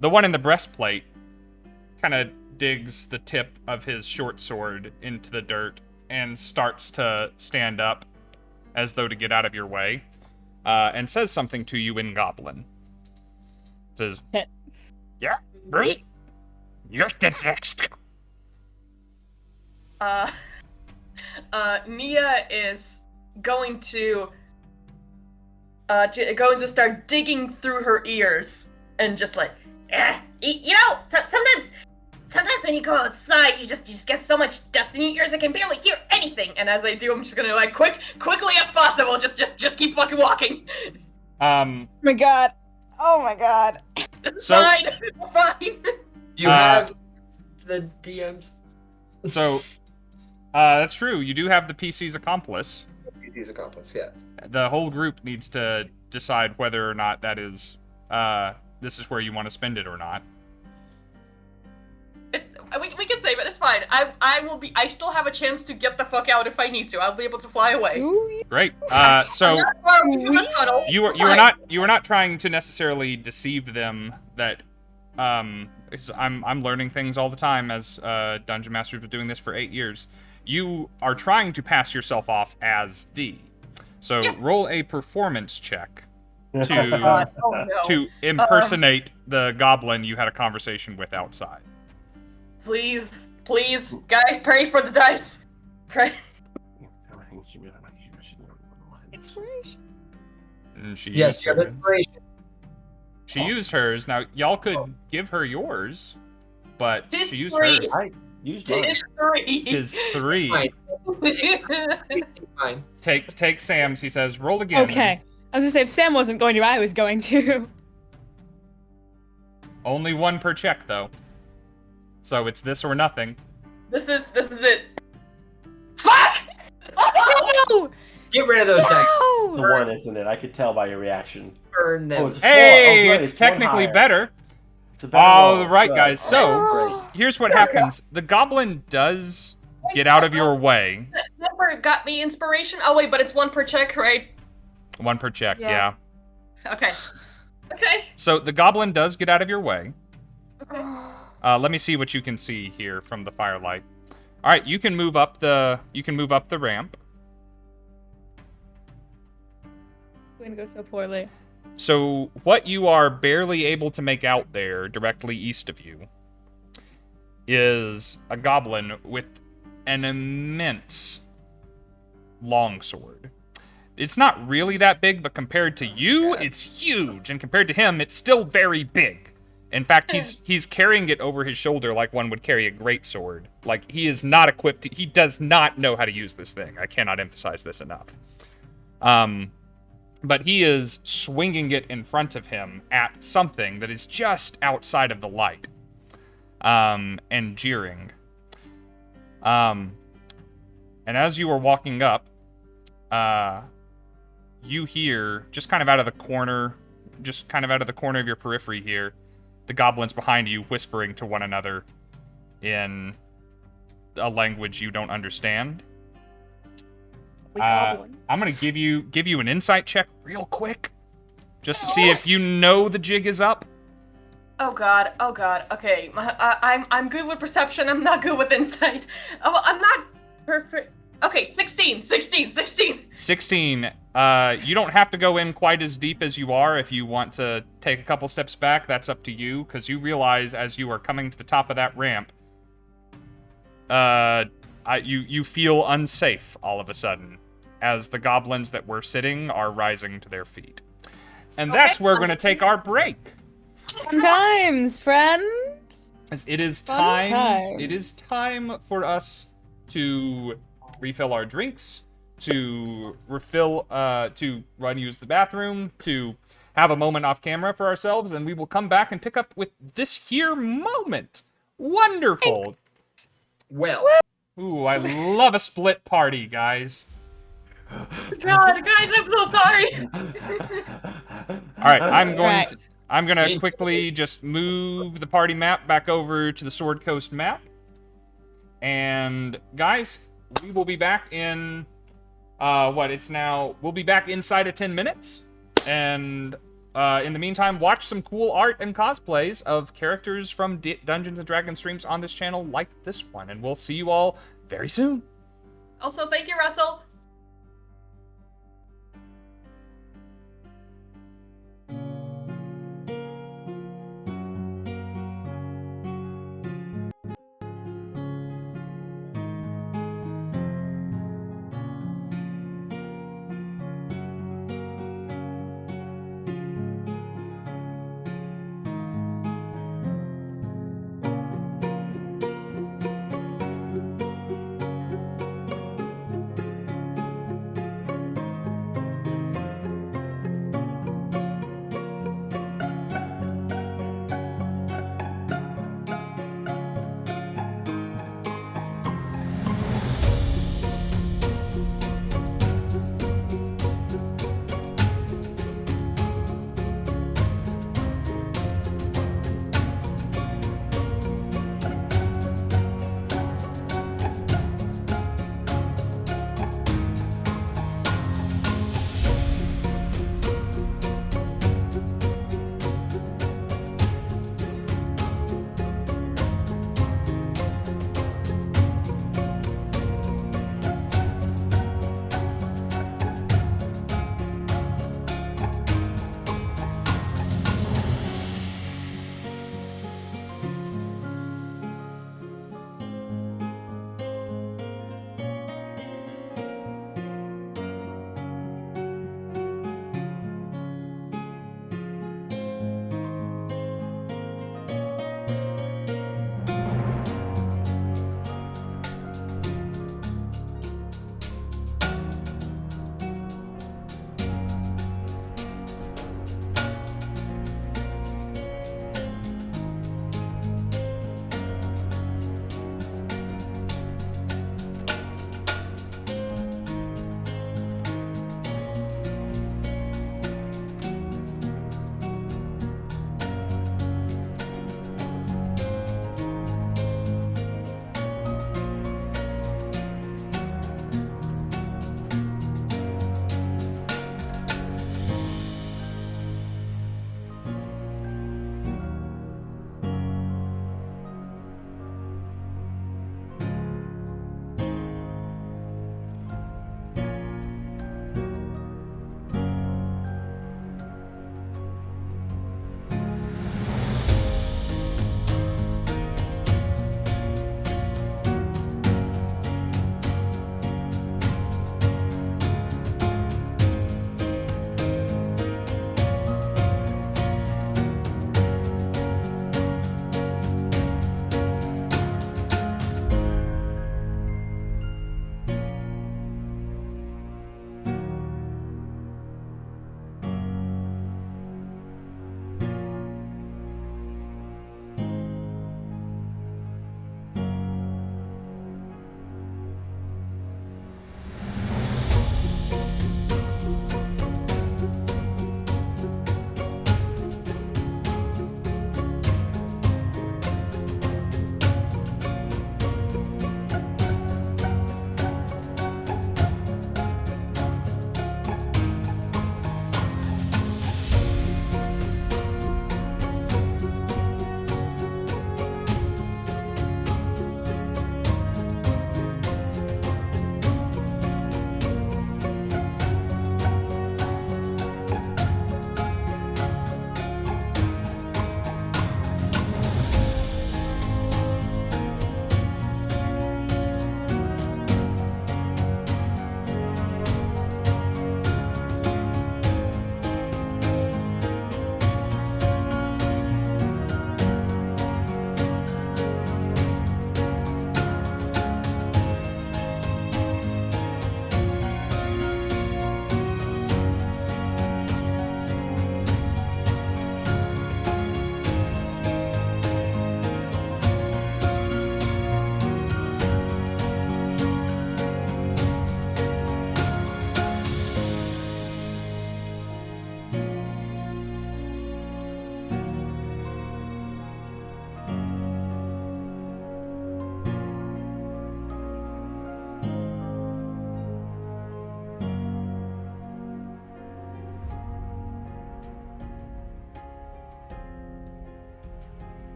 Speaker 2: The one in the breastplate kind of digs the tip of his short sword into the dirt and starts to stand up as though to get out of your way, and says something to you in Goblin. Says, "Yeah, great. You're the next."
Speaker 6: Nia is going to start digging through her ears and just like, you know, sometimes when you go outside, you just get so much dust in your ears I can barely hear anything. And as I do, I'm just gonna like quickly as possible, just keep fucking walking.
Speaker 3: Oh my god! Oh my god!
Speaker 6: It's fine. Fine.
Speaker 5: You have the DMs.
Speaker 2: So, that's true. You do have the PC's accomplice.
Speaker 5: PC's accomplice, yes.
Speaker 2: The whole group needs to decide whether or not that is, this is where you want to spend it or not.
Speaker 6: We can save it. It's fine. I still have a chance to get the fuck out if I need to. I'll be able to fly away.
Speaker 2: Great. So you were not trying to necessarily deceive them that I'm learning things all the time as Dungeon Master was doing this for 8 years. You are trying to pass yourself off as D. So roll a performance check to impersonate the goblin you had a conversation with outside.
Speaker 6: Please, guys, pray for the dice. Pray.
Speaker 3: Inspiration.
Speaker 2: And she
Speaker 5: Yes,
Speaker 2: used
Speaker 5: you have
Speaker 2: hers.
Speaker 5: inspiration.
Speaker 2: She used hers. Now, y'all could give her yours, but she used
Speaker 6: three.
Speaker 2: hers.
Speaker 4: I used mine.
Speaker 2: Tis 3.
Speaker 5: Fine.
Speaker 2: Take Sam's, he says. Roll again.
Speaker 3: Okay. I was gonna say, if Sam wasn't going to, I was going to.
Speaker 2: Only 1 per check, though. So it's this or nothing.
Speaker 6: This is it. Fuck!
Speaker 3: No!
Speaker 5: Get rid of those dice.
Speaker 4: The one, isn't it? I could tell by your reaction.
Speaker 5: Burn them.
Speaker 4: Oh, it's a 4.
Speaker 2: Hey,
Speaker 4: good.
Speaker 2: it's
Speaker 4: one
Speaker 2: technically
Speaker 4: higher.
Speaker 2: better.
Speaker 4: It's a better roll.
Speaker 2: All right,
Speaker 4: Good.
Speaker 2: guys. So
Speaker 4: Great.
Speaker 2: here's what happens. The goblin does get out of your way.
Speaker 6: That number got me inspiration. Oh wait, but it's 1 per check, right?
Speaker 2: 1 per check,
Speaker 3: Yeah.
Speaker 2: yeah.
Speaker 6: Okay.
Speaker 2: So the goblin does get out of your way.
Speaker 6: Okay.
Speaker 2: Let me see what you can see here from the firelight. All right, you can move up the ramp.
Speaker 3: It's going to go so poorly.
Speaker 2: So what you are barely able to make out there, directly east of you, is a goblin with an immense longsword. It's not really that big, but compared to you, it's huge, and compared to him, it's still very big. In fact, he's carrying it over his shoulder like one would carry a greatsword. Like, he is not equipped. He does not know how to use this thing. I cannot emphasize this enough. But he is swinging it in front of him at something that is just outside of the light, and jeering. And as you are walking up, you hear, just kind of out of the corner of your periphery here, the goblins behind you whispering to one another in a language you don't understand. I'm gonna give you an insight check real quick, just to see if you know the jig is up.
Speaker 6: Oh god. Okay, I'm good with perception. I'm not good with insight. Oh, I'm not perfect. Okay, 16.
Speaker 2: 16. You don't have to go in quite as deep as you are. If you want to take a couple steps back, that's up to you, because you realize as you are coming to the top of that ramp, you feel unsafe all of a sudden, as the goblins that were sitting are rising to their feet. And that's where we're going to take our break.
Speaker 3: Fun times, friends.
Speaker 2: As it is
Speaker 3: Fun
Speaker 2: time. It is time for us to refill our drinks, to refill, to run use the bathroom, to have a moment off camera for ourselves, and we will come back and pick up with this here moment. Wonderful.
Speaker 5: Well.
Speaker 2: Ooh, I love a split party, guys.
Speaker 6: God, guys, I'm so sorry.
Speaker 2: All right, I'm gonna quickly just move the party map back over to the Sword Coast map. And guys, we will be back in we'll be back inside of 10 minutes. And in the meantime, watch some cool art and cosplays of characters from Dungeons and Dragons streams on this channel like this one. And we'll see you all very soon.
Speaker 6: Also, thank you, Russell.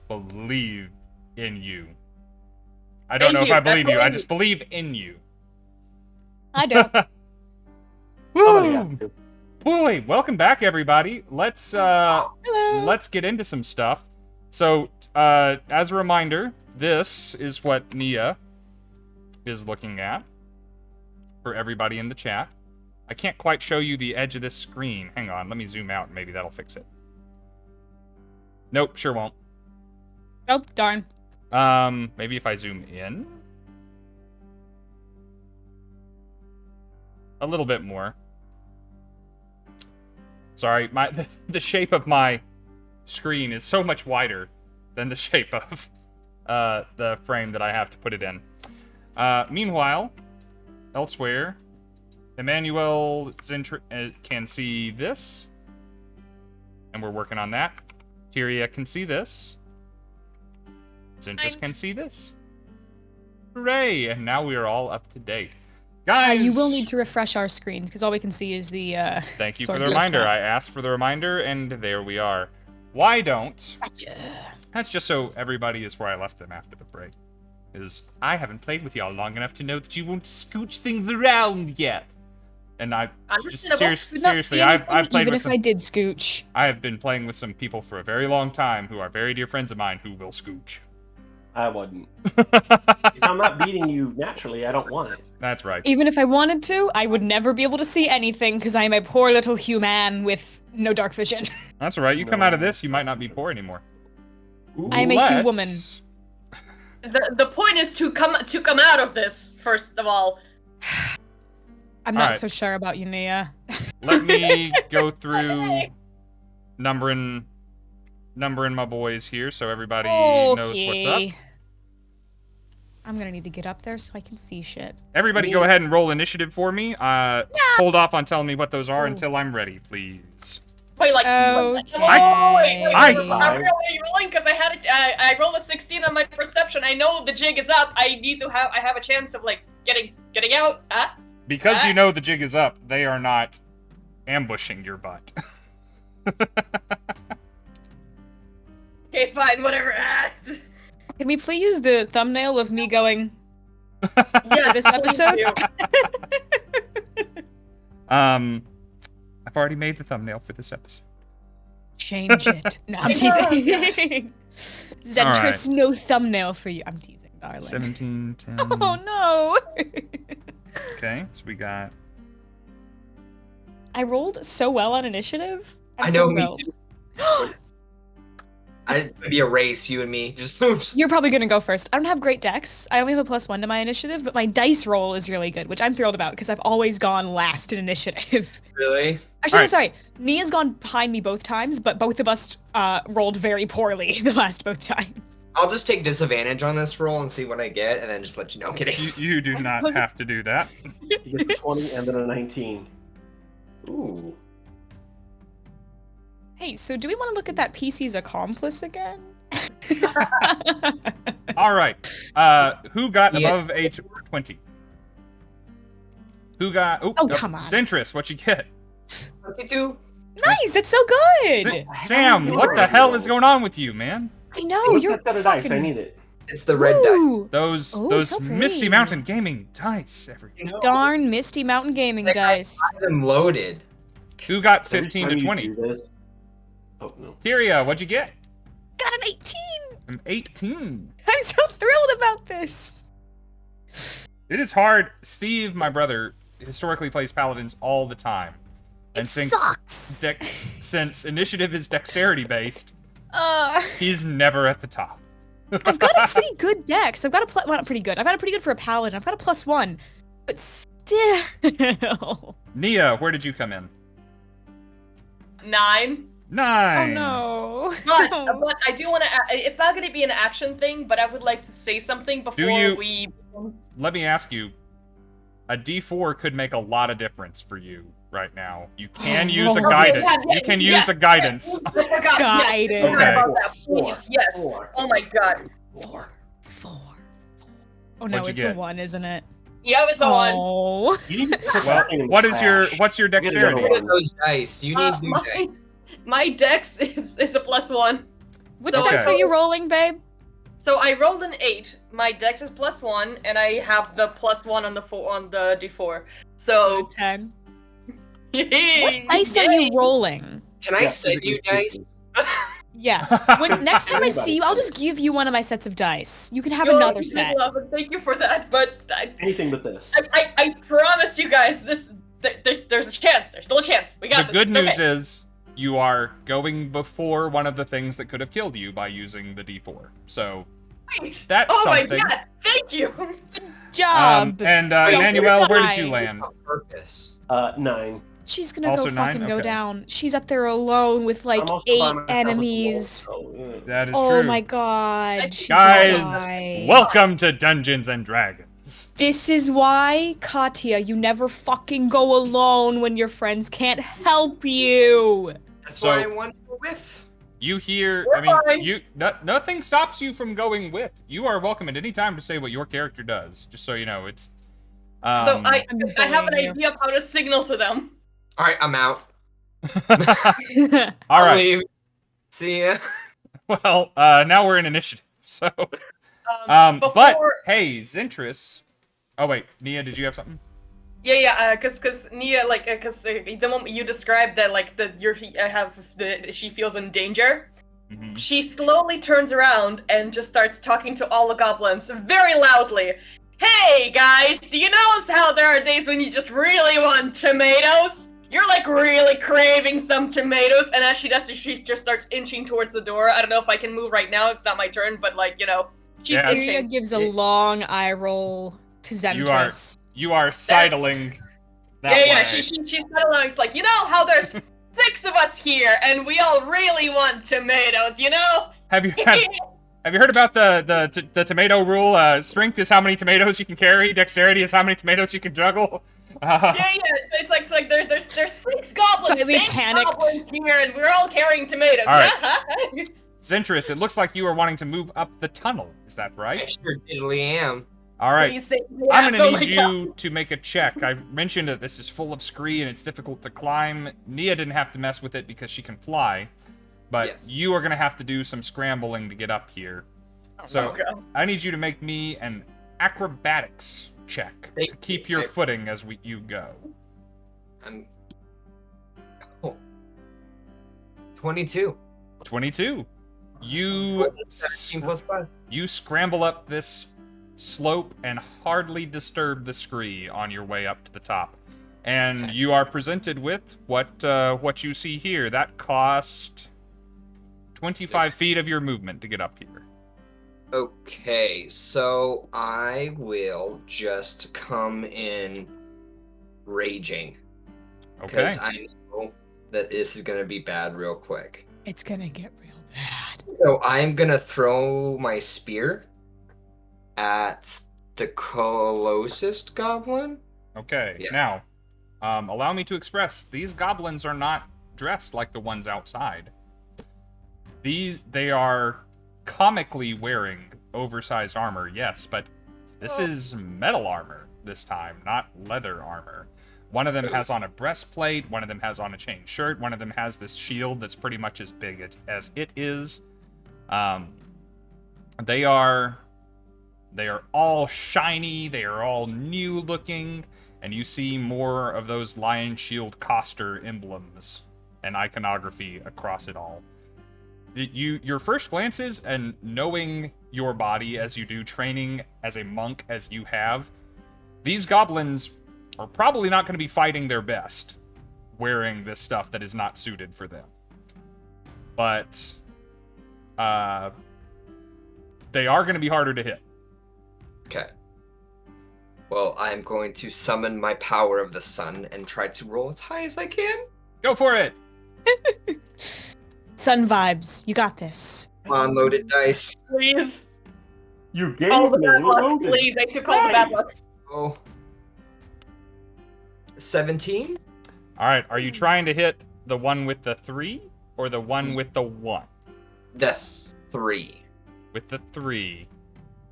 Speaker 2: believe in you. I don't know if I believe you. I just believe in you.
Speaker 3: I don't.
Speaker 2: Woo! Boy, welcome back, everybody. Let's get into some stuff. So, as a reminder, this is what Nia is looking at for everybody in the chat. I can't quite show you the edge of this screen. Hang on, let me zoom out and maybe that'll fix it. Nope, sure won't.
Speaker 3: Oh, darn.
Speaker 2: Maybe if I zoom in a little bit more. Sorry, the shape of my screen is so much wider than the shape of the frame that I have to put it in. Meanwhile, elsewhere, Emannuel can see this, and we're working on that. Tyria can see this. Zentris can see this. Hooray! And now we are all up to date. Guys!
Speaker 3: You will need to refresh our screens, because all we can see is the,
Speaker 2: Thank you for the reminder. I asked for the reminder, and there we are. Why don't...
Speaker 3: Gotcha.
Speaker 2: That's just so everybody is where I left them after the break. Is I haven't played with y'all long enough to know that you won't scooch things around yet. And I just seriously, I've played
Speaker 3: even
Speaker 2: with
Speaker 3: if I did scooch.
Speaker 2: I have been playing with some people for a very long time who are very dear friends of mine who will scooch.
Speaker 4: I wouldn't. If I'm not beating you naturally, I don't want it.
Speaker 2: That's right.
Speaker 3: Even if I wanted to, I would never be able to see anything because I am a poor little human with no dark vision.
Speaker 2: That's all right. You come out of this, you might not be poor anymore.
Speaker 3: I am a human.
Speaker 6: The point is to come out of this first of all.
Speaker 3: I'm not so sure about you, Nia.
Speaker 2: Let me go through numbering my boys here so everybody knows what's up.
Speaker 3: I'm gonna need to get up there so I can see shit.
Speaker 2: Everybody go ahead and roll initiative for me. Hold off on telling me what those are until I'm ready, please.
Speaker 6: Wait, like,
Speaker 3: okay.
Speaker 6: I'm really rolling because I rolled a 16 on my perception. I know the jig is up. I have a chance of like getting out.
Speaker 2: Because you know the jig is up, they are not ambushing your butt.
Speaker 6: Okay, fine, whatever.
Speaker 3: Can we please use the thumbnail of me going?
Speaker 6: Yes,
Speaker 3: this episode.
Speaker 2: I've already made the thumbnail for this episode.
Speaker 3: Change it. No, I'm teasing. Zentris, no thumbnail for you. I'm teasing, darling.
Speaker 2: 17, 10.
Speaker 3: Oh no.
Speaker 2: Okay, so we got.
Speaker 3: I rolled so well on initiative.
Speaker 5: I know, me too. It's gonna be a race, you and me.
Speaker 3: You're probably gonna go first. I don't have great decks. I only have a +1 to my initiative, but my dice roll is really good, which I'm thrilled about because I've always gone last in initiative.
Speaker 5: Really?
Speaker 3: Actually, sorry. Nia's gone behind me both times, but both of us rolled very poorly the last both times.
Speaker 5: I'll just take disadvantage on this roll and see what I get, and then just let you know. Kidding.
Speaker 2: You do not have to do that.
Speaker 4: You get a 20 and then a 19.
Speaker 5: Ooh.
Speaker 3: Hey, so do we want to look at that PC's accomplice again?
Speaker 2: All right. Who got above age 20? Who got? Oh,
Speaker 3: come on.
Speaker 2: Zentris, what you get?
Speaker 5: 22.
Speaker 3: Nice, that's so good.
Speaker 2: Sam, what the hell is going on with you, man?
Speaker 3: I know, you're
Speaker 4: that set of dice. I need it.
Speaker 5: It's the red die.
Speaker 2: Those
Speaker 3: so
Speaker 2: Misty Mountain Gaming dice.
Speaker 3: Darn Misty Mountain Gaming dice.
Speaker 5: I have them loaded.
Speaker 2: Who got 15 to 20?
Speaker 4: Oh, no.
Speaker 2: Tyria, what'd you get?
Speaker 3: Got an 18.
Speaker 2: An 18.
Speaker 3: I'm so thrilled about this.
Speaker 2: It is hard. Steve, my brother, historically plays paladins all the time. And
Speaker 3: sucks.
Speaker 2: Since initiative is dexterity based, he's never at the top.
Speaker 3: I've got a pretty good dex. I've got a well, not pretty good. I've got a pretty good for a paladin. I've got a +1, but still.
Speaker 2: Nia, where did you come in?
Speaker 6: 9.
Speaker 2: 9.
Speaker 3: Oh no.
Speaker 6: But I do want to. It's not going to be an action thing, but I would like to say something before we.
Speaker 2: Let me ask you. A D4 could make a lot of difference for you right now. You can use a guidance. You can use a guidance.
Speaker 3: Guidance.
Speaker 2: Okay.
Speaker 6: Please, yes. Oh my god.
Speaker 3: 4. Oh no, it's a 1, isn't it?
Speaker 6: Yeah, it's a 1.
Speaker 3: Oh.
Speaker 2: Well, what's your dexterity?
Speaker 5: Look at those dice. You need new dice.
Speaker 6: My dex is a +1.
Speaker 3: Which
Speaker 6: So-
Speaker 3: dice are you rolling, babe?
Speaker 6: So I rolled an 8. My dex is +1, and I have the +1 on the d4. So
Speaker 3: 10.
Speaker 6: what
Speaker 3: Dice are you rolling?
Speaker 5: Can I send you dice?
Speaker 3: Yeah. When next time I see you, I'll just give you one of my sets of dice. You can have another set.
Speaker 6: Thank you for that, but
Speaker 4: Anything but this.
Speaker 6: I promise you guys, there's a chance. There's still a chance. We got
Speaker 2: The
Speaker 6: this.
Speaker 2: good
Speaker 6: It's
Speaker 2: news
Speaker 6: okay.
Speaker 2: is you are going before one of the things that could have killed you by using the D4. So
Speaker 6: Right.
Speaker 2: that's
Speaker 6: Oh
Speaker 2: something.
Speaker 6: my god! Thank you.
Speaker 3: Job.
Speaker 2: And
Speaker 3: Don't
Speaker 2: Emmanuel, where did you
Speaker 3: lie.
Speaker 2: land?
Speaker 5: On purpose.
Speaker 4: 9.
Speaker 3: She's gonna
Speaker 2: Also
Speaker 3: go fucking
Speaker 2: 9?
Speaker 3: go
Speaker 2: Okay.
Speaker 3: down. She's up there alone with like
Speaker 4: I'm also by
Speaker 3: 8
Speaker 4: myself as well,
Speaker 3: enemies.
Speaker 4: so, yeah.
Speaker 2: That is
Speaker 3: Oh
Speaker 2: true.
Speaker 3: my god. She's
Speaker 2: Guys,
Speaker 3: gonna die.
Speaker 2: welcome to Dungeons and Dragons.
Speaker 3: This is why, Katya, you never fucking go alone when your friends can't help you.
Speaker 5: That's
Speaker 2: So-
Speaker 5: why I want to go with.
Speaker 2: You hear,
Speaker 6: We're
Speaker 2: I mean,
Speaker 6: fine.
Speaker 2: nothing stops you from going with. You are welcome at any time to say what your character does, just so you know. It's,
Speaker 6: So I
Speaker 3: I'm
Speaker 6: have an
Speaker 3: bullying you.
Speaker 6: idea of how to signal to them.
Speaker 5: All right, I'm out.
Speaker 2: All
Speaker 5: I'll
Speaker 2: right.
Speaker 5: leave. See ya.
Speaker 2: Well, now we're in initiative, so.
Speaker 6: Before,
Speaker 2: But hey, Zentris. Oh wait, Nia, did you have something?
Speaker 6: yeah, cause Nia, like, cause the moment you described that, like, she feels in danger.
Speaker 2: Mhm.
Speaker 6: She slowly turns around and just starts talking to all the goblins very loudly. Hey guys, do you know how there are days when you just really want tomatoes? You're like really craving some tomatoes, and as she does this, she just starts inching towards the door. I don't know if I can move right now, it's not my turn, but like, you know, she's
Speaker 2: Yeah,
Speaker 3: Tyria
Speaker 6: inching.
Speaker 3: gives a long eye roll to Zentris.
Speaker 2: You are sidling that
Speaker 6: Yeah,
Speaker 2: way.
Speaker 6: she's settling. It's like, you know how there's 6 of us here, and we all really want tomatoes, you know?
Speaker 2: Have you heard about the tomato rule? Strength is how many tomatoes you can carry. Dexterity is how many tomatoes you can juggle.
Speaker 6: Yeah, it's like there's 6 goblins,
Speaker 3: Slightly
Speaker 6: 6
Speaker 3: panicked.
Speaker 6: goblins here, and we're all carrying tomatoes.
Speaker 2: All right. Zentris, it looks like you are wanting to move up the tunnel. Is that
Speaker 5: I
Speaker 2: right?
Speaker 5: sure diddly am.
Speaker 2: All right.
Speaker 6: Please say
Speaker 2: I'm
Speaker 6: yes,
Speaker 2: gonna
Speaker 6: oh my
Speaker 2: need
Speaker 6: God.
Speaker 2: you to make a check. I mentioned that this is full of scree and it's difficult to climb. Nia didn't have to mess with it because she can fly, but
Speaker 5: Yes.
Speaker 2: you are gonna have to do some scrambling to get up here. So
Speaker 6: Oh, God.
Speaker 2: I need you to make me an acrobatics check
Speaker 5: Thank
Speaker 2: to keep
Speaker 5: you.
Speaker 2: your footing as you go.
Speaker 5: I'm. Oh. 22.
Speaker 2: 22. You
Speaker 5: 17 plus 5.
Speaker 2: you scramble up this slope and hardly disturb the scree on your way up to the top. And you are presented with what you see here. That cost 25 feet of your movement to get up here.
Speaker 5: Okay, so I will just come in raging.
Speaker 2: Okay.
Speaker 5: Because I know that this is going to be bad real quick.
Speaker 3: It's gonna get real bad.
Speaker 5: So I'm going to throw my spear at the closest goblin.
Speaker 2: Okay.
Speaker 5: Yeah.
Speaker 2: Now, allow me to express, these goblins are not dressed like the ones outside. They are comically wearing oversized armor, yes, but this is metal armor this time, not leather armor. One of them has on a breastplate, one of them has on a chain shirt, one of them has this shield that's pretty much as big as it is. They are all shiny, they are all new looking, and you see more of those lion shield coster emblems and iconography across it all. Your first glances, and knowing your body as you do, training as a monk as you have, these goblins are probably not going to be fighting their best wearing this stuff that is not suited for them. But they are going to be harder to hit.
Speaker 5: Okay. Well, I'm going to summon my power of the sun and try to roll as high as I can.
Speaker 2: Go for it!
Speaker 3: Sun vibes. You got this.
Speaker 5: Come on, loaded dice.
Speaker 6: Please.
Speaker 4: You gave
Speaker 6: All the
Speaker 4: me
Speaker 6: bad luck,
Speaker 4: loaded.
Speaker 6: please. I took all the bad luck.
Speaker 5: Oh. 17?
Speaker 2: All right, are you trying to hit the one with the 3 or the one with the 1?
Speaker 5: That's 3.
Speaker 2: With the 3.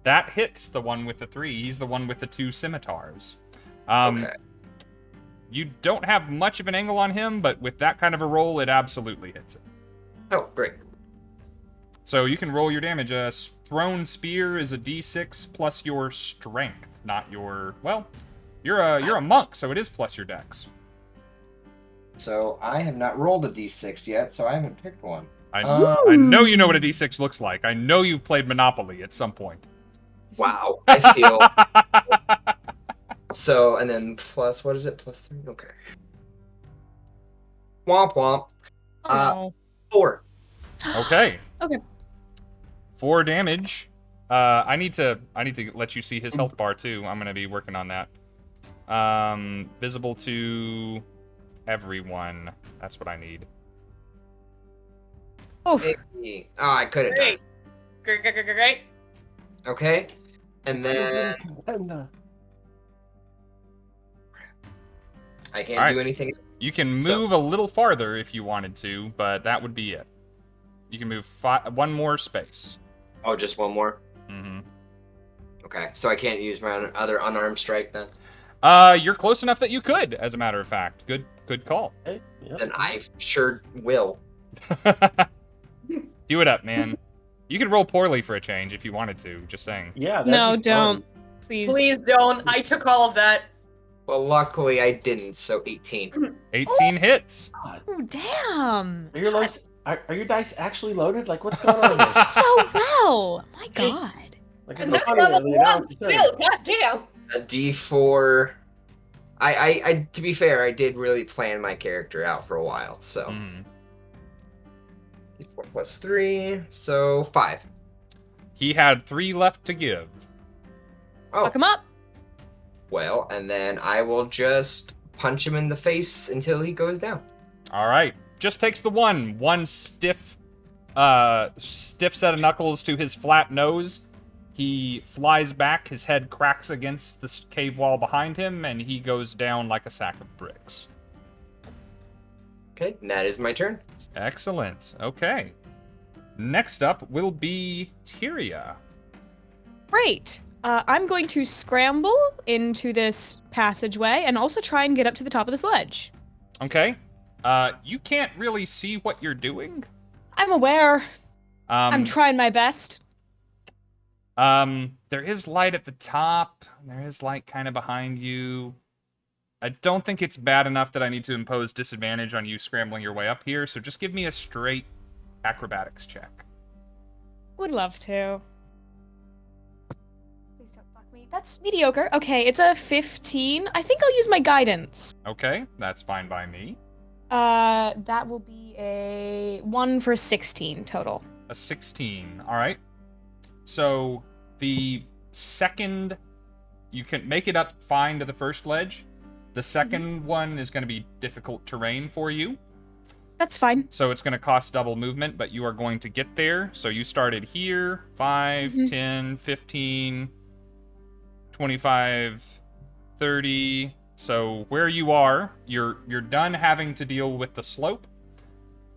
Speaker 2: That hits the one with the 3. He's the one with the 2 scimitars.
Speaker 5: Okay.
Speaker 2: You don't have much of an angle on him, but with that kind of a roll, it absolutely hits him.
Speaker 5: Oh, great.
Speaker 2: So you can roll your damage. A thrown spear is a d6 plus your strength, not your... Well, you're a monk, so it is plus your dex.
Speaker 5: So I have not rolled a d6 yet, so I haven't picked one.
Speaker 2: I know you know what a d6 looks like. I know you've played Monopoly at some point.
Speaker 5: Wow, I feel... So, and then plus, what is it? Plus 3? Okay. Womp womp.
Speaker 3: Oh.
Speaker 5: 4.
Speaker 2: Okay.
Speaker 3: Okay.
Speaker 2: 4 damage. I need to let you see his health bar too. I'm gonna be working on that. Visible to everyone. That's what I need.
Speaker 3: Oh.
Speaker 5: I could have done.
Speaker 6: Great.
Speaker 5: Okay. And then I can't do anything.
Speaker 2: You can move a little farther if you wanted to, but that would be it. You can move 1 more space.
Speaker 5: Oh, just 1 more?
Speaker 2: Mm-hmm.
Speaker 5: Okay, so I can't use my other unarmed strike then?
Speaker 2: You're close enough that you could, as a matter of fact. Good call.
Speaker 4: Hey, yep.
Speaker 5: Then I sure will.
Speaker 2: Do it up, man. You could roll poorly for a change if you wanted to, just saying.
Speaker 4: Yeah.
Speaker 3: No, don't. Please.
Speaker 6: Please don't. I took all of that.
Speaker 5: Well, luckily I didn't, so 18.
Speaker 2: 18 hits.
Speaker 3: Oh, damn.
Speaker 4: Are your dice actually loaded? Like, what's going on here?
Speaker 3: So well. My God.
Speaker 4: Like,
Speaker 6: And
Speaker 4: it's
Speaker 6: that's
Speaker 4: funny that
Speaker 6: level
Speaker 4: they announced
Speaker 6: 1
Speaker 4: the thing.
Speaker 6: still. God damn.
Speaker 5: A D4. I to be fair, I did really plan my character out for a while, so.
Speaker 2: Mm.
Speaker 5: D4 plus 3, so 5.
Speaker 2: He had 3 left to give.
Speaker 5: Oh,
Speaker 3: Fuck him up.
Speaker 5: well, and then I will just punch him in the face until he goes down.
Speaker 2: All right. Just takes the one stiff set of knuckles to his flat nose. He flies back, his head cracks against the cave wall behind him, and he goes down like a sack of bricks.
Speaker 5: Okay, and that is my turn.
Speaker 2: Excellent. Okay. Next up will be Tyria.
Speaker 3: Great. I'm going to scramble into this passageway and also try and get up to the top of this ledge.
Speaker 2: Okay. You can't really see what you're doing.
Speaker 3: I'm aware. I'm
Speaker 2: Um,
Speaker 3: trying my best.
Speaker 2: there is light at the top. There is light kind of behind you. I don't think it's bad enough that I need to impose disadvantage on you scrambling your way up here, so just give me a straight acrobatics check.
Speaker 3: Would love to. Please don't fuck me. That's mediocre. Okay, it's a 15. I think I'll use my guidance.
Speaker 2: Okay, that's fine by me.
Speaker 3: That will be a 1 for 16 total.
Speaker 2: A 16. All right. So the second you can make it up fine to the first ledge. The second one is going to be difficult terrain for you.
Speaker 3: That's fine.
Speaker 2: So it's going to cost double movement, but you are going to get there. So you started here, 5, 10, 15, 25, 30. So where you are, you're done having to deal with the slope,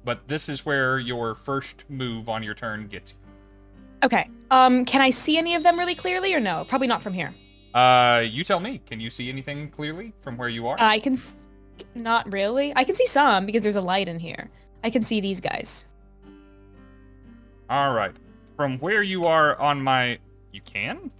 Speaker 2: but this is where your first move on your turn gets you.
Speaker 3: Okay. Can I see any of them really clearly or no? Probably not from here.
Speaker 2: You tell me. Can you see anything clearly from where you are?
Speaker 3: I can not really. I can see some because there's a light in here. I can see these guys.
Speaker 2: All right. From where you are on my... You can?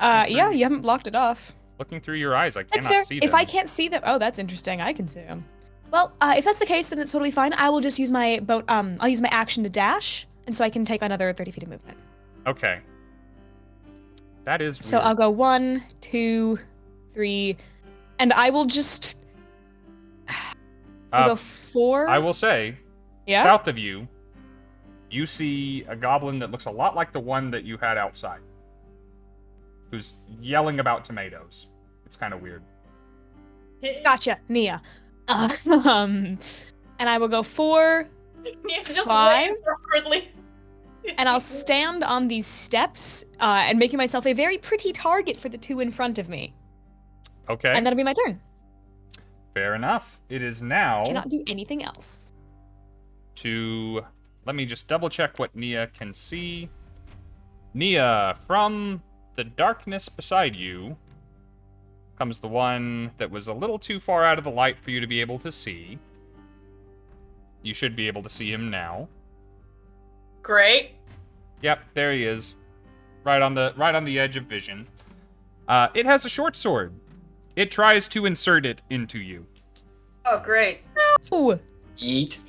Speaker 3: Yeah, you haven't blocked it off.
Speaker 2: Looking through your eyes, I
Speaker 3: That's
Speaker 2: cannot
Speaker 3: fair.
Speaker 2: see them.
Speaker 3: If I can't see them... Oh, that's interesting. I can see them. Well, if that's the case, then it's totally fine. I will just use my boat... I'll use my action to dash, and so I can take another 30 feet of movement.
Speaker 2: Okay. That is weird.
Speaker 3: So I'll go 1, 2, 3, and I will just... I'll go 4.
Speaker 2: I will say,
Speaker 3: Yeah?
Speaker 2: south of you, you see a goblin that looks a lot like the one that you had outside, who's yelling about tomatoes. It's kind of weird.
Speaker 3: Gotcha, Nia. And I will go 4,
Speaker 6: Yeah, just
Speaker 3: 5,
Speaker 6: wait awkwardly.
Speaker 3: and I'll stand on these steps, and making myself a very pretty target for the 2 in front of me.
Speaker 2: Okay.
Speaker 3: And that'll be my turn.
Speaker 2: Fair enough. It is now
Speaker 3: Cannot do anything else.
Speaker 2: to... Let me just double check what Nia can see. Nia, from the darkness beside you comes the one that was a little too far out of the light for you to be able to see. You should be able to see him now.
Speaker 6: Great.
Speaker 2: Yep, there he is. Right on the edge of vision. It has a short sword. It tries to insert it into you.
Speaker 6: Oh, great.
Speaker 3: Ooh,
Speaker 5: Eat.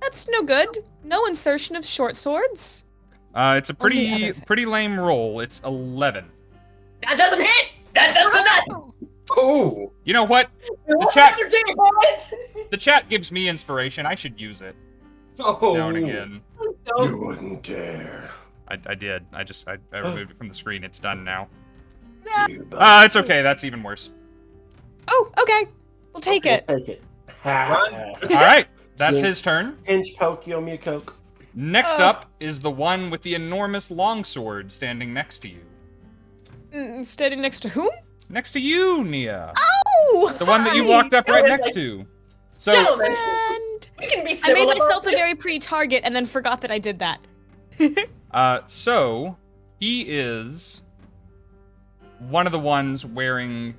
Speaker 3: that's no good. No insertion of short swords.
Speaker 2: It's a
Speaker 3: Only
Speaker 2: pretty lame roll. It's 11.
Speaker 6: That doesn't hit! That does not!
Speaker 5: Ooh.
Speaker 2: You know what? The chat gives me inspiration. I should use it.
Speaker 5: Oh.
Speaker 2: Now and again.
Speaker 4: You wouldn't dare.
Speaker 2: I did. I removed it from the screen. It's done now.
Speaker 4: You
Speaker 2: It's okay. That's even worse.
Speaker 3: Oh, okay. We'll take it.
Speaker 4: We'll take it.
Speaker 2: All right. That's
Speaker 4: Yeah.
Speaker 2: his turn.
Speaker 4: Pinch poke, you owe me a Coke.
Speaker 2: Next up is the one with the enormous longsword standing next to you.
Speaker 3: Standing next to whom?
Speaker 2: Next to you, Nia.
Speaker 3: Oh!
Speaker 2: The one that you walked up right next to. So,
Speaker 6: Gentlemen,
Speaker 3: And
Speaker 6: we can be
Speaker 3: I
Speaker 6: civil
Speaker 3: made
Speaker 6: about
Speaker 3: myself a
Speaker 6: this.
Speaker 3: very pretty target and then forgot that I did that.
Speaker 2: so he is one of the ones wearing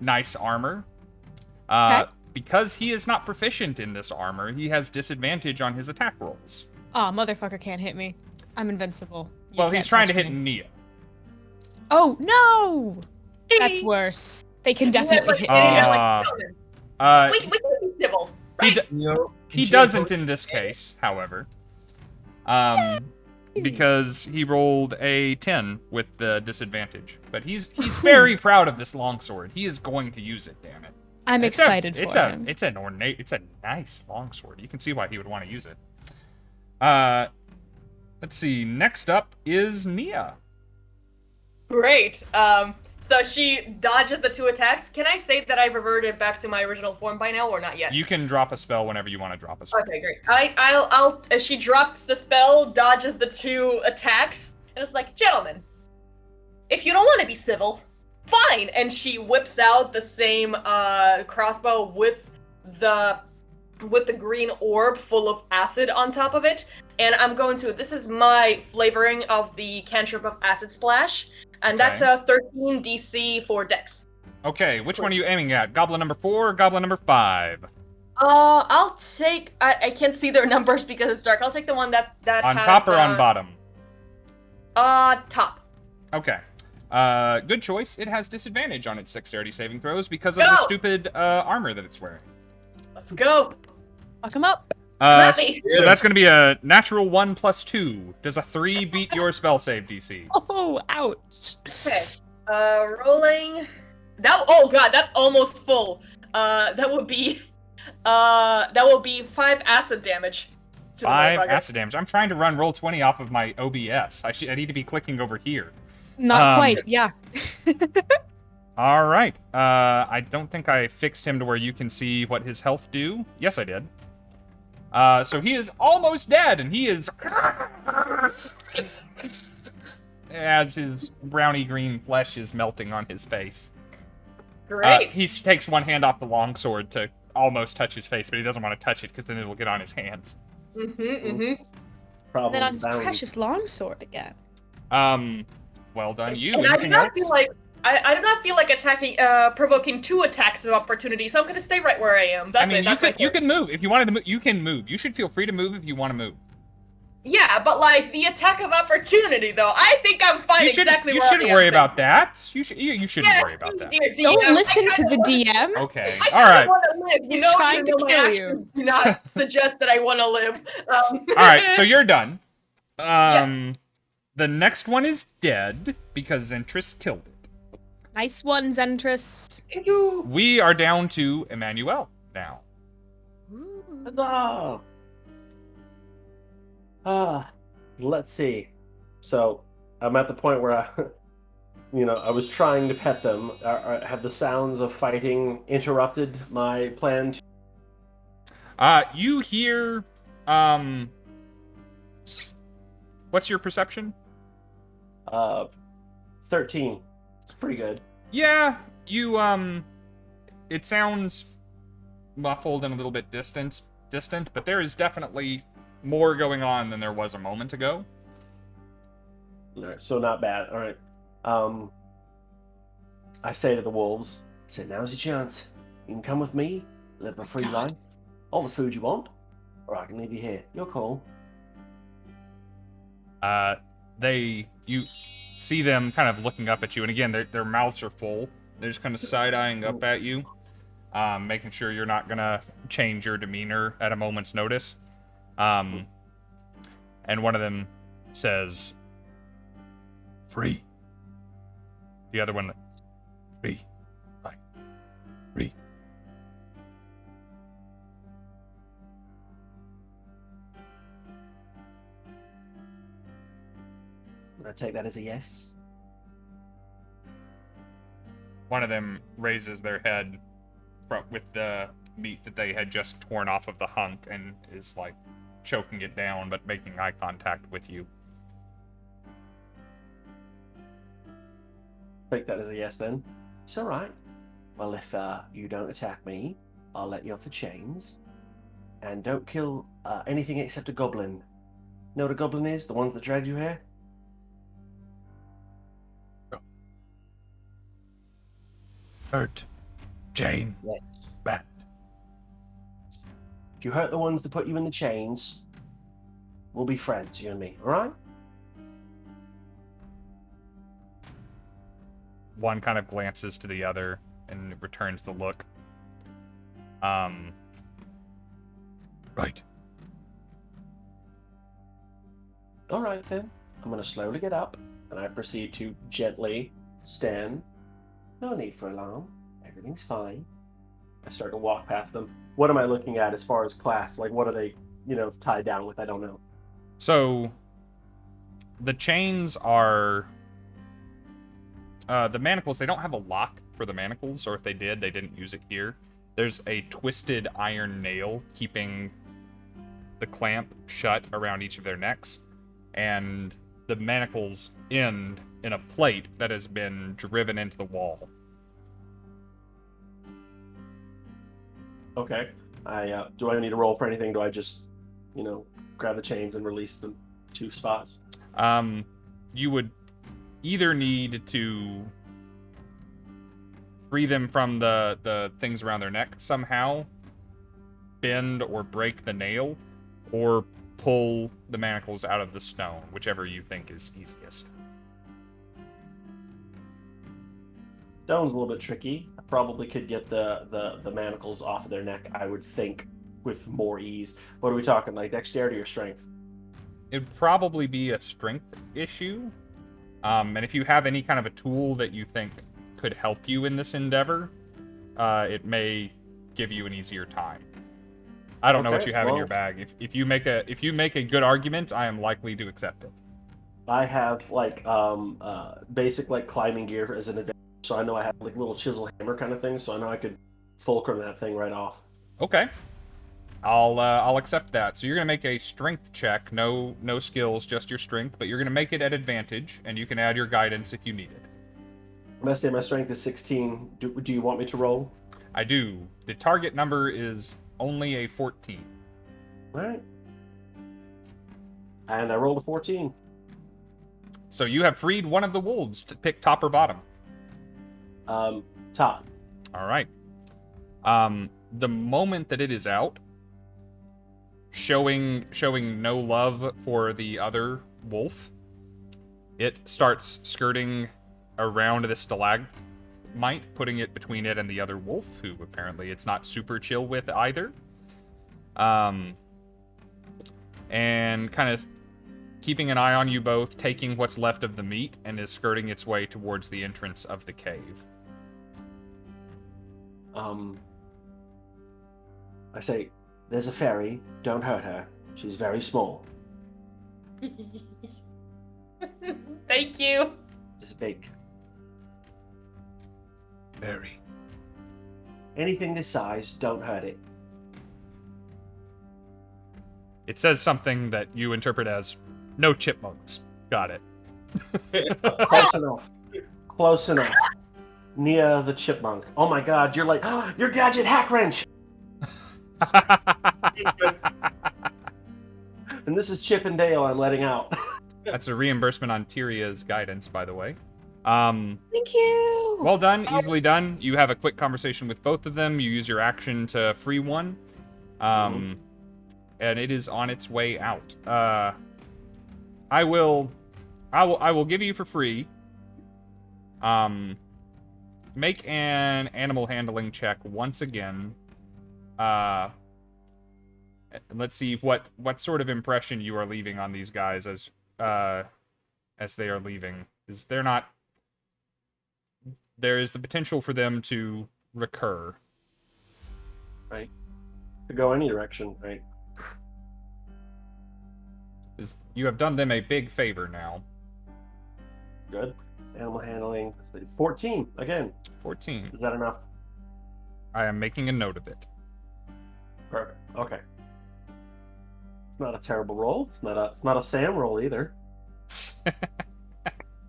Speaker 2: nice armor.
Speaker 3: Okay.
Speaker 2: Because he is not proficient in this armor, he has disadvantage on his attack rolls.
Speaker 3: Aw, motherfucker can't hit me. I'm invincible. You
Speaker 2: Well, he's
Speaker 3: can't
Speaker 2: trying to
Speaker 3: touch
Speaker 2: hit
Speaker 3: me.
Speaker 2: Nia.
Speaker 3: Oh, no! That's worse. They can definitely hit me.
Speaker 6: We can be civil,
Speaker 2: He,
Speaker 6: right?
Speaker 2: d- he doesn't in this case, however. Because he rolled a 10 with the disadvantage. But he's very proud of this longsword. He is going to use it, damn it.
Speaker 3: I'm excited for him.
Speaker 2: It's a nice longsword. You can see why he would want to use it. Let's see. Next up is Nia.
Speaker 6: Great. So she dodges the 2 attacks. Can I say that I've reverted back to my original form by now, or not yet?
Speaker 2: You can drop a spell whenever you want to drop a spell.
Speaker 6: Okay, great. I'll. As she drops the spell, dodges the 2 attacks, and it's like, gentlemen, if you don't want to be civil, fine. And she whips out the same crossbow with the green orb full of acid on top of it. And I'm going to. This is my flavoring of the cantrip of Acid Splash. And that's a 13 DC for Dex.
Speaker 2: Okay, which one are you aiming at? Goblin number 4 or Goblin number 5?
Speaker 6: I'll take. I can't see their numbers because it's dark. I'll take the one that
Speaker 2: On
Speaker 6: has
Speaker 2: top or on bottom?
Speaker 6: Top.
Speaker 2: Okay. Good choice. It has disadvantage on its dexterity saving throws because of the stupid armor that it's wearing.
Speaker 6: Let's go.
Speaker 3: Fuck him up.
Speaker 2: So that's going to be a natural 1 plus 2. Does a 3 beat your spell save DC?
Speaker 3: Oh, ouch.
Speaker 6: Okay. Rolling. That. Oh god, that's almost full. That would be 5 acid damage. to the
Speaker 2: 5
Speaker 6: motherfucker.
Speaker 2: acid damage. I'm trying to run Roll20 off of my OBS. I need to be clicking over here.
Speaker 3: Not quite, yeah.
Speaker 2: All right. I don't think I fixed him to where you can see what his health do. Yes, I did. So he is almost dead, and he is... as his brownie green flesh is melting on his face.
Speaker 6: Great.
Speaker 2: He takes one hand off the longsword to almost touch his face, but he doesn't want to touch it because then it will get on his hands.
Speaker 4: Problems
Speaker 3: Then on his
Speaker 4: bound.
Speaker 3: precious longsword again.
Speaker 2: Well done, you.
Speaker 6: And I do
Speaker 2: Anything
Speaker 6: not
Speaker 2: else?
Speaker 6: feel like I do not feel like attacking, provoking 2 attacks of opportunity, so I'm gonna stay right where I am. That's it. That's
Speaker 2: you can move if you wanted to move. You can move. You should feel free to move if you want to move.
Speaker 6: Yeah, but like the attack of opportunity, though, I think I'm fine exactly
Speaker 2: You
Speaker 6: where I am.
Speaker 2: shouldn't worry about that. You shouldn't worry about that.
Speaker 6: Dear DM,
Speaker 3: Don't listen to the DM.
Speaker 2: Okay.
Speaker 6: I
Speaker 2: All right.
Speaker 6: want to live. You
Speaker 3: He's
Speaker 6: know,
Speaker 3: trying to
Speaker 6: my
Speaker 3: kill
Speaker 6: actions do not suggest that I want to live.
Speaker 2: All right. So you're done.
Speaker 6: Yes.
Speaker 2: The next one is dead because Zentris killed it.
Speaker 3: Nice one, Zentris.
Speaker 2: We are down to Emannuel now.
Speaker 4: Huzzah! Let's see. So, I'm at the point where I was trying to pet them. Have the sounds of fighting interrupted my plan?
Speaker 2: You hear, what's your perception?
Speaker 4: 13. It's pretty good.
Speaker 2: Yeah, you, it sounds muffled and a little bit distant, but there is definitely more going on than there was a moment ago.
Speaker 4: All right, so not bad. All right. I say to the wolves, now's your chance. You can come with me, live a free life, all the food you want, or I can leave you here. Your call.
Speaker 2: You see them kind of looking up at you, and again, their mouths are full. They're just kind of side-eyeing up at you, making sure you're not gonna change your demeanor at a moment's notice. And one of them says, "Free." The other one, "Free. Right. Free."
Speaker 4: I take that as a yes.
Speaker 2: One of them raises their head with the meat that they had just torn off of the hunk and is like choking it down but making eye contact with you.
Speaker 4: Take that as a yes then. It's alright. Well, if you don't attack me, I'll let you off the chains. And don't kill anything except a goblin. Know what a goblin is? The ones that dragged you here?
Speaker 2: Hurt. Jane.
Speaker 4: Yes.
Speaker 2: Bad.
Speaker 4: If you hurt the ones that put you in the chains, we'll be friends, you and me, alright?
Speaker 2: One kind of glances to the other and returns the look. Right.
Speaker 4: Alright then. I'm gonna slowly get up, and I proceed to gently stand. No need for alarm. Everything's fine. I start to walk past them. What am I looking at as far as class? Like, what are they, tied down with? I don't know.
Speaker 2: So, the chains are... the manacles, they don't have a lock for the manacles, or if they did, they didn't use it here. There's a twisted iron nail keeping the clamp shut around each of their necks, and the manacles end in a plate that has been driven into the wall.
Speaker 4: Okay. Do I need to roll for anything? Do I just, grab the chains and release the 2 spots?
Speaker 2: You would either need to free them from the things around their neck somehow, bend or break the nail, or pull the manacles out of the stone, whichever you think is easiest.
Speaker 4: Stone's a little bit tricky. I probably could get the manacles off of their neck, I would think, with more ease. What are we talking, like dexterity or strength?
Speaker 2: It'd probably be a strength issue. And if you have any kind of a tool that you think could help you in this endeavor, it may give you an easier time. I don't know what you have in your bag. If you make a good argument, I am likely to accept it.
Speaker 4: I have basic climbing gear as an advantage, so I know I have little chisel hammer kind of thing, so I know I could fulcrum that thing right off.
Speaker 2: Okay. I'll accept that. So you're gonna make a strength check. No skills, just your strength, but you're gonna make it at advantage, and you can add your guidance if you need it.
Speaker 4: When I say my strength is 16, do you want me to roll?
Speaker 2: I do. The target number is only a 14.
Speaker 4: All right. And I rolled a 14.
Speaker 2: So you have freed one of the wolves to pick top or bottom.
Speaker 4: Top.
Speaker 2: All right. The moment that it is out, showing no love for the other wolf, it starts skirting around the stalagmite, putting it between it and the other wolf, who apparently it's not super chill with either. And kind of keeping an eye on you both, taking what's left of the meat, and is skirting its way towards the entrance of the cave.
Speaker 4: I say, there's a fairy, don't hurt her. She's very small.
Speaker 6: Thank you.
Speaker 4: Just big.
Speaker 2: Fairy.
Speaker 4: Anything this size, don't hurt it.
Speaker 2: It says something that you interpret as, no chipmunks. Got it.
Speaker 4: Close enough. Close enough. Nia the chipmunk. Oh my god, you're your gadget hack wrench! And this is Chip and Dale I'm letting out.
Speaker 2: That's a reimbursement on Tyria's guidance, by the way.
Speaker 3: Thank you!
Speaker 2: Well done, easily done. You have a quick conversation with both of them. You use your action to free one. And it is on its way out. I will give you for free. Make an animal handling check once again. Let's see what sort of impression you are leaving on these guys as they are leaving. There is the potential for them to recur.
Speaker 4: Right. To go any direction, right?
Speaker 2: You have done them a big favor now.
Speaker 4: Good. Animal handling. 14 again.
Speaker 2: 14.
Speaker 4: Is that enough?
Speaker 2: I am making a note of it.
Speaker 4: Perfect. Okay. It's not a terrible roll. It's not a Sam roll either.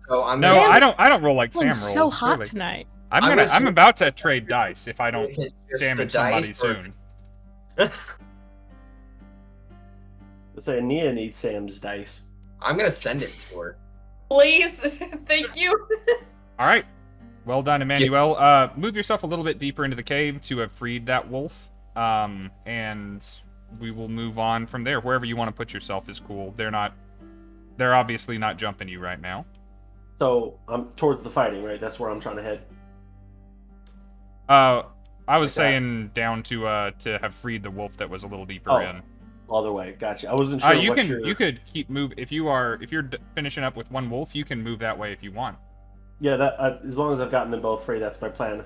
Speaker 5: So I'm
Speaker 2: No,
Speaker 3: Sam,
Speaker 2: I don't roll like Sam rolls.
Speaker 3: so hot
Speaker 2: clearly.
Speaker 3: tonight.
Speaker 2: I'm about to trade dice if I don't
Speaker 5: It's just
Speaker 2: damage
Speaker 5: the
Speaker 2: somebody
Speaker 5: dice, or-
Speaker 2: soon.
Speaker 4: Let's say Nia needs Sam's dice.
Speaker 5: I'm gonna send it for her.
Speaker 6: Please, thank you.
Speaker 2: All right. Well done, Emmanuel. Move yourself a little bit deeper into the cave to have freed that wolf. And we will move on from there. Wherever you want to put yourself is cool. They're obviously not jumping you right now.
Speaker 4: So I'm towards the fighting, right? That's where I'm trying to head.
Speaker 2: I was
Speaker 4: Like that.
Speaker 2: saying down to have freed the wolf that was a little deeper in.
Speaker 4: Other way. Gotcha. I wasn't sure.
Speaker 2: You could keep move if you're finishing up with one wolf, you can move that way if you want.
Speaker 4: Yeah, that as long as I've gotten them both free, that's my plan.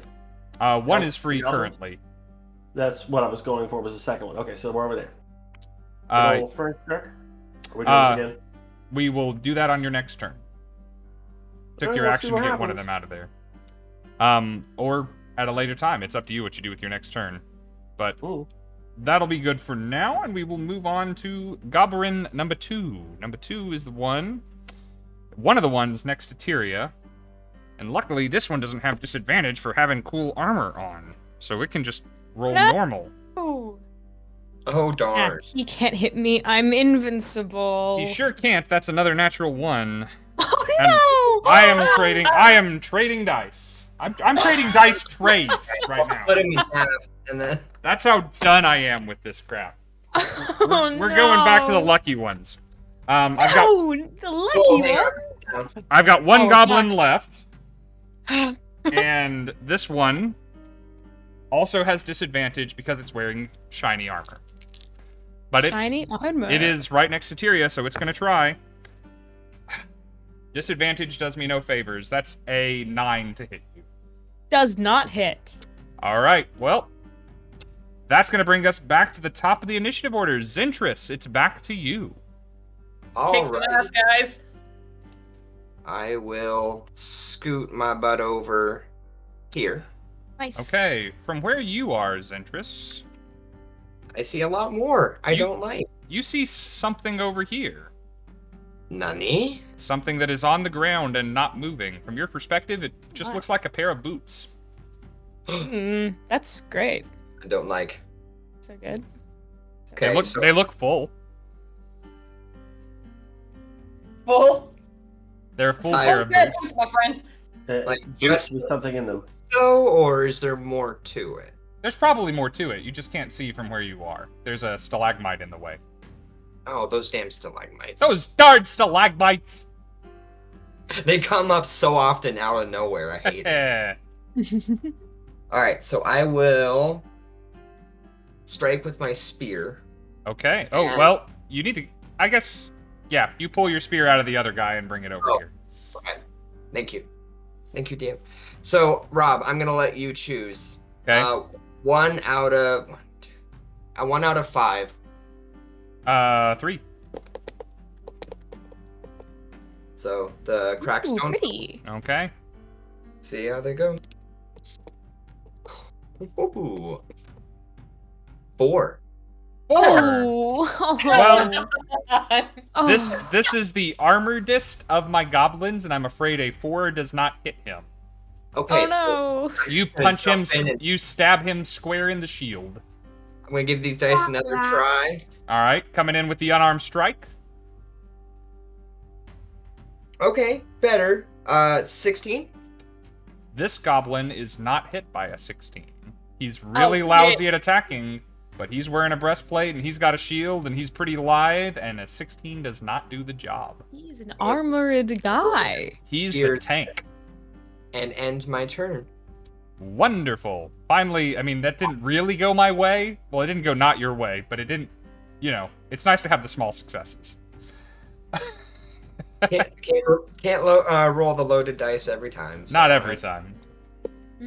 Speaker 2: One is free
Speaker 4: the others?
Speaker 2: currently.
Speaker 4: That's what I was going for. Was the second one? Okay, so we're over there. Strength check. Are we doing this again?
Speaker 2: We will do that on your next turn. Took
Speaker 4: Alright,
Speaker 2: your
Speaker 4: we'll
Speaker 2: action
Speaker 4: see
Speaker 2: to
Speaker 4: what
Speaker 2: get one of
Speaker 4: happens.
Speaker 2: them out of there. Or at a later time. It's up to you what you do with your next turn. But
Speaker 4: Ooh.
Speaker 2: that'll be good for now, and we will move on to Gundren number 2. Number 2 is one of the ones next to Tyria. And luckily, this one doesn't have disadvantage for having cool armor on. So it can just roll normal.
Speaker 3: Oh,
Speaker 5: Oh darn!
Speaker 3: he can't hit me. I'm invincible.
Speaker 2: He sure can't. That's another natural 1.
Speaker 3: Oh no!
Speaker 2: I am trading dice. I'm trading dice trades right now.
Speaker 5: Split him in half, and then
Speaker 2: That's how done I am with this crap.
Speaker 3: Oh,
Speaker 2: We're going back to the lucky ones. I've got
Speaker 3: the lucky one.
Speaker 2: I've got one
Speaker 3: Oh,
Speaker 2: goblin
Speaker 3: fucked.
Speaker 2: left, and this one also has disadvantage because it's wearing shiny armor. But
Speaker 3: Shiny armor.
Speaker 2: it is right next to Tyria, so it's gonna try. Disadvantage does me no favors. That's a 9 to hit you.
Speaker 3: Does not hit.
Speaker 2: All right, well, that's going to bring us back to the top of the initiative order. Zentris, it's back to you.
Speaker 6: Kick some
Speaker 5: alright,
Speaker 6: ass, guys.
Speaker 5: I will scoot my butt over here.
Speaker 3: Nice.
Speaker 2: Okay, from where you are, Zentris,
Speaker 5: I see a lot more. I
Speaker 2: You-
Speaker 5: don't like.
Speaker 2: you see something over here.
Speaker 5: Nani?
Speaker 2: Something that is on the ground and not moving. From your perspective, it just
Speaker 3: What?
Speaker 2: looks like a pair of boots.
Speaker 3: That's great.
Speaker 5: I don't like.
Speaker 3: So good.
Speaker 5: Okay,
Speaker 2: They look full.
Speaker 6: Full.
Speaker 2: They're a full
Speaker 5: Full
Speaker 2: pair of
Speaker 6: Dead
Speaker 2: boots.
Speaker 6: boots, my friend.
Speaker 5: Like,
Speaker 4: just
Speaker 5: just-
Speaker 4: with something in them.
Speaker 5: so, or is there more to it?
Speaker 2: There's probably more to it. You just can't see from where you are. There's a stalagmite in the way.
Speaker 5: Oh, those damn stalagmites.
Speaker 2: Those darn stalagmites!
Speaker 5: They come up so often out of nowhere. I hate it.
Speaker 2: Eh.
Speaker 5: All right, so I will strike with my spear.
Speaker 2: Okay. Oh,
Speaker 5: And-
Speaker 2: well, you need to... I guess... Yeah, you pull your spear out of the other guy and bring it over here.
Speaker 5: Okay. Thank you, DM. So, Rob, I'm gonna let you choose.
Speaker 2: Okay.
Speaker 5: One out of 5.
Speaker 2: 3.
Speaker 5: So the
Speaker 3: Ooh,
Speaker 5: crackstone.
Speaker 3: pretty.
Speaker 2: Okay.
Speaker 5: See how they go. Ooh. 4.
Speaker 2: 4!
Speaker 3: Oh.
Speaker 2: Well,
Speaker 3: Oh.
Speaker 2: this is the armor disc of my goblins, and I'm afraid a 4 does not hit him.
Speaker 5: Okay,
Speaker 3: Oh
Speaker 5: so
Speaker 3: no.
Speaker 2: You punch him,
Speaker 5: jump in and-
Speaker 2: you stab him square in the shield.
Speaker 5: I'm gonna give these dice another try.
Speaker 2: All right, coming in with the unarmed strike.
Speaker 5: Okay, better. 16.
Speaker 2: This goblin is not hit by a 16. He's really
Speaker 6: Oh,
Speaker 2: lousy at attacking, but he's wearing a breastplate, and he's got a shield, and he's pretty lithe, and a 16 does not do the job.
Speaker 3: He's an armored guy.
Speaker 2: He's the tank.
Speaker 5: And end my turn.
Speaker 2: Wonderful. Finally, I mean, that didn't really go my way. Well, it didn't go not your way, but it didn't, you know, it's nice to have the small successes.
Speaker 5: Can't roll the loaded dice every time. So
Speaker 2: not every time.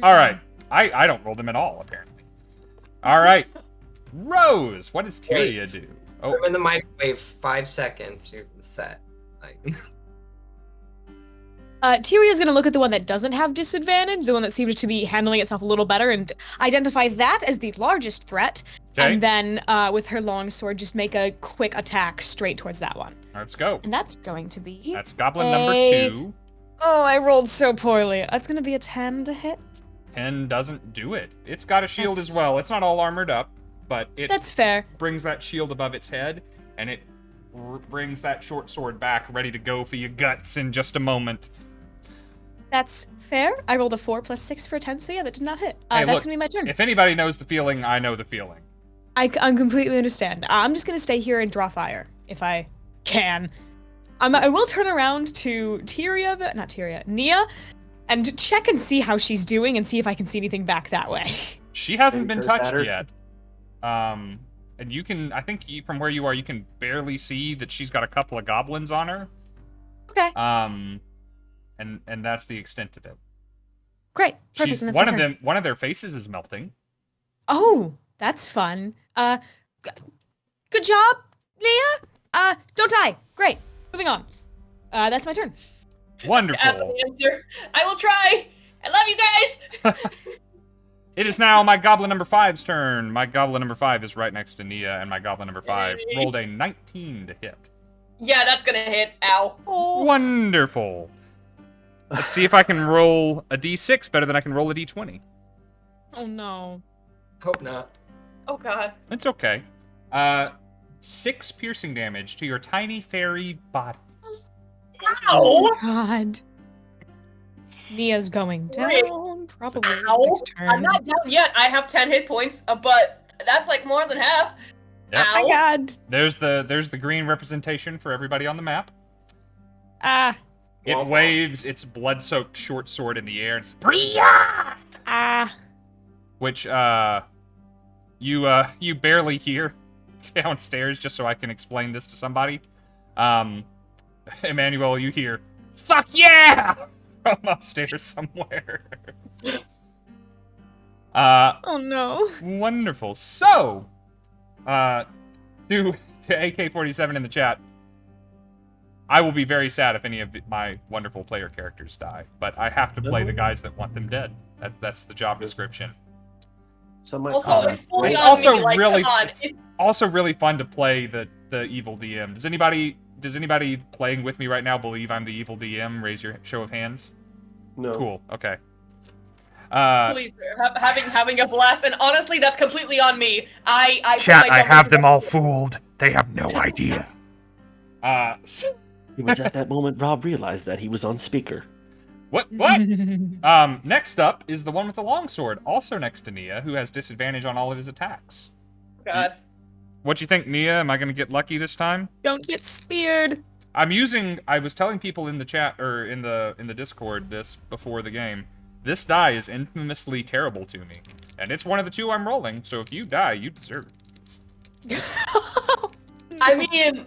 Speaker 2: All right. I don't roll them at all, apparently. All right. Rose, what does Tyria do? Oh,
Speaker 5: I'm in the microwave 5 seconds. You're set.
Speaker 3: Tyria's gonna look at the one that doesn't have disadvantage, the one that seems to be handling itself a little better, and identify that as the largest threat.
Speaker 2: okay.
Speaker 3: And then, with her long sword, just make a quick attack straight towards that one.
Speaker 2: Let's go.
Speaker 3: And that's going to be...
Speaker 2: That's goblin number 2.
Speaker 3: Oh, I rolled so poorly. That's gonna be a 10 to hit.
Speaker 2: 10 doesn't do it. It's got a shield as well. It's not all armored up, but it
Speaker 3: That's fair.
Speaker 2: brings that shield above its head, and it brings that short sword back, ready to go for your guts in just a moment.
Speaker 3: That's fair. I rolled a 4 plus 6 for a 10, so yeah, that did not hit.
Speaker 2: Hey,
Speaker 3: That's
Speaker 2: look,
Speaker 3: gonna be my turn.
Speaker 2: If anybody knows the feeling, I know the feeling.
Speaker 3: I completely understand. I'm just gonna stay here and draw fire, if I can. I will turn around to Nia, and check and see how she's doing and see if I can see anything back that way.
Speaker 2: She hasn't been touched
Speaker 4: Better.
Speaker 2: yet. And you can, I think from where you are, you can barely see that she's got a couple of goblins on her.
Speaker 3: Okay.
Speaker 2: And that's the extent of it.
Speaker 3: Great. Perfect. And that's my turn.
Speaker 2: One of their faces is melting.
Speaker 3: Oh, that's fun. Good job, Nia. Don't die. Great. Moving on. That's my turn.
Speaker 2: Wonderful.
Speaker 6: As an answer, I will try. I love you guys.
Speaker 2: It is now my goblin number 5's turn. My goblin number 5 is right next to Nia, and my goblin number 5 rolled a 19 to hit.
Speaker 6: Yeah, that's gonna hit. Ow.
Speaker 3: Oh.
Speaker 2: Wonderful. Let's see if I can roll a d6 better than I can roll a d20.
Speaker 3: Oh no.
Speaker 5: Hope not.
Speaker 6: Oh god.
Speaker 2: It's okay. 6 piercing damage to your tiny fairy body.
Speaker 6: Ow.
Speaker 3: God. Nia's going
Speaker 6: Great.
Speaker 3: down. Probably
Speaker 6: Ow.
Speaker 3: next turn.
Speaker 6: I'm not down yet. I have 10 hit points, but that's like more than half.
Speaker 2: Yep.
Speaker 3: Oh my God.
Speaker 2: There's the green representation for everybody on the map.
Speaker 3: Ah.
Speaker 2: It waves its blood-soaked short sword in the air and says,
Speaker 3: Ah.
Speaker 2: which you barely hear downstairs, just so I can explain this to somebody. Emmanuel, you hear, "Fuck yeah!" from upstairs somewhere.
Speaker 3: Oh no.
Speaker 2: Wonderful. So, to AK-47 in the chat, I will be very sad if any of my wonderful player characters die, but I have to play the guys that want them dead. That's the job description.
Speaker 6: Also, it's fully
Speaker 2: It's
Speaker 6: on
Speaker 2: also
Speaker 6: me, like,
Speaker 2: really,
Speaker 6: come on.
Speaker 2: it's also really fun to play the evil DM. Does anybody playing with me right now believe I'm the evil DM? Raise your show of hands.
Speaker 4: No.
Speaker 2: Cool. Okay.
Speaker 6: Please, having a blast, and honestly, that's completely on me. I
Speaker 2: Chat,
Speaker 6: put
Speaker 2: I
Speaker 6: myself
Speaker 2: have
Speaker 6: into
Speaker 2: them all fooled. They have no idea.
Speaker 4: It was at that moment Rob realized that he was on speaker.
Speaker 2: What? Next up is the one with the longsword, also next to Nia, who has disadvantage on all of his attacks.
Speaker 6: God.
Speaker 2: What you think, Nia? Am I gonna get lucky this time?
Speaker 3: Don't get speared.
Speaker 2: I was telling people in the chat, or in the Discord this before the game. This die is infamously terrible to me. And it's one of the 2 I'm rolling, so if you die, you deserve it.
Speaker 6: I mean,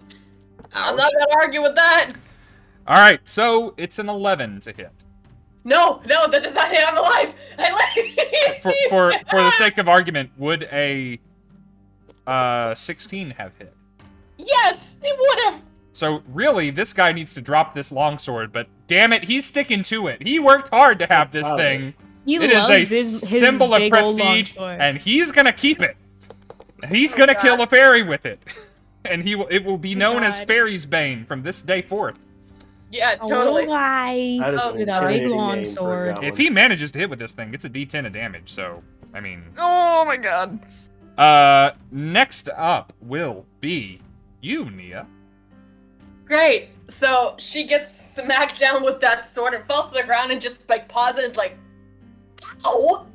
Speaker 6: I'm not gonna argue with that.
Speaker 2: Alright, so it's an 11 to hit.
Speaker 6: No, that does not hit. I'm alive.
Speaker 2: For the sake of argument, would a 16 have hit?
Speaker 6: Yes, it would have.
Speaker 2: So really, this guy needs to drop this longsword, but damn it, he's sticking to it. He worked hard to have this thing. It is a symbol of prestige, and he's gonna keep it. He's gonna kill a fairy with it, and it will be known as Fairy's Bane from this day forth.
Speaker 6: Yeah, totally.
Speaker 4: That is an
Speaker 3: with a big
Speaker 4: intimidating
Speaker 3: long
Speaker 4: name for a
Speaker 3: sword.
Speaker 4: goblin.
Speaker 2: If he manages to hit with this thing, it's a D10 of damage. So, I mean.
Speaker 3: Oh my God.
Speaker 2: Next up will be you, Nia.
Speaker 6: Great. So she gets smacked down with that sword and falls to the ground and just like pauses, like, "Oh."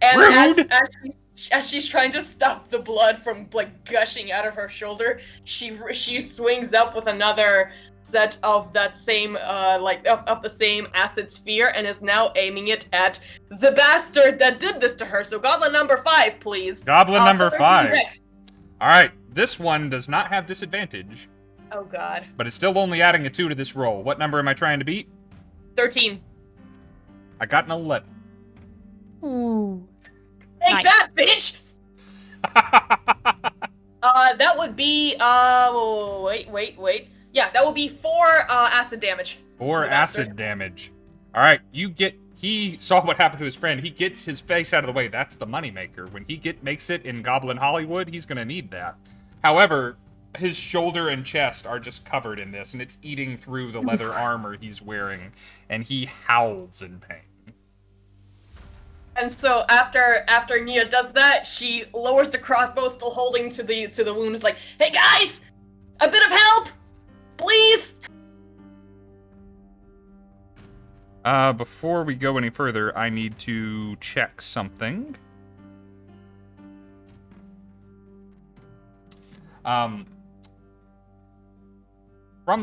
Speaker 6: And
Speaker 2: Rude.
Speaker 6: as she's as she's trying to stop the blood from like gushing out of her shoulder, she swings up with another set of that same of the same acid sphere and is now aiming it at the bastard that did this to her. So goblin number 5, please.
Speaker 2: Goblin number 5.
Speaker 6: Dex.
Speaker 2: All right, this one does not have disadvantage,
Speaker 6: Oh god.
Speaker 2: but it's still only adding a 2 to this roll. What number am I trying to beat?
Speaker 6: 13.
Speaker 2: I got an 11.
Speaker 3: Ooh.
Speaker 6: Take
Speaker 3: Nice.
Speaker 6: that, bitch! That would be wait. Yeah, that would be 4 acid damage.
Speaker 2: 4
Speaker 6: to the bastard.
Speaker 2: acid damage. All right, he saw what happened to his friend. He gets his face out of the way. That's the moneymaker. When he makes it in Goblin Hollywood, he's going to need that. However, his shoulder and chest are just covered in this, and it's eating through the leather armor he's wearing, and he howls in pain.
Speaker 6: And so after Nia does that, she lowers the crossbow, still holding to the wound. Is like, "Hey guys, a bit of help, please."
Speaker 2: Before we go any further, I need to check something. From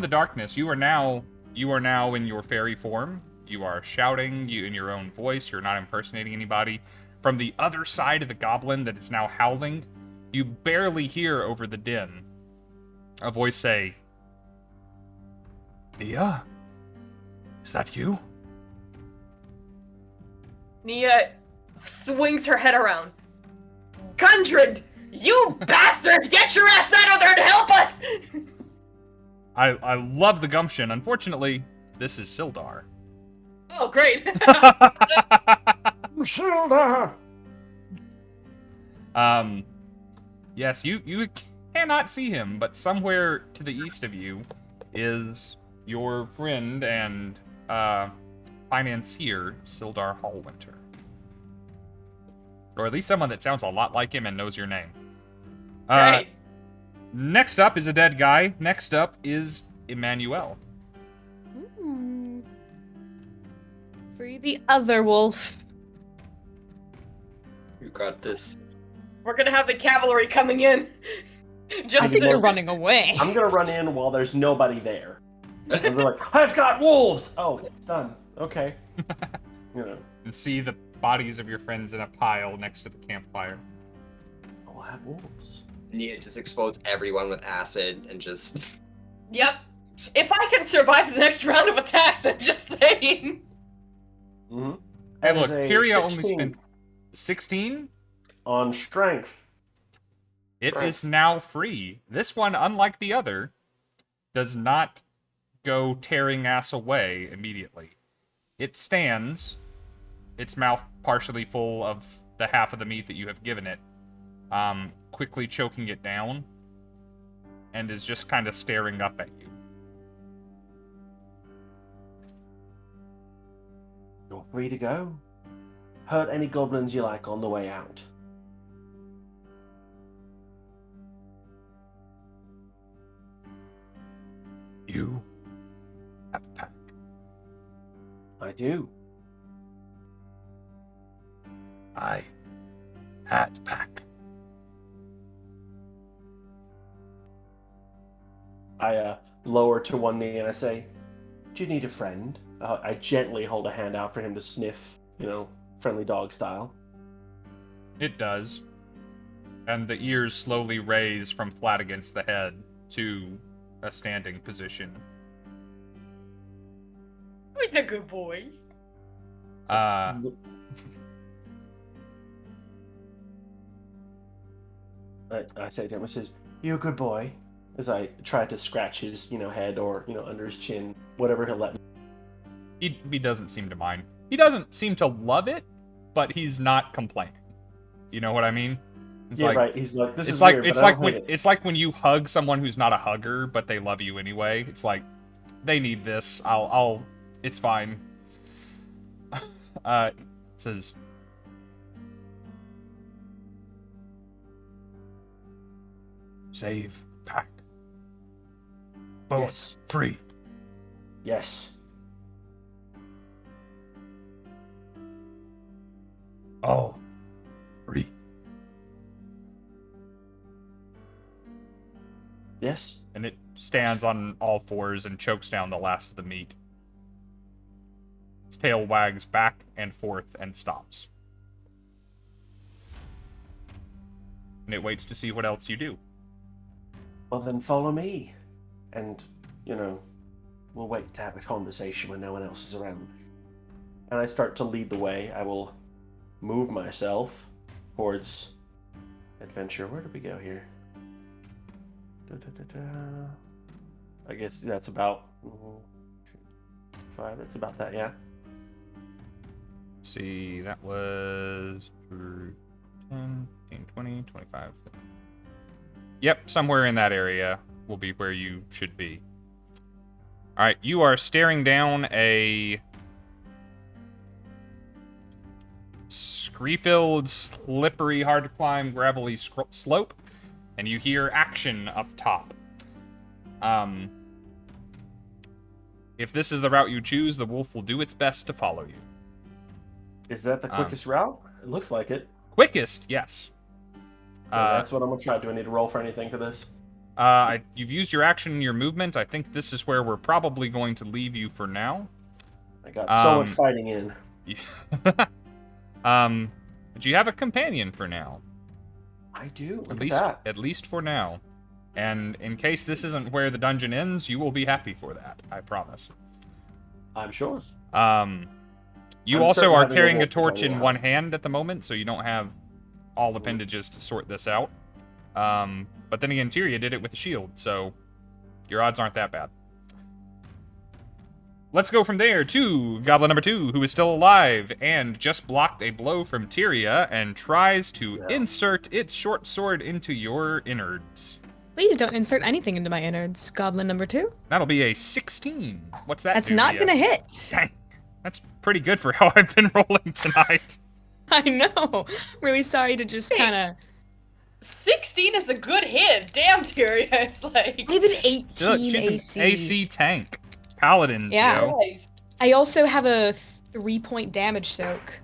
Speaker 2: the darkness, you are now in your fairy form. You are shouting in your own voice. You're not impersonating anybody. From the other side of the goblin that is now howling, you barely hear over the din a voice say, "Nia? Is that you?"
Speaker 6: Nia swings her head around. Gundren, you bastard! Get your ass out of there and help us!
Speaker 2: I love the gumption. Unfortunately, this is Sildar.
Speaker 6: Oh, great.
Speaker 4: Sildar!
Speaker 2: Yes, you cannot see him, but somewhere to the east of you is your friend and financier, Sildar Hallwinter. Or at least someone that sounds a lot like him and knows your name.
Speaker 6: Right.
Speaker 2: Next up is a dead guy. Next up is Emannuel.
Speaker 3: Ooh. Free the other wolf.
Speaker 5: You got this.
Speaker 6: We're gonna have the cavalry coming in. Just
Speaker 3: I think they're
Speaker 6: to-
Speaker 3: running away.
Speaker 4: I'm gonna run in while there's nobody there. And we're like, I've got wolves! Oh, it's done. Okay. You know,
Speaker 2: And see the bodies of your friends in a pile next to the campfire.
Speaker 4: I'll have wolves.
Speaker 5: Nia just explodes everyone with acid and just.
Speaker 6: Yep. If I can survive the next round of attacks, I'm just saying.
Speaker 4: Mm-hmm.
Speaker 2: Hey, look, Tyria only spent 16?
Speaker 4: On strength.
Speaker 2: It
Speaker 5: Right.
Speaker 2: is now free. This one, unlike the other, does not go tearing ass away immediately. It stands, its mouth partially full of the half of the meat that you have given it, quickly choking it down, and is just kind of staring up at you.
Speaker 4: You're free to go. Hurt any goblins you like on the way out.
Speaker 2: You have pack.
Speaker 4: I do.
Speaker 2: I had pack.
Speaker 4: I lower to one knee and I say, "Do you need a friend?" I gently hold a hand out for him to sniff, friendly dog style.
Speaker 2: It does. And the ears slowly raise from flat against the head to a standing position.
Speaker 6: Who's a good boy?
Speaker 2: Uh,
Speaker 4: I say to him, I says, "You're a good boy," as I try to scratch his, head or, under his chin, whatever he'll let me.
Speaker 2: he doesn't seem to mind. He doesn't seem to love it, but he's not complaining. You know what I mean? It's like,
Speaker 4: right. He's like, "This
Speaker 2: it's
Speaker 4: is
Speaker 2: like
Speaker 4: weird,
Speaker 2: it's
Speaker 4: but I
Speaker 2: like
Speaker 4: don't
Speaker 2: when
Speaker 4: hate it."
Speaker 2: it's like when you hug someone who's not a hugger, but they love you anyway. It's like they need this. I'll it's fine. Says, save pack. Both
Speaker 4: Yes.
Speaker 2: free.
Speaker 4: Yes.
Speaker 2: All free.
Speaker 4: Yes.
Speaker 2: And it stands on all fours and chokes down the last of the meat. Its tail wags back and forth and stops. And it waits to see what else you do.
Speaker 4: Well, then follow me. And, we'll wait to have a conversation when no one else is around. And I start to lead the way. I will move myself towards adventure. Where did we go here? I guess that's about 5. That's about that, yeah.
Speaker 2: Let's see, that was 10, 15, 20, 25. 30. Yep, somewhere in that area will be where you should be. Alright, you are staring down a scree-filled, slippery, hard-to-climb, gravelly slope, and you hear action up top. If this is the route you choose, the wolf will do its best to follow you.
Speaker 4: Is that the quickest route? It looks like it.
Speaker 2: Quickest, yes.
Speaker 4: That's what I'm going to try. Do I need to roll for anything for this?
Speaker 2: You've used your action and your movement. I think this is where we're probably going to leave you for now.
Speaker 4: I got so much fighting in.
Speaker 2: But you have a companion for now.
Speaker 4: I do.
Speaker 2: At least for now. And in case this isn't where the dungeon ends, you will be happy for that. I promise.
Speaker 4: I'm sure.
Speaker 2: You also are carrying a torch in one hand at the moment, so you don't have all appendages to sort this out. But then again, Tyria did it with a shield, so your odds aren't that bad. Let's go from there to Goblin number 2, who is still alive and just blocked a blow from Tyria and tries to insert its short sword into your innards.
Speaker 3: Please don't insert anything into my innards, Goblin number 2.
Speaker 2: That'll be a 16. What's that?
Speaker 3: That's not gonna hit.
Speaker 2: Dang. That's pretty good for how I've been rolling tonight.
Speaker 3: I know. Really sorry to just kind of...
Speaker 6: 16 is a good hit. Damn, Tyria. It's like...
Speaker 3: I have an 18
Speaker 2: Look, she's
Speaker 3: AC.
Speaker 2: an AC tank. Paladins,
Speaker 3: Yeah.
Speaker 2: yo.
Speaker 6: Nice.
Speaker 3: I also have a 3-point damage soak.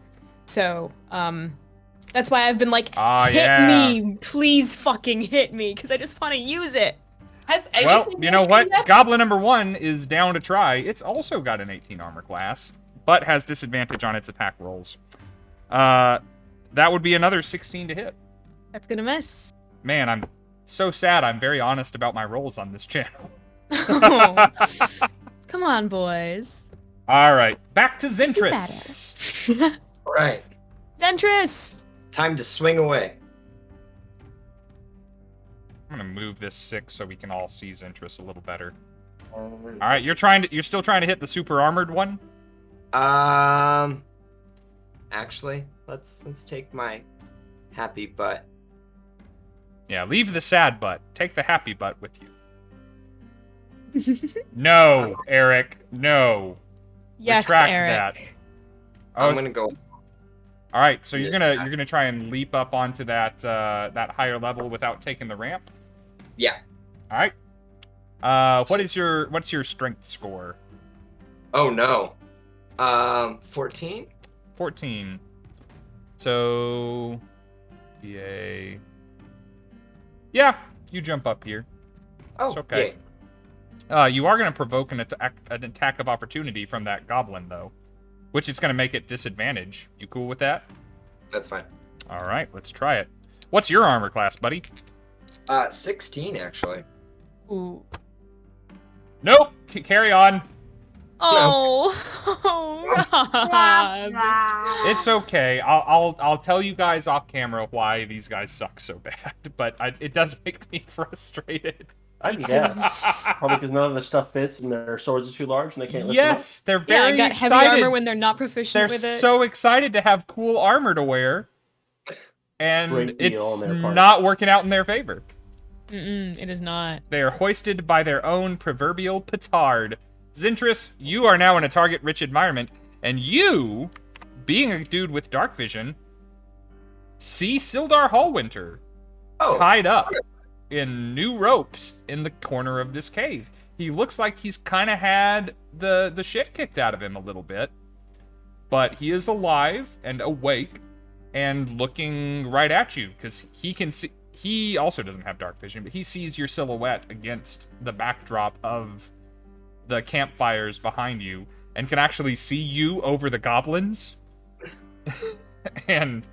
Speaker 3: So, that's why I've been like, hit me! Please fucking hit me, because I just want to use it.
Speaker 2: Well, you know what? Goblin number 1 is down to try. It's also got an 18 armor class, but has disadvantage on its attack rolls. That would be another 16 to hit.
Speaker 3: That's gonna miss.
Speaker 2: Man, I'm so sad I'm very honest about my rolls on this channel.
Speaker 3: Oh. Come on, boys.
Speaker 2: Alright, back to Zentris.
Speaker 5: Alright.
Speaker 3: Zentris!
Speaker 5: Time to swing away.
Speaker 2: I'm gonna move this 6 so we can all see Zentris a little better. Alright, you're still trying to hit the super armored one?
Speaker 5: Actually, let's take my happy butt.
Speaker 2: Yeah, leave the sad butt. Take the happy butt with you. No, Eric, no.
Speaker 3: Yes,
Speaker 2: Retract
Speaker 3: Eric.
Speaker 2: that.
Speaker 5: I'm gonna go.
Speaker 2: All right, so you're gonna try and leap up onto that that higher level without taking the ramp.
Speaker 5: Yeah.
Speaker 2: All right. What's your strength score?
Speaker 5: Oh no. 14.
Speaker 2: 14. So, yeah, you jump up here.
Speaker 5: Oh,
Speaker 2: it's okay. You are going to provoke an attack of opportunity from that goblin, though, which is going to make it disadvantage. You cool with that?
Speaker 5: That's fine.
Speaker 2: All right, let's try it. What's your armor class, buddy?
Speaker 5: 16, actually.
Speaker 3: Ooh.
Speaker 2: Nope. Carry on.
Speaker 3: Oh, Rob.
Speaker 2: It's okay. I'll tell you guys off camera why these guys suck so bad, but it does make me frustrated.
Speaker 4: Probably because none of the stuff fits and their swords are too large and they can't lift them up.
Speaker 2: They're very
Speaker 3: got
Speaker 2: excited.
Speaker 3: heavy armor when they're not proficient with it.
Speaker 2: They're so excited to have cool armor to wear, and it's not working out in their favor.
Speaker 3: It is not.
Speaker 2: They are hoisted by their own proverbial petard. Zentris, you are now in a target-rich environment, and you, being a dude with dark vision, see Sildar Hallwinter tied up in new ropes in the corner of this cave. He looks like he's kind of had the shit kicked out of him a little bit, but he is alive and awake and looking right at you because he can see. he also doesn't have dark vision, but he sees your silhouette against the backdrop of the campfires behind you, and can actually see you over the goblins. And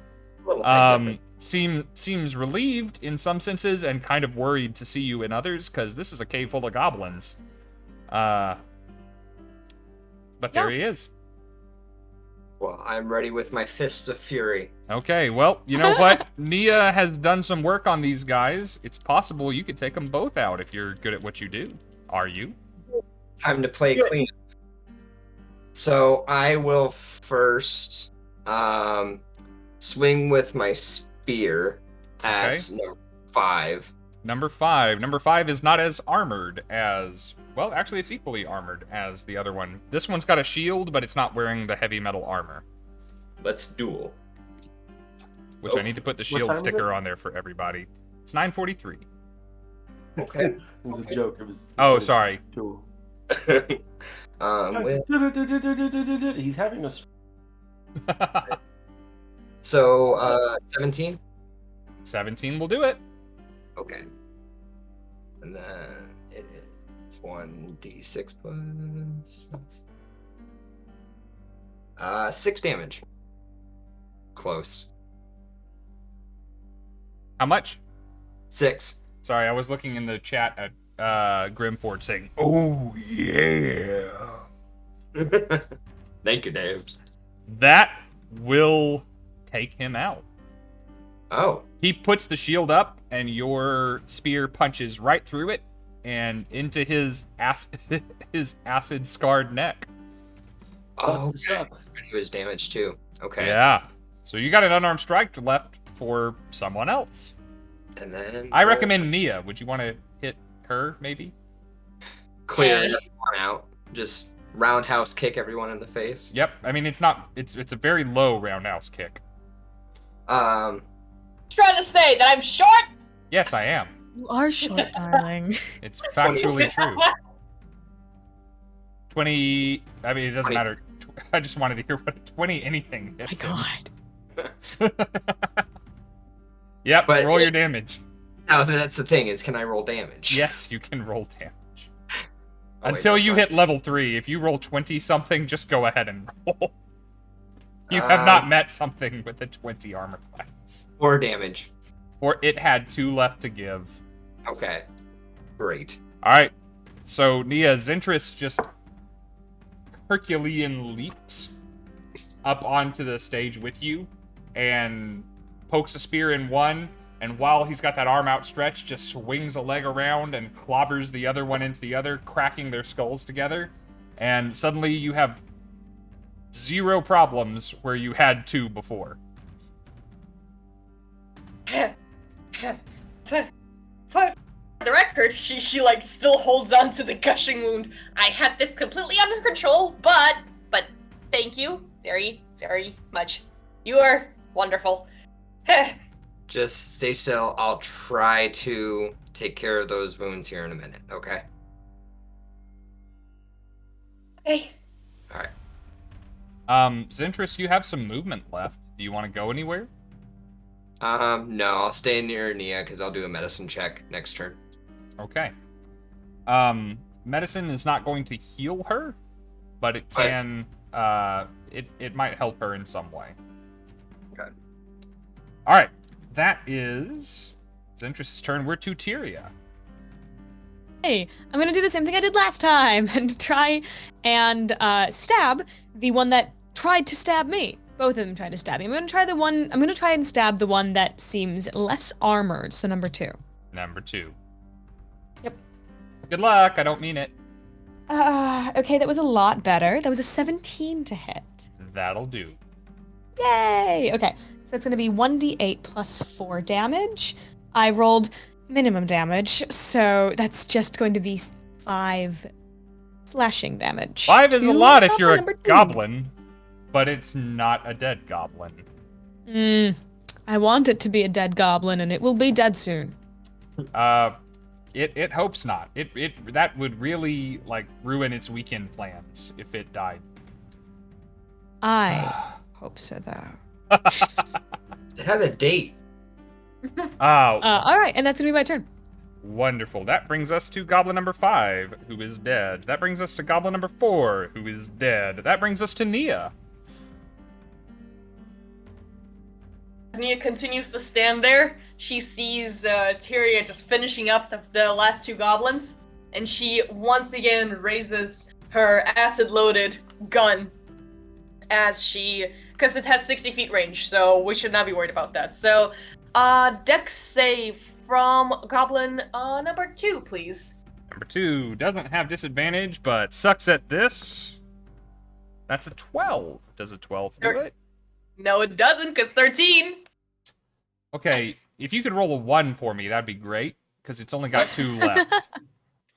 Speaker 2: seems relieved in some senses and kind of worried to see you in others, because this is a cave full of goblins. But there he is.
Speaker 5: Well, I'm ready with my fists of fury.
Speaker 2: Okay, well, you know what? Nia has done some work on these guys. It's possible you could take them both out if you're good at what you do. Are you?
Speaker 5: Time to play clean. So I will first swing with my spear at number 5.
Speaker 2: Number 5. Number 5 is not as armored as... Well, actually, it's equally armored as the other one. This one's got a shield, but it's not wearing the heavy metal armor.
Speaker 5: Let's duel.
Speaker 2: Which I need to put the shield sticker on there for everybody. It's 9:43.
Speaker 5: Okay.
Speaker 4: It was a joke. It was.
Speaker 2: Oh, sorry.
Speaker 4: Duel.
Speaker 5: With,
Speaker 4: He's having a.
Speaker 5: so 17.
Speaker 2: 17 will do it.
Speaker 5: Okay. And then it's 1d6 plus 6 damage. Close.
Speaker 2: How much?
Speaker 5: 6.
Speaker 2: Sorry, I was looking in the chat at Grimford saying, "Oh yeah."
Speaker 5: Thank you, Dave.
Speaker 2: That will take him out.
Speaker 5: Oh.
Speaker 2: He puts the shield up, and your spear punches right through it and into his acid-scarred neck.
Speaker 5: Oh, okay. He was damaged too. Okay.
Speaker 2: Yeah. So you got an unarmed strike left for someone else.
Speaker 5: And then
Speaker 2: I recommend Nia. Would you want to hit her, maybe?
Speaker 5: Clear everyone out. Just roundhouse kick everyone in the face.
Speaker 2: Yep. I mean, it's a very low roundhouse kick.
Speaker 6: Trying to say that I'm short?
Speaker 2: Yes, I am.
Speaker 3: You are short, darling.
Speaker 2: It's factually true. 20. I mean, it doesn't matter. I just wanted to hear what 20 anything hits.
Speaker 3: My
Speaker 2: God. Yep,
Speaker 5: But
Speaker 2: roll your damage.
Speaker 5: No, that's the thing, is can I roll damage?
Speaker 2: Yes, you can roll damage.
Speaker 5: Oh,
Speaker 2: Until
Speaker 5: wait,
Speaker 2: you hit level 3. If you roll 20-something, just go ahead and roll. You have not met something with a 20 armor class.
Speaker 5: 4 damage.
Speaker 2: Or it had 2 left to give.
Speaker 5: Okay. Great.
Speaker 2: Alright. So, Nia, Zentris just Herculean leaps up onto the stage with you and pokes a spear in one, and while he's got that arm outstretched, just swings a leg around and clobbers the other one into the other, cracking their skulls together. And suddenly you have 0 problems where you had 2 before.
Speaker 6: For the record, she like still holds on to the gushing wound. I had this completely under control, but thank you very, very much. You are wonderful.
Speaker 5: Just stay still. I'll try to take care of those wounds here in a minute, okay?
Speaker 6: Hey.
Speaker 5: Alright.
Speaker 2: Zentris, you have some movement left. Do you want to go anywhere?
Speaker 5: No, I'll stay near Nia because I'll do a medicine check next turn.
Speaker 2: Okay. Medicine is not going to heal her, but it can, it might help her in some way.
Speaker 5: Okay.
Speaker 2: Alright. That is Zentris' turn. We're to Tyria.
Speaker 3: Hey, I'm gonna do the same thing I did last time and try and stab the one that tried to stab me. Both of them tried to stab me. I'm gonna try and stab the one that seems less armored, so number 2.
Speaker 2: Number 2.
Speaker 3: Yep.
Speaker 2: Good luck, I don't mean it.
Speaker 3: Okay, that was a lot better. That was a 17 to hit.
Speaker 2: That'll do.
Speaker 3: Yay! Okay, so it's gonna be 1d8 plus 4 damage. I rolled minimum damage, so that's just going to be 5 slashing damage.
Speaker 2: 5 is a
Speaker 3: to
Speaker 2: lot if you're a
Speaker 3: number 2.
Speaker 2: goblin, but it's not a dead goblin.
Speaker 3: I want it to be a dead goblin, and it will be dead soon.
Speaker 2: It hopes not. That would really, like, ruin its weekend plans if it died.
Speaker 3: I hope so, though.
Speaker 5: It had a date.
Speaker 2: Oh,
Speaker 3: All right, and that's gonna be my turn.
Speaker 2: wonderful. That brings us to goblin number 5, who is dead. That brings us to goblin number 4, who is dead. That brings us to Nia.
Speaker 6: Nia continues to stand there. She sees Tyria just finishing up the last 2 goblins, and she once again raises her acid-loaded gun because it has 60 feet range, so we should not be worried about that. So, dex save from goblin number 2, please.
Speaker 2: Number 2 doesn't have disadvantage, but sucks at this. That's a 12. Does a 12 do it?
Speaker 6: No, it doesn't, because 13.
Speaker 2: Okay,
Speaker 6: Nice.
Speaker 2: if you could roll a 1 for me, that'd be great, because it's only got 2 left.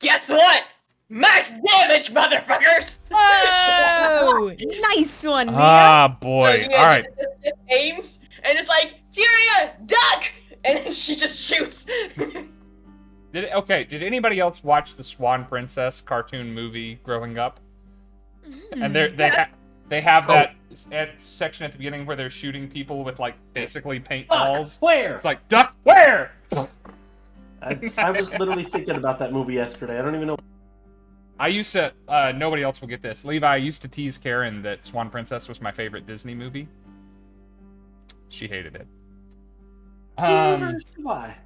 Speaker 6: Guess what? Max damage, motherfuckers!
Speaker 3: Oh, nice one, Nia.
Speaker 2: Ah,
Speaker 6: So
Speaker 2: boy.
Speaker 6: Nia
Speaker 2: All right.
Speaker 6: just aims, and it's like, Tyria, duck! And then she just shoots.
Speaker 2: Did anybody else watch the Swan Princess cartoon movie growing up? And they have that section at the beginning where they're shooting people with, like, basically paintballs.
Speaker 4: Where?
Speaker 2: It's like, duck, where?
Speaker 4: I was literally thinking about that movie yesterday. I don't even know.
Speaker 2: I used to, nobody else will get this. Levi, I used to tease Karen that Swan Princess was my favorite Disney movie. She hated it.
Speaker 4: Why?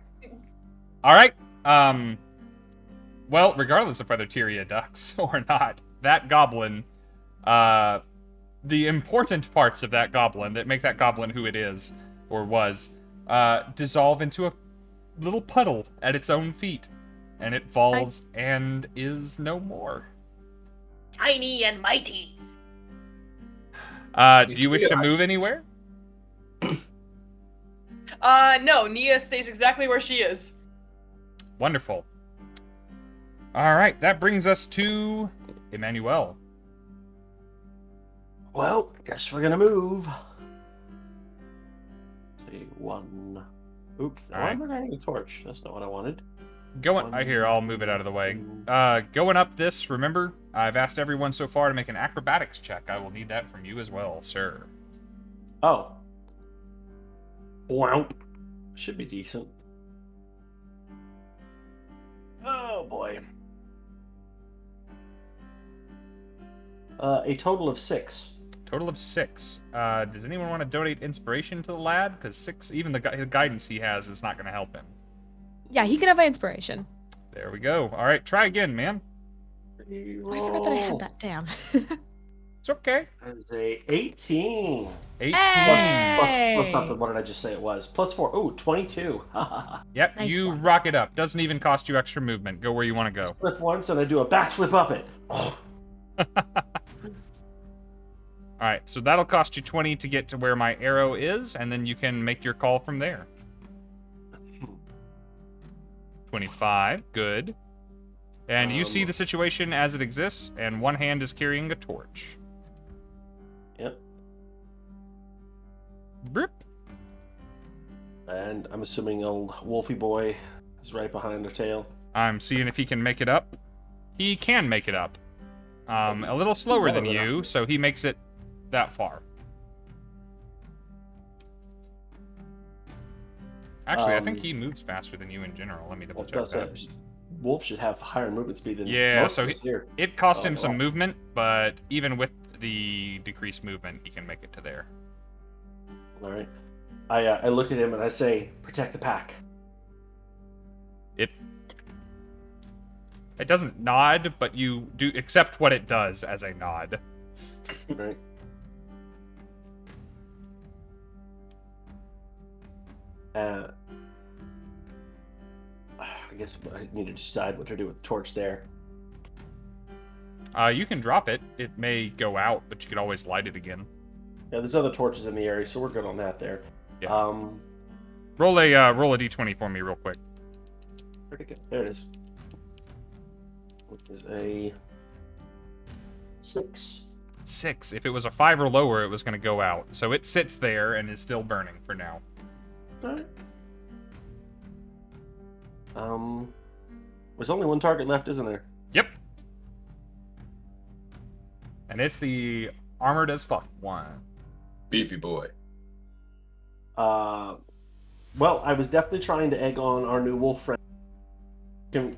Speaker 2: All right. Well, regardless of whether Tyria ducks or not, that goblin, the important parts of that goblin that make that goblin who it is, or was, dissolve into a little puddle at its own feet. And it falls and is no more.
Speaker 6: Tiny and mighty.
Speaker 2: Do you wish to move anywhere?
Speaker 6: No, Nia stays exactly where she is.
Speaker 2: Wonderful. All right, that brings us to Emannuel.
Speaker 4: Well, guess we're gonna move. Say 1. Oops.
Speaker 2: All
Speaker 4: Why
Speaker 2: right.
Speaker 4: am I getting a torch? That's not what I wanted.
Speaker 2: I'll move it out of the way. Going up this, remember, I've asked everyone so far to make an acrobatics check. I will need that from you as well, sir.
Speaker 4: Oh. Wow. Should be decent. Oh boy. A total of 6.
Speaker 2: Total of 6. Does anyone want to donate inspiration to the lad? Because 6, even the guidance he has is not going to help him.
Speaker 3: Yeah, he can have my inspiration.
Speaker 2: There we go. All right, try again, man.
Speaker 3: Oh, I forgot that I had that. Damn.
Speaker 2: It's okay.
Speaker 4: That is a 18.
Speaker 2: 18.
Speaker 4: Plus something. What did I just say it was? Plus 4. Ooh, 22.
Speaker 2: Yep,
Speaker 3: Nice
Speaker 2: you
Speaker 3: one.
Speaker 2: rock it up. Doesn't even cost you extra movement. Go where you want to go.
Speaker 4: Flip once and I do a backflip up it. Oh.
Speaker 2: All right, so that'll cost you 20 to get to where my arrow is, and then you can make your call from there. 25, good. And you see the situation as it exists, and one hand is carrying a torch.
Speaker 4: Yep.
Speaker 2: Broop.
Speaker 4: And I'm assuming old Wolfie Boy is right behind her tail.
Speaker 2: I'm seeing if he can make it up. He can make it up. A little slower than you, so he makes it that far. Actually, I think he moves faster than you in general. Let me double check that.
Speaker 4: Wolf should have higher movement speed than
Speaker 2: Yeah,
Speaker 4: most
Speaker 2: so
Speaker 4: of us here.
Speaker 2: it cost him some movement, but even with the decreased movement, he can make it to there.
Speaker 4: All right. I look at him and I say, "Protect the pack."
Speaker 2: It doesn't nod, but you do accept what it does as a nod.
Speaker 4: Right. I guess I need to decide what to do with the torch there.
Speaker 2: You can drop it. It may go out, but you could always light it again.
Speaker 4: Yeah, there's other torches in the area, so we're good on that there.
Speaker 2: Yeah. Roll a d20 for me real quick.
Speaker 4: Pretty good. There it is. Which is a 6.
Speaker 2: 6. If it was a 5 or lower, it was going to go out. So it sits there and is still burning for now.
Speaker 4: Alright. There's only one target left, isn't there?
Speaker 2: Yep. And it's the armored as fuck one.
Speaker 5: Beefy boy.
Speaker 4: Well, I was definitely trying to egg on our new wolf friend. Can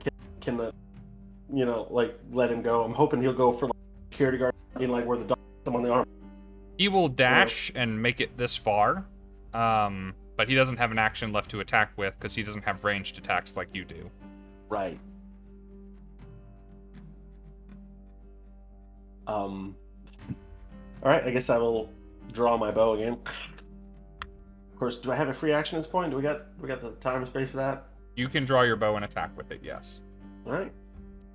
Speaker 4: like let him go. I'm hoping he'll go for like security guard, like where the dog is on the arm.
Speaker 2: He will dash and make it this far, but he doesn't have an action left to attack with because he doesn't have ranged attacks like you do.
Speaker 4: Right. All right, I guess I will draw my bow again. Of course, do I have a free action at this point? Do we got the time and space for that?
Speaker 2: You can draw your bow and attack with it, yes.
Speaker 4: All right.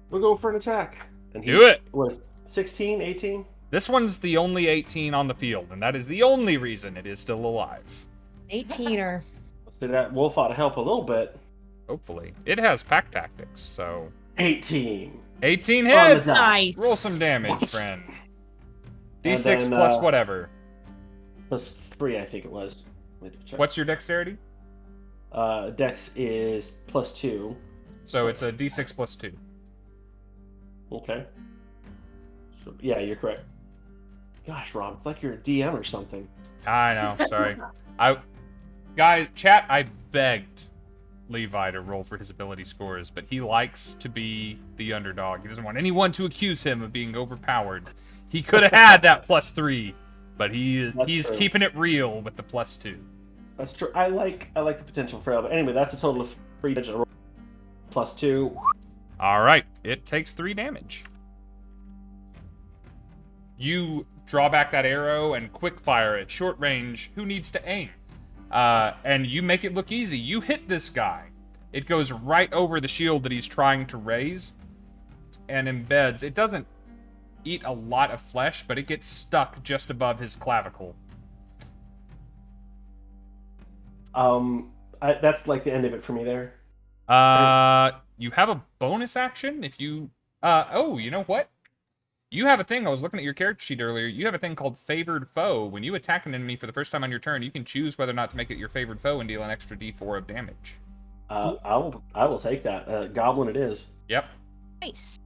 Speaker 4: We'll go for an attack. And
Speaker 2: Do it!
Speaker 4: Was 16, 18?
Speaker 2: This one's the only 18 on the field, and that is the only reason it is still alive.
Speaker 3: 18er.
Speaker 4: So that wolf ought to help a little bit.
Speaker 2: Hopefully. It has pack tactics, so...
Speaker 4: 18.
Speaker 2: 18 hits!
Speaker 3: Nice.
Speaker 2: Roll some damage, friend. D6
Speaker 4: then,
Speaker 2: plus whatever.
Speaker 4: Plus 3, I think it was.
Speaker 2: What's your dexterity?
Speaker 4: Dex is plus 2.
Speaker 2: So it's a D6 plus 2.
Speaker 4: Okay. So, yeah, you're correct. Gosh, Rob, it's like you're a DM or something.
Speaker 2: I know, sorry. Chat, I begged Levi to roll for his ability scores, but he likes to be the underdog. He doesn't want anyone to accuse him of being overpowered. He could have had that plus 3, but he's
Speaker 4: true.
Speaker 2: keeping it real with the plus 2.
Speaker 4: That's true. I like the potential for but anyway, that's a total of 3 plus 2.
Speaker 2: All right, it takes 3 damage. You draw back that arrow and quick fire at short range. Who needs to aim? And you make it look easy. You hit this guy. It goes right over the shield that he's trying to raise and embeds. It doesn't eat a lot of flesh, but it gets stuck just above his clavicle.
Speaker 4: That's like the end of it for me there.
Speaker 2: You have a bonus action if you... oh, you know what? You have a thing, I was looking at your character sheet earlier, you have a thing called Favored Foe. When you attack an enemy for the first time on your turn, you can choose whether or not to make it your favored foe and deal an extra d4 of damage.
Speaker 4: I will take that. Goblin it is.
Speaker 2: Yep.
Speaker 3: Nice.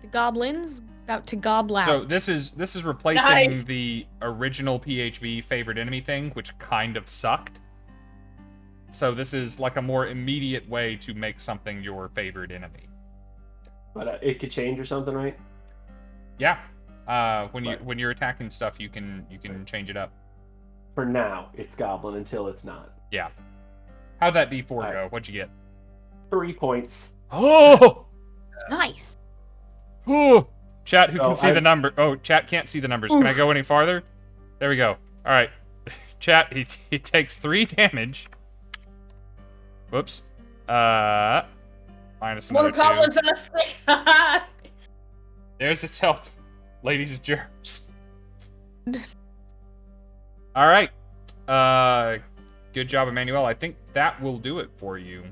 Speaker 3: The goblins about to gobble out.
Speaker 2: So this is replacing
Speaker 6: Nice.
Speaker 2: the original PHB Favored Enemy thing, which kind of sucked. So this is like a more immediate way to make something your favored enemy.
Speaker 4: But it could change or something, right?
Speaker 2: Yeah. When you're attacking stuff, you can change it up.
Speaker 4: For now, it's Goblin until it's not.
Speaker 2: Yeah. How'd that D4 go? What'd you get?
Speaker 4: 3 points.
Speaker 2: Oh!
Speaker 3: Nice.
Speaker 2: Oh! Chat, who can see the number? Oh, chat can't see the numbers. Can I go any farther? There we go. All right. Chat, he takes 3 damage. Whoops. Minus another
Speaker 6: More goblins on a stick.
Speaker 2: There's its health, ladies and germs. All right. Good job, Emannuel. I think that will do it for you.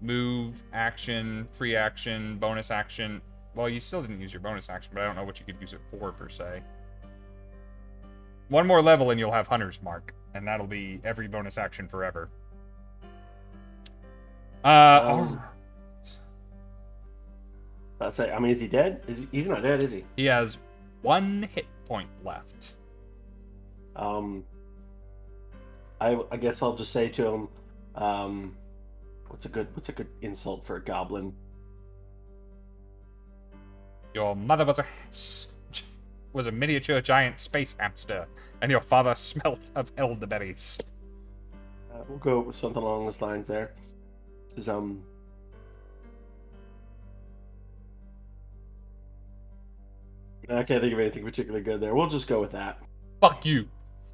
Speaker 2: Move, action, free action, bonus action. Well, you still didn't use your bonus action, but I don't know what you could use it for, per se. 1 more level and you'll have Hunter's Mark, and that'll be every bonus action forever.
Speaker 4: I'd say, is he dead? He's not dead, is he?
Speaker 2: He has 1 hit point left.
Speaker 4: I guess I'll just say to him, what's a good insult for a goblin?
Speaker 2: Your mother was a miniature giant space hamster, and your father smelt of elderberries.
Speaker 4: We'll go with something along those lines there. This is, I can't think of anything particularly good there. We'll just go with that.
Speaker 2: Fuck you.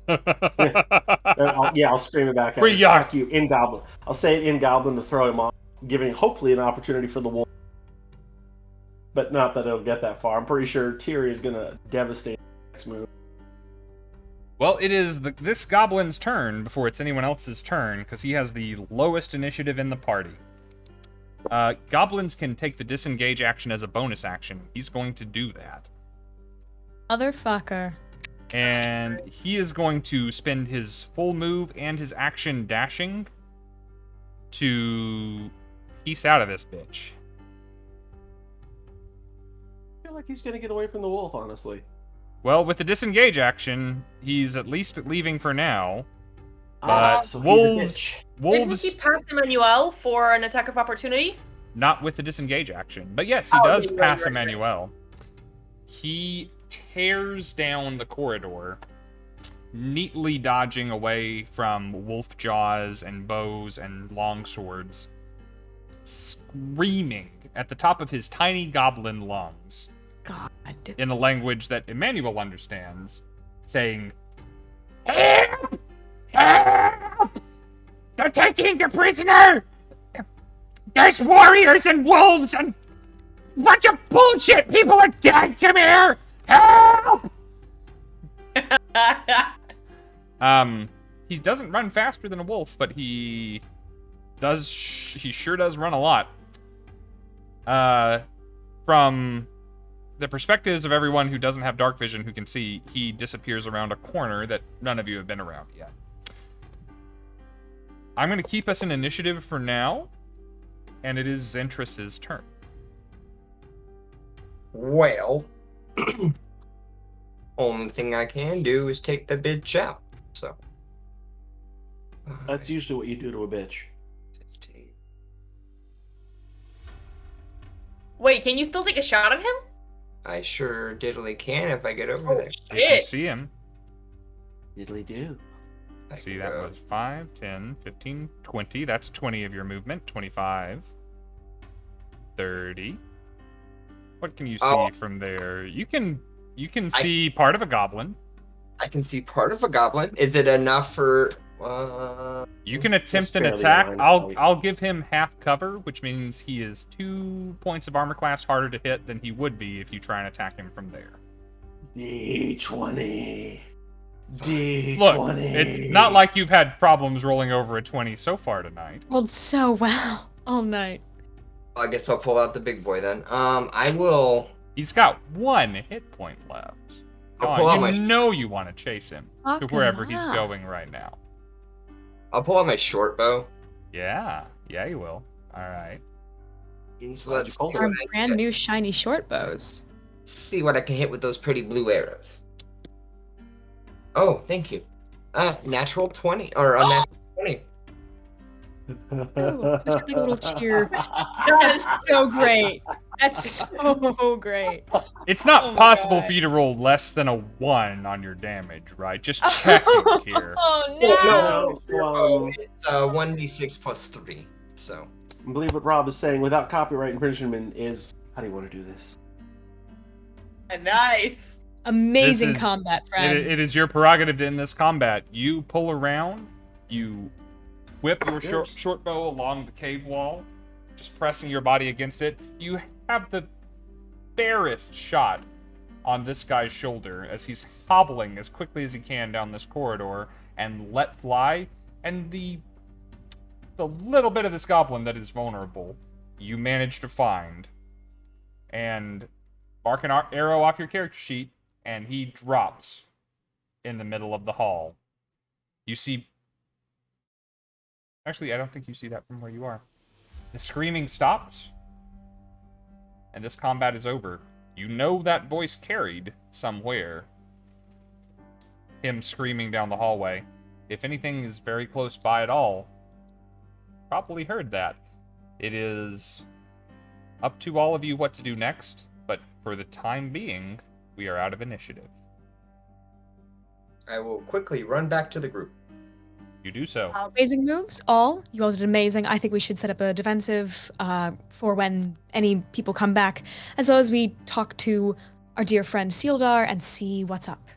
Speaker 4: I'll scream it back at him. Fuck you, in Goblin. I'll say it in Goblin to throw him off, giving hopefully an opportunity for the wolf. But not that it'll get that far. I'm pretty sure Tyria is going to devastate the next move.
Speaker 2: Well, it is this goblin's turn before it's anyone else's turn, because he has the lowest initiative in the party. Goblins can take the disengage action as a bonus action. He's going to do that.
Speaker 3: Motherfucker.
Speaker 2: And he is going to spend his full move and his action dashing to piece out of this bitch.
Speaker 4: I feel like he's going to get away from the wolf, honestly.
Speaker 2: Well, with the disengage action, he's at least leaving for now. But
Speaker 4: so
Speaker 2: wolves,
Speaker 6: Didn't he pass Emannuel for an attack of opportunity?
Speaker 2: not with the disengage action. But yes, he does pass Emannuel. He tears down the corridor, neatly dodging away from wolf jaws and bows and long swords, screaming at the top of his tiny goblin lungs.
Speaker 3: God.
Speaker 2: In a language that Emannuel understands, saying, "Help! Help! They're taking the prisoner! There's warriors and wolves and a bunch of bullshit! People are dead! Come here! Help!" He doesn't run faster than a wolf, but he sure does run a lot. From the perspectives of everyone who doesn't have dark vision who can see, he disappears around a corner that none of you have been around yet. I'm going to keep us in initiative for now, and it is Zentris' turn.
Speaker 5: Well, only thing I can do is take the bitch out. So
Speaker 4: That's usually what you do to a bitch.
Speaker 5: 15.
Speaker 6: Wait, can you still take a shot at him?
Speaker 5: I sure diddly can if I get over
Speaker 6: Oh,
Speaker 5: there.
Speaker 2: If you
Speaker 6: shit.
Speaker 2: see him,
Speaker 4: Diddly do.
Speaker 5: I
Speaker 2: see
Speaker 5: can
Speaker 2: that
Speaker 5: go.
Speaker 2: was 5, 10, 15, 20. That's 20 of your movement. 25, 30. What can you see from there? You can see part of a goblin.
Speaker 5: I can see part of a goblin. Is it enough for?
Speaker 2: You can attempt an
Speaker 4: fairly
Speaker 2: attack.
Speaker 4: line of sight.
Speaker 2: I'll give him half cover, which means he is 2 points of armor class harder to hit than he would be if you try and attack him from there.
Speaker 4: D20. D20.
Speaker 2: Look, it's not like you've had problems rolling over a 20 so far tonight.
Speaker 3: Rolled so well all night.
Speaker 5: I guess I'll pull out the big boy then. I will.
Speaker 2: He's got 1 hit point left.
Speaker 5: I'll pull out my.
Speaker 2: You know you want to chase him to
Speaker 3: Fuck
Speaker 2: wherever
Speaker 3: him
Speaker 2: he's
Speaker 3: up.
Speaker 2: going right now.
Speaker 5: I'll pull out my short bow.
Speaker 2: Yeah, you will. All right.
Speaker 5: So let's see
Speaker 3: Our
Speaker 5: what, I
Speaker 3: brand
Speaker 5: get.
Speaker 3: new shiny short bows.
Speaker 5: See what I can hit with those pretty blue arrows. Oh, thank you. Natural 20 or a natural 20.
Speaker 3: Oh, just like a little cheer. That's so great. That's so great.
Speaker 2: It's not
Speaker 3: Oh my
Speaker 2: possible
Speaker 3: God.
Speaker 2: for you to roll less than a 1 on your damage, right? Just checking here.
Speaker 3: Oh
Speaker 5: No,
Speaker 3: no!
Speaker 5: it's 1d6 plus 3. So
Speaker 4: I believe what Rob is saying without copyright infringement is, how do you want to do this?
Speaker 6: Nice.
Speaker 3: Amazing
Speaker 2: This is-
Speaker 3: combat, friend.
Speaker 2: It is your prerogative to end this combat. You pull around, you whip your short bow along the cave wall, just pressing your body against it. You have the barest shot on this guy's shoulder as he's hobbling as quickly as he can down this corridor and let fly. And the little bit of this goblin that is vulnerable, you manage to find and mark an arrow off your character sheet, and he drops in the middle of the hall. You see... Actually, I don't think you see that from where you are. The screaming stops, and this combat is over. You know that voice carried somewhere. Him screaming down the hallway. If anything is very close by at all, probably heard that. It is up to all of you what to do next, but for the time being, we are out of initiative.
Speaker 5: I will quickly run back to the group.
Speaker 2: You do so.
Speaker 3: Amazing moves, all. You all did amazing. I think we should set up a defensive for when any people come back, as well as we talk to our dear friend Sildar and see what's up.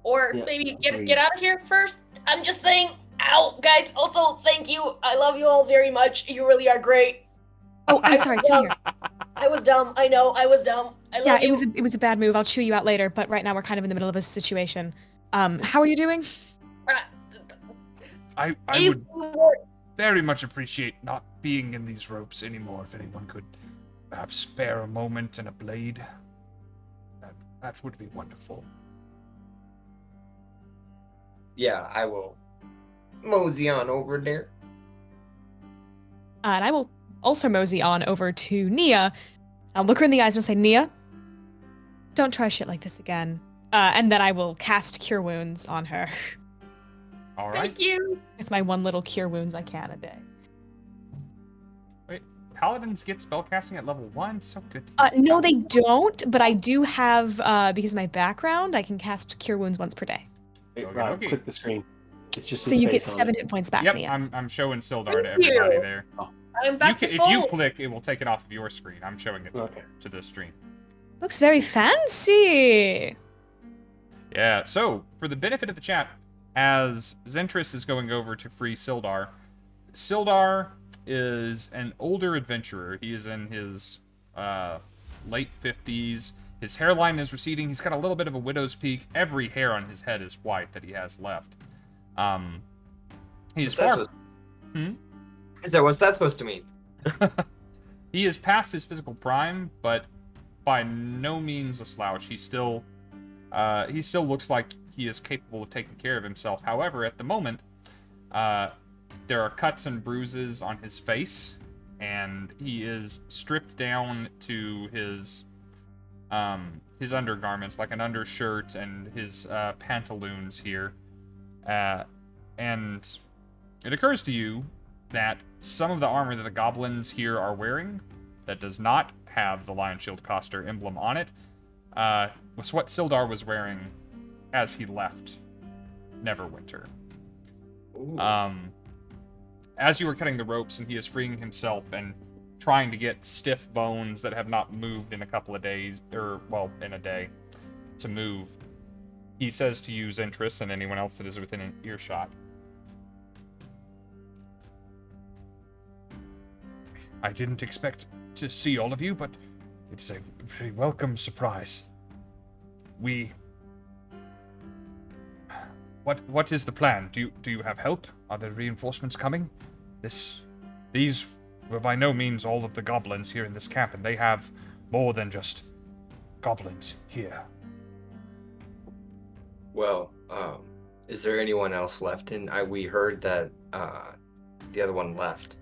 Speaker 6: Or
Speaker 4: Yeah,
Speaker 6: maybe
Speaker 4: agreed.
Speaker 6: get out of here first. I'm just saying. Ow, guys. Also, thank you. I love you all very much. You really are great.
Speaker 3: Oh, I'm sorry. Come here.
Speaker 6: I was dumb. I know. I was dumb. I love
Speaker 3: Yeah,
Speaker 6: you.
Speaker 3: it was a bad move. I'll chew you out later, but right now we're kind of in the middle of a situation. How are you doing?
Speaker 2: I would very much appreciate not being in these ropes anymore. If anyone could perhaps spare a moment and a blade, that would be wonderful.
Speaker 5: Yeah, I will mosey on over there.
Speaker 3: And I will also mosey on over to Nia. I'll look her in the eyes and say, Nia, don't try shit like this again. And then I will cast Cure Wounds on her.
Speaker 2: All right.
Speaker 6: Thank you.
Speaker 3: With my one little cure wounds I can a day.
Speaker 2: Wait, paladins get spellcasting at level 1? So good.
Speaker 3: No, they don't, but I do have, because of my background, I can cast cure wounds once per day.
Speaker 4: Hey,
Speaker 2: Okay.
Speaker 4: click the screen. It's just
Speaker 3: So
Speaker 4: his
Speaker 3: you get
Speaker 4: face on
Speaker 3: 7
Speaker 4: it.
Speaker 3: hit points back,
Speaker 2: Yep,
Speaker 3: Nia.
Speaker 2: I'm showing Sildar to
Speaker 6: Thank
Speaker 2: everybody
Speaker 6: you.
Speaker 2: there.
Speaker 6: I'm back to
Speaker 2: If
Speaker 6: full.
Speaker 2: you click, it will take it off of your screen. I'm showing it to the stream.
Speaker 3: Looks very fancy!
Speaker 2: Yeah, so, for the benefit of the chat, as Zentris is going over to free Sildar, Sildar is an older adventurer. He is in his late 50s. His hairline is receding. He's got a little bit of a widow's peak. Every hair on his head is white that he has left. He's far...
Speaker 5: What's that supposed to mean?
Speaker 2: He is past his physical prime, but by no means a slouch. He still looks like he is capable of taking care of himself. However, at the moment, there are cuts and bruises on his face, and he is stripped down to his undergarments, like an undershirt and his pantaloons here. And it occurs to you that some of the armor that the goblins here are wearing, that does not have the Lion Shield Coster emblem on it, was what Sildar was wearing as he left Neverwinter. As you were cutting the ropes and he is freeing himself and trying to get stiff bones that have not moved in a couple of days, in a day, to move, he says to you, Zentris, and anyone else that is within an earshot, I didn't expect to see all of you, but it's a very welcome surprise. What is the plan? Do you have help? Are there reinforcements coming? These were by no means all of the goblins here in this camp, and they have more than just goblins here.
Speaker 5: Well, is there anyone else left? And we heard that the other one left.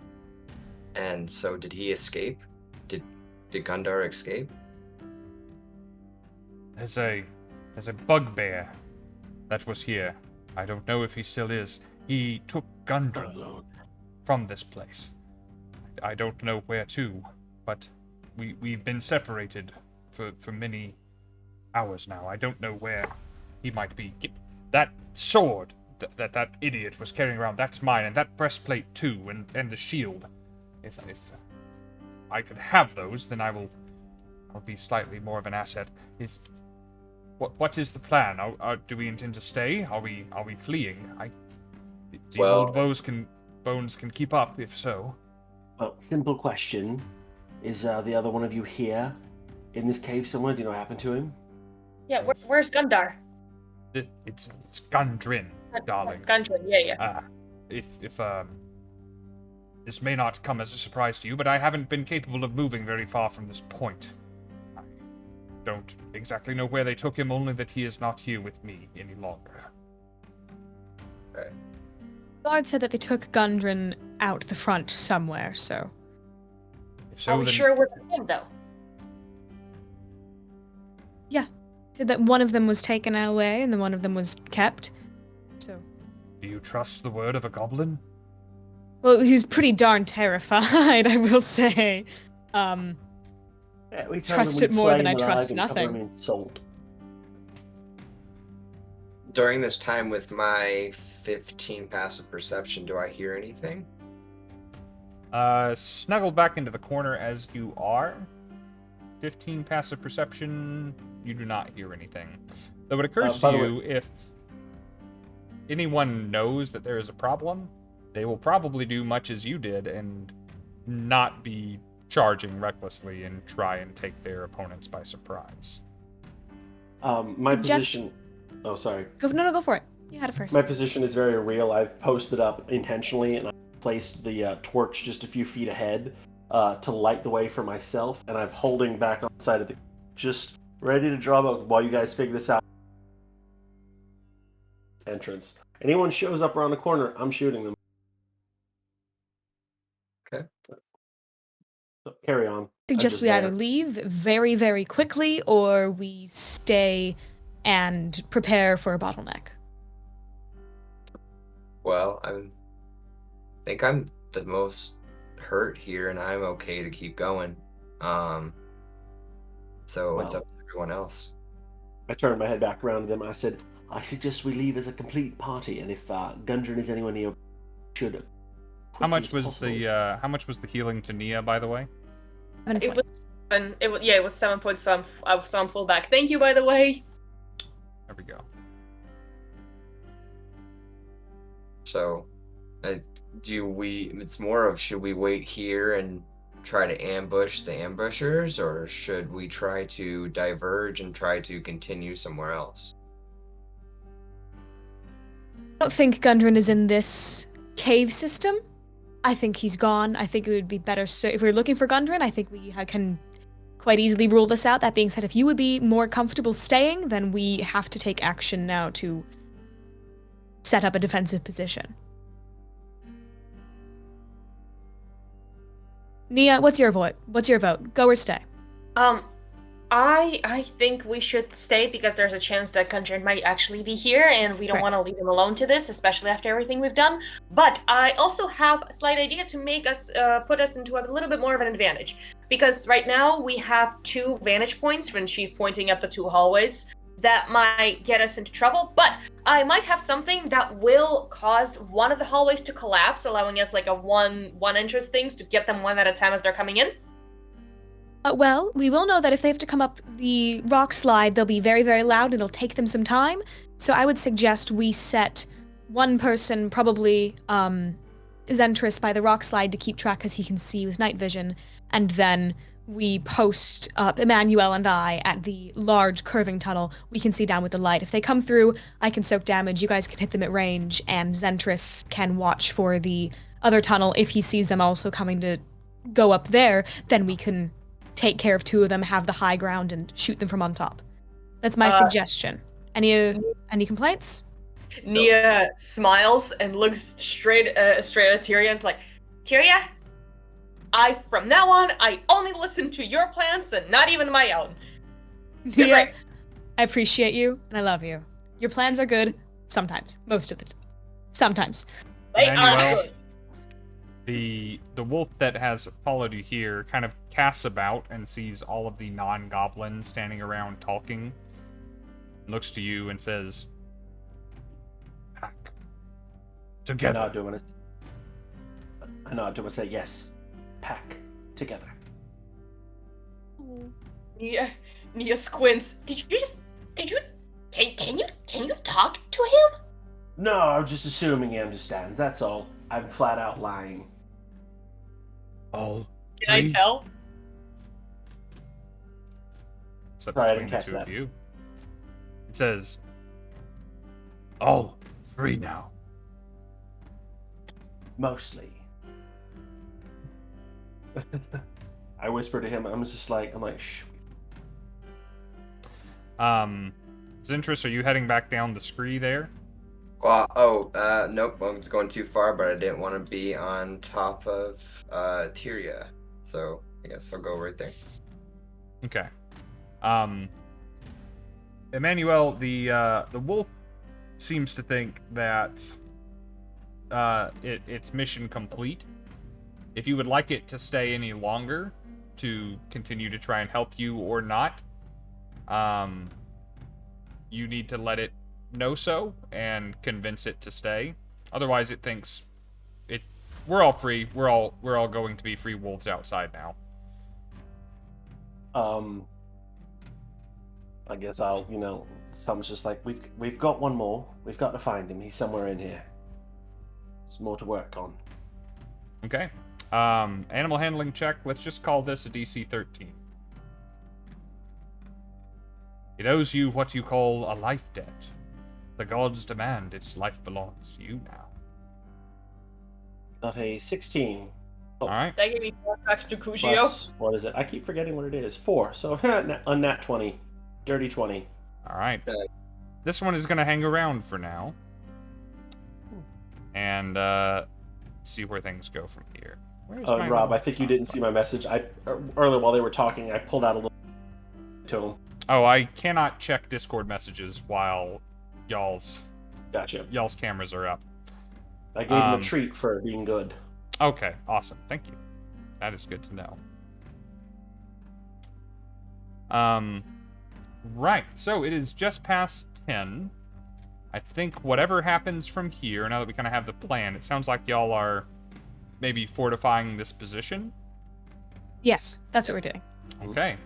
Speaker 5: And so, did he escape? Did Gundar escape?
Speaker 2: There's a bugbear that was here. I don't know if he still is. He took Gundren from this place. I don't know where to, but we've been separated for many hours now. I don't know where he might be. That sword that idiot was carrying around, that's mine, and that breastplate too, and the shield. If I could have those, then I'll be slightly more of an asset. What is the plan? Do we intend to stay? Are we fleeing? These old bones can keep up, if so.
Speaker 4: Well, simple question: is the other one of you here in this cave somewhere? Do you know what happened to him?
Speaker 6: Yeah, where's Gundar?
Speaker 2: It's Gundren, darling.
Speaker 6: Gundren, yeah.
Speaker 2: If this may not come as a surprise to you, but I haven't been capable of moving very far from this point. I don't exactly know where they took him, only that he is not here with me any longer.
Speaker 5: Okay.
Speaker 3: Bard said that they took Gundren out the front somewhere, so...
Speaker 2: If so,
Speaker 6: Are we
Speaker 2: then...
Speaker 6: sure we're him, though?
Speaker 3: Yeah. Said that one of them was taken away and then one of them was kept, so...
Speaker 2: Do you trust the word of a goblin?
Speaker 3: Well, he was pretty darn terrified, I will say.
Speaker 4: Yeah, we
Speaker 3: Trust it more than I trust nothing.
Speaker 5: During this time with my 15 passive perception, do I hear anything?
Speaker 2: Snuggled back into the corner as you are. 15 passive perception, you do not hear anything. Though it occurs to you, if anyone knows that there is a problem, they will probably do much as you did and not be charging recklessly and try and take their opponents by surprise.
Speaker 4: My position... Oh, sorry.
Speaker 3: Go for it. You had it first.
Speaker 4: My position is very real. I've posted up intentionally, and I placed the torch just a few feet ahead to light the way for myself, and I'm holding back on the side of the... just ready to draw out while you guys figure this out. Entrance. Anyone shows up around the corner, I'm shooting them.
Speaker 5: Okay.
Speaker 4: So carry on.
Speaker 3: Suggest we either leave very, very quickly, or we stay and prepare for a bottleneck.
Speaker 5: Well, I think I'm the most hurt here, and I'm okay to keep going. So it's
Speaker 4: Well,
Speaker 5: up to everyone else.
Speaker 4: I turned my head back around to them. I said, I suggest we leave as a complete party, and if Gundren is anyone near, should.
Speaker 2: How much was the healing to Nia, by the way?
Speaker 6: It was 7. It was 7 points. So I'm full back. Thank you, by the way.
Speaker 2: There we go.
Speaker 5: So, it's more of, should we wait here and try to ambush the ambushers, or should we try to diverge and try to continue somewhere else?
Speaker 3: I don't think Gundren is in this cave system. I think he's gone. I think it would be better if we're looking for Gundren, I think we can quite easily rule this out. That being said, if you would be more comfortable staying, then we have to take action now to set up a defensive position. Nia, what's your vote? Go or stay?
Speaker 6: I think we should stay because there's a chance that Gundren might actually be here, and we don't want to leave him alone to this, especially after everything we've done. But I also have a slight idea to make us put us into a little bit more of an advantage, because right now we have 2 vantage points when she's pointing at the 2 hallways. That might get us into trouble, but I might have something that will cause one of the hallways to collapse, allowing us like a one entrance things to get them one at a time as they're coming in.
Speaker 3: Well, we will know that if they have to come up the rock slide, they'll be very, very loud and it'll take them some time. So I would suggest we set one person, probably Zentris, by the rock slide to keep track because he can see with night vision, and then we post up Emannuel and I at the large curving tunnel. We can see down with the light. If they come through, I can soak damage, you guys can hit them at range, and Zentris can watch for the other tunnel. If he sees them also coming to go up there, then we can take care of 2 of them, have the high ground, and shoot them from on top. That's my suggestion. Any complaints?
Speaker 6: Nia smiles and looks straight at Tyria and's like, Tyria, from now on, I only listen to your plans and not even my own.
Speaker 3: Nia, I appreciate you and I love you. Your plans are good sometimes. Most of the time. Sometimes.
Speaker 2: Emannuel, the wolf that has followed you here kind of casts about and sees all of the non-goblins standing around talking, looks to you and says, "Pack together."
Speaker 4: I nod to him and say, yes. Pack together.
Speaker 6: Nia squints. Can you talk to him?
Speaker 4: No, I was just assuming he understands. That's all. I'm flat out lying.
Speaker 2: All
Speaker 6: Can I tell?
Speaker 2: So
Speaker 4: Sorry, I
Speaker 2: between
Speaker 4: didn't
Speaker 2: the
Speaker 4: catch
Speaker 2: 2 of
Speaker 4: that.
Speaker 2: you. It says, all free now.
Speaker 4: Mostly. I whisper to him. I'm like, shh.
Speaker 2: Zentris, are you heading back down the scree there?
Speaker 5: Nope, I was going too far, but I didn't want to be on top of Tyria, so I guess I'll go right there.
Speaker 2: Okay. Emannuel, the wolf seems to think that it's mission complete. If you would like it to stay any longer to continue to try and help you or not, you need to let it know so and convince it to stay. Otherwise, it thinks we're all free. We're all going to be free wolves outside now.
Speaker 4: I guess I'll, someone's just like, we've got one more. We've got to find him. He's somewhere in here. There's more to work on.
Speaker 2: Okay. Animal handling check. Let's just call this a DC 13. It owes you what you call a life debt. The gods demand its life belongs to you now.
Speaker 4: Got a 16.
Speaker 2: All right.
Speaker 6: That gave me 4 packs to Cusio.
Speaker 4: Plus, what is it? I keep forgetting what it is. 4. So, a nat 20. Dirty 20.
Speaker 2: All right. This one is going to hang around for now. And see where things go from here. Where's my
Speaker 4: Rob, I think you didn't see my message. Earlier while they were talking, I pulled out a little to them.
Speaker 2: Oh, I cannot check Discord messages while y'all's
Speaker 4: Gotcha.
Speaker 2: cameras are up.
Speaker 4: I gave him a treat for being good.
Speaker 2: Okay, awesome. Thank you. That is good to know. Right. So it is just past 10. I think whatever happens from here, now that we kind of have the plan, it sounds like y'all are maybe fortifying this position.
Speaker 3: Yes, that's what we're doing.
Speaker 2: Okay.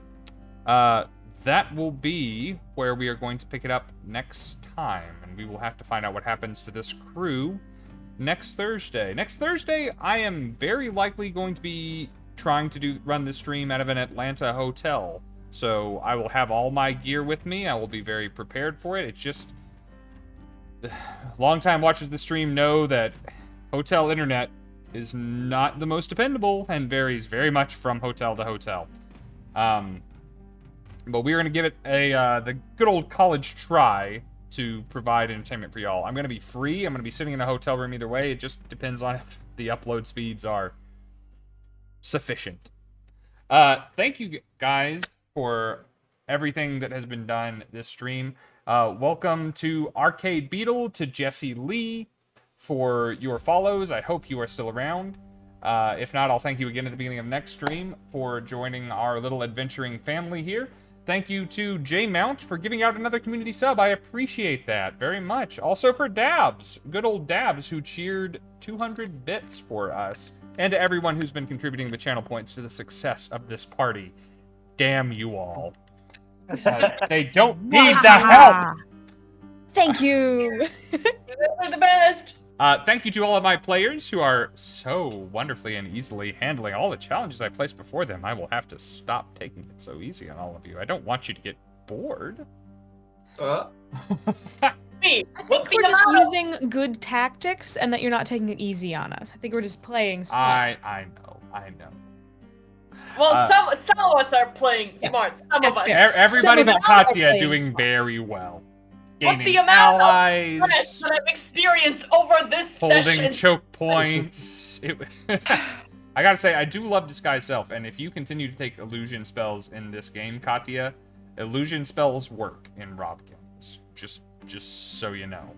Speaker 2: That will be where we are going to pick it up next time, and we will have to find out what happens to this crew next Thursday. Next Thursday, I am very likely going to be trying to run this stream out of an Atlanta hotel. So I will have all my gear with me. I will be very prepared for it. It's just... Longtime watchers of the stream know that hotel internet is not the most dependable and varies very much from hotel to hotel. But we're going to give it the good old college try to provide entertainment for y'all. I'm going to be free. I'm going to be sitting in a hotel room either way. It just depends on if the upload speeds are sufficient. Thank you guys for everything that has been done this stream. Welcome to Arcade Beetle, to Jesse Lee for your follows. I hope you are still around. If not, I'll thank you again at the beginning of next stream for joining our little adventuring family here. Thank you to J Mount for giving out another community sub. I appreciate that very much. Also for Dabs, good old Dabs, who cheered 200 bits for us. And to everyone who's been contributing the channel points to the success of this party. Damn you all. They don't need the help!
Speaker 3: Thank you!
Speaker 6: You're the best!
Speaker 2: Thank you to all of my players who are so wonderfully and easily handling all the challenges I placed before them. I will have to stop taking it so easy on all of you. I don't want you to get bored.
Speaker 6: Me?
Speaker 3: I think we're just using good tactics and that you're not taking it easy on us. I think we're just playing smart.
Speaker 2: I know.
Speaker 6: Well, some of us are playing smart. Some of us.
Speaker 2: Everybody but Katya doing smart. Very well.
Speaker 6: With the amount of stress that I've experienced over this session.
Speaker 2: Holding choke points. I gotta say, I do love Disguise Self, and if you continue to take illusion spells in this game, Katya, illusion spells work in Rob games. Just so you know.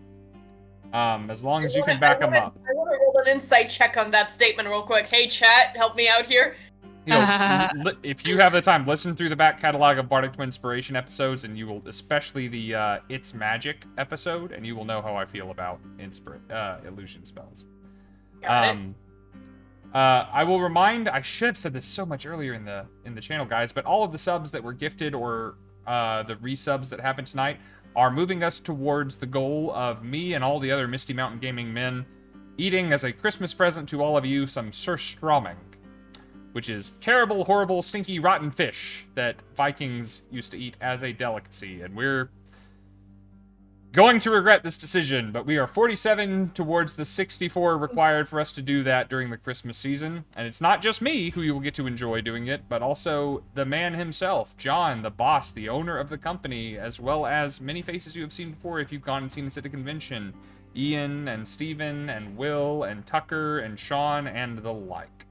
Speaker 2: As long as you can back them up.
Speaker 6: I want to roll an insight check on that statement real quick. Hey, chat, help me out here.
Speaker 2: You know, if you have the time, listen through the back catalog of Bardic Inspiration episodes, and you will, especially the It's Magic episode, and you will know how I feel about illusion spells.
Speaker 6: Got it.
Speaker 2: I will remind, I should have said this so much earlier in the channel, guys, but all of the subs that were gifted or the resubs that happened tonight are moving us towards the goal of me and all the other Misty Mountain Gaming men eating as a Christmas present to all of you some surströmming, which is terrible, horrible, stinky, rotten fish that Vikings used to eat as a delicacy. And we're going to regret this decision, but we are 47 towards the 64 required for us to do that during the Christmas season. And it's not just me who you will get to enjoy doing it, but also the man himself, John, the boss, the owner of the company, as well as many faces you have seen before if you've gone and seen us at a convention. Ian and Steven and Will and Tucker and Sean and the like.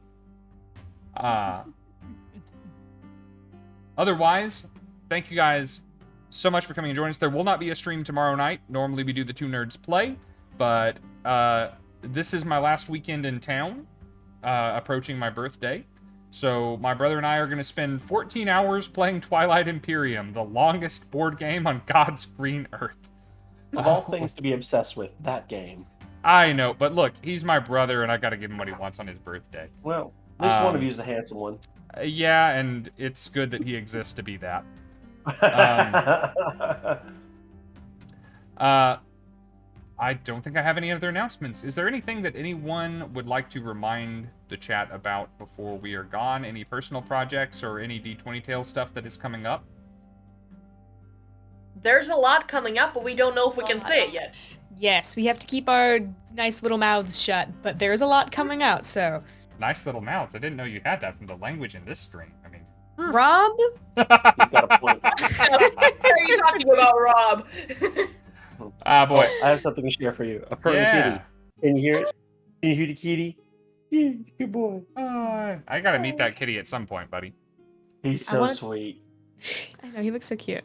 Speaker 2: Otherwise, thank you guys so much for coming and joining us. There will not be a stream tomorrow night. Normally we do the Two Nerds Play, but this is my last weekend in town, approaching my birthday. So my brother and I are going to spend 14 hours playing Twilight Imperium, the longest board game on God's green earth.
Speaker 4: Of all things to be obsessed with, that game.
Speaker 2: I know, but look, he's my brother, and I got to give him what he wants on his birthday.
Speaker 4: Well, at least one of you is the handsome one.
Speaker 2: Yeah, and it's good that he exists to be that. I don't think I have any other announcements. Is there anything that anyone would like to remind the chat about before we are gone? Any personal projects or any D20 Tales stuff that is coming up?
Speaker 6: There's a lot coming up, but we don't know if we can say it yet.
Speaker 3: Yes, we have to keep our nice little mouths shut, but there's a lot coming out, so...
Speaker 2: Nice little mouths. I didn't know you had that from the language in this stream. I mean...
Speaker 3: Rob?
Speaker 4: He's got a point.
Speaker 6: What are you talking about, Rob?
Speaker 2: Boy.
Speaker 4: I have something to share for you. A purring kitty. Can you hear it? Can you hear the kitty? Yeah, good boy.
Speaker 2: I gotta meet that kitty at some point, buddy.
Speaker 4: He's so sweet.
Speaker 3: I know, he looks so cute.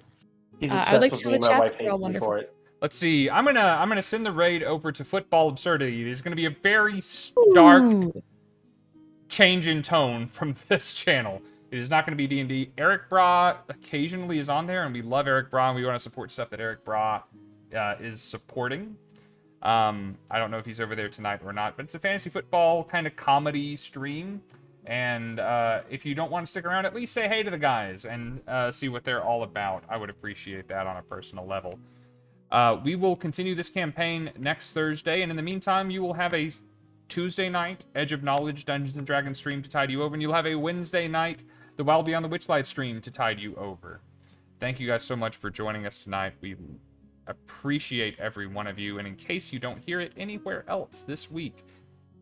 Speaker 4: He's obsessed
Speaker 3: I would like
Speaker 4: with
Speaker 3: to
Speaker 4: me and
Speaker 3: show
Speaker 4: my
Speaker 3: the
Speaker 4: wife
Speaker 3: chat. They're all
Speaker 4: hates me for
Speaker 3: wonderful.
Speaker 4: it.
Speaker 2: Let's see. I'm gonna send the raid over to Football Absurdity. There's gonna be a very stark change in tone from this channel. It is not going to be D&D. Eric Bra occasionally is on there, and we love Eric Bra, and we want to support stuff that Eric Bra is supporting. I don't know if he's over there tonight or not, but it's a fantasy football kind of comedy stream. And if you don't want to stick around, at least say hey to the guys and see what they're all about. I would appreciate that on a personal level. We will continue this campaign next Thursday, and in the meantime, you will have a Tuesday night Edge of Knowledge Dungeons & Dragons stream to tide you over, and you'll have a Wednesday night The Wild Beyond the Witchlight stream to tide you over. Thank you guys so much for joining us tonight. We appreciate every one of you, and in case you don't hear it anywhere else this week,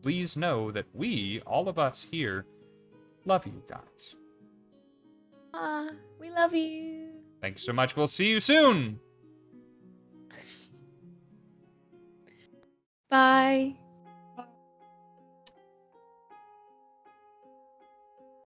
Speaker 2: please know that we, all of us here, love you guys.
Speaker 3: We love you.
Speaker 2: Thank you so much. We'll see you soon.
Speaker 3: Bye.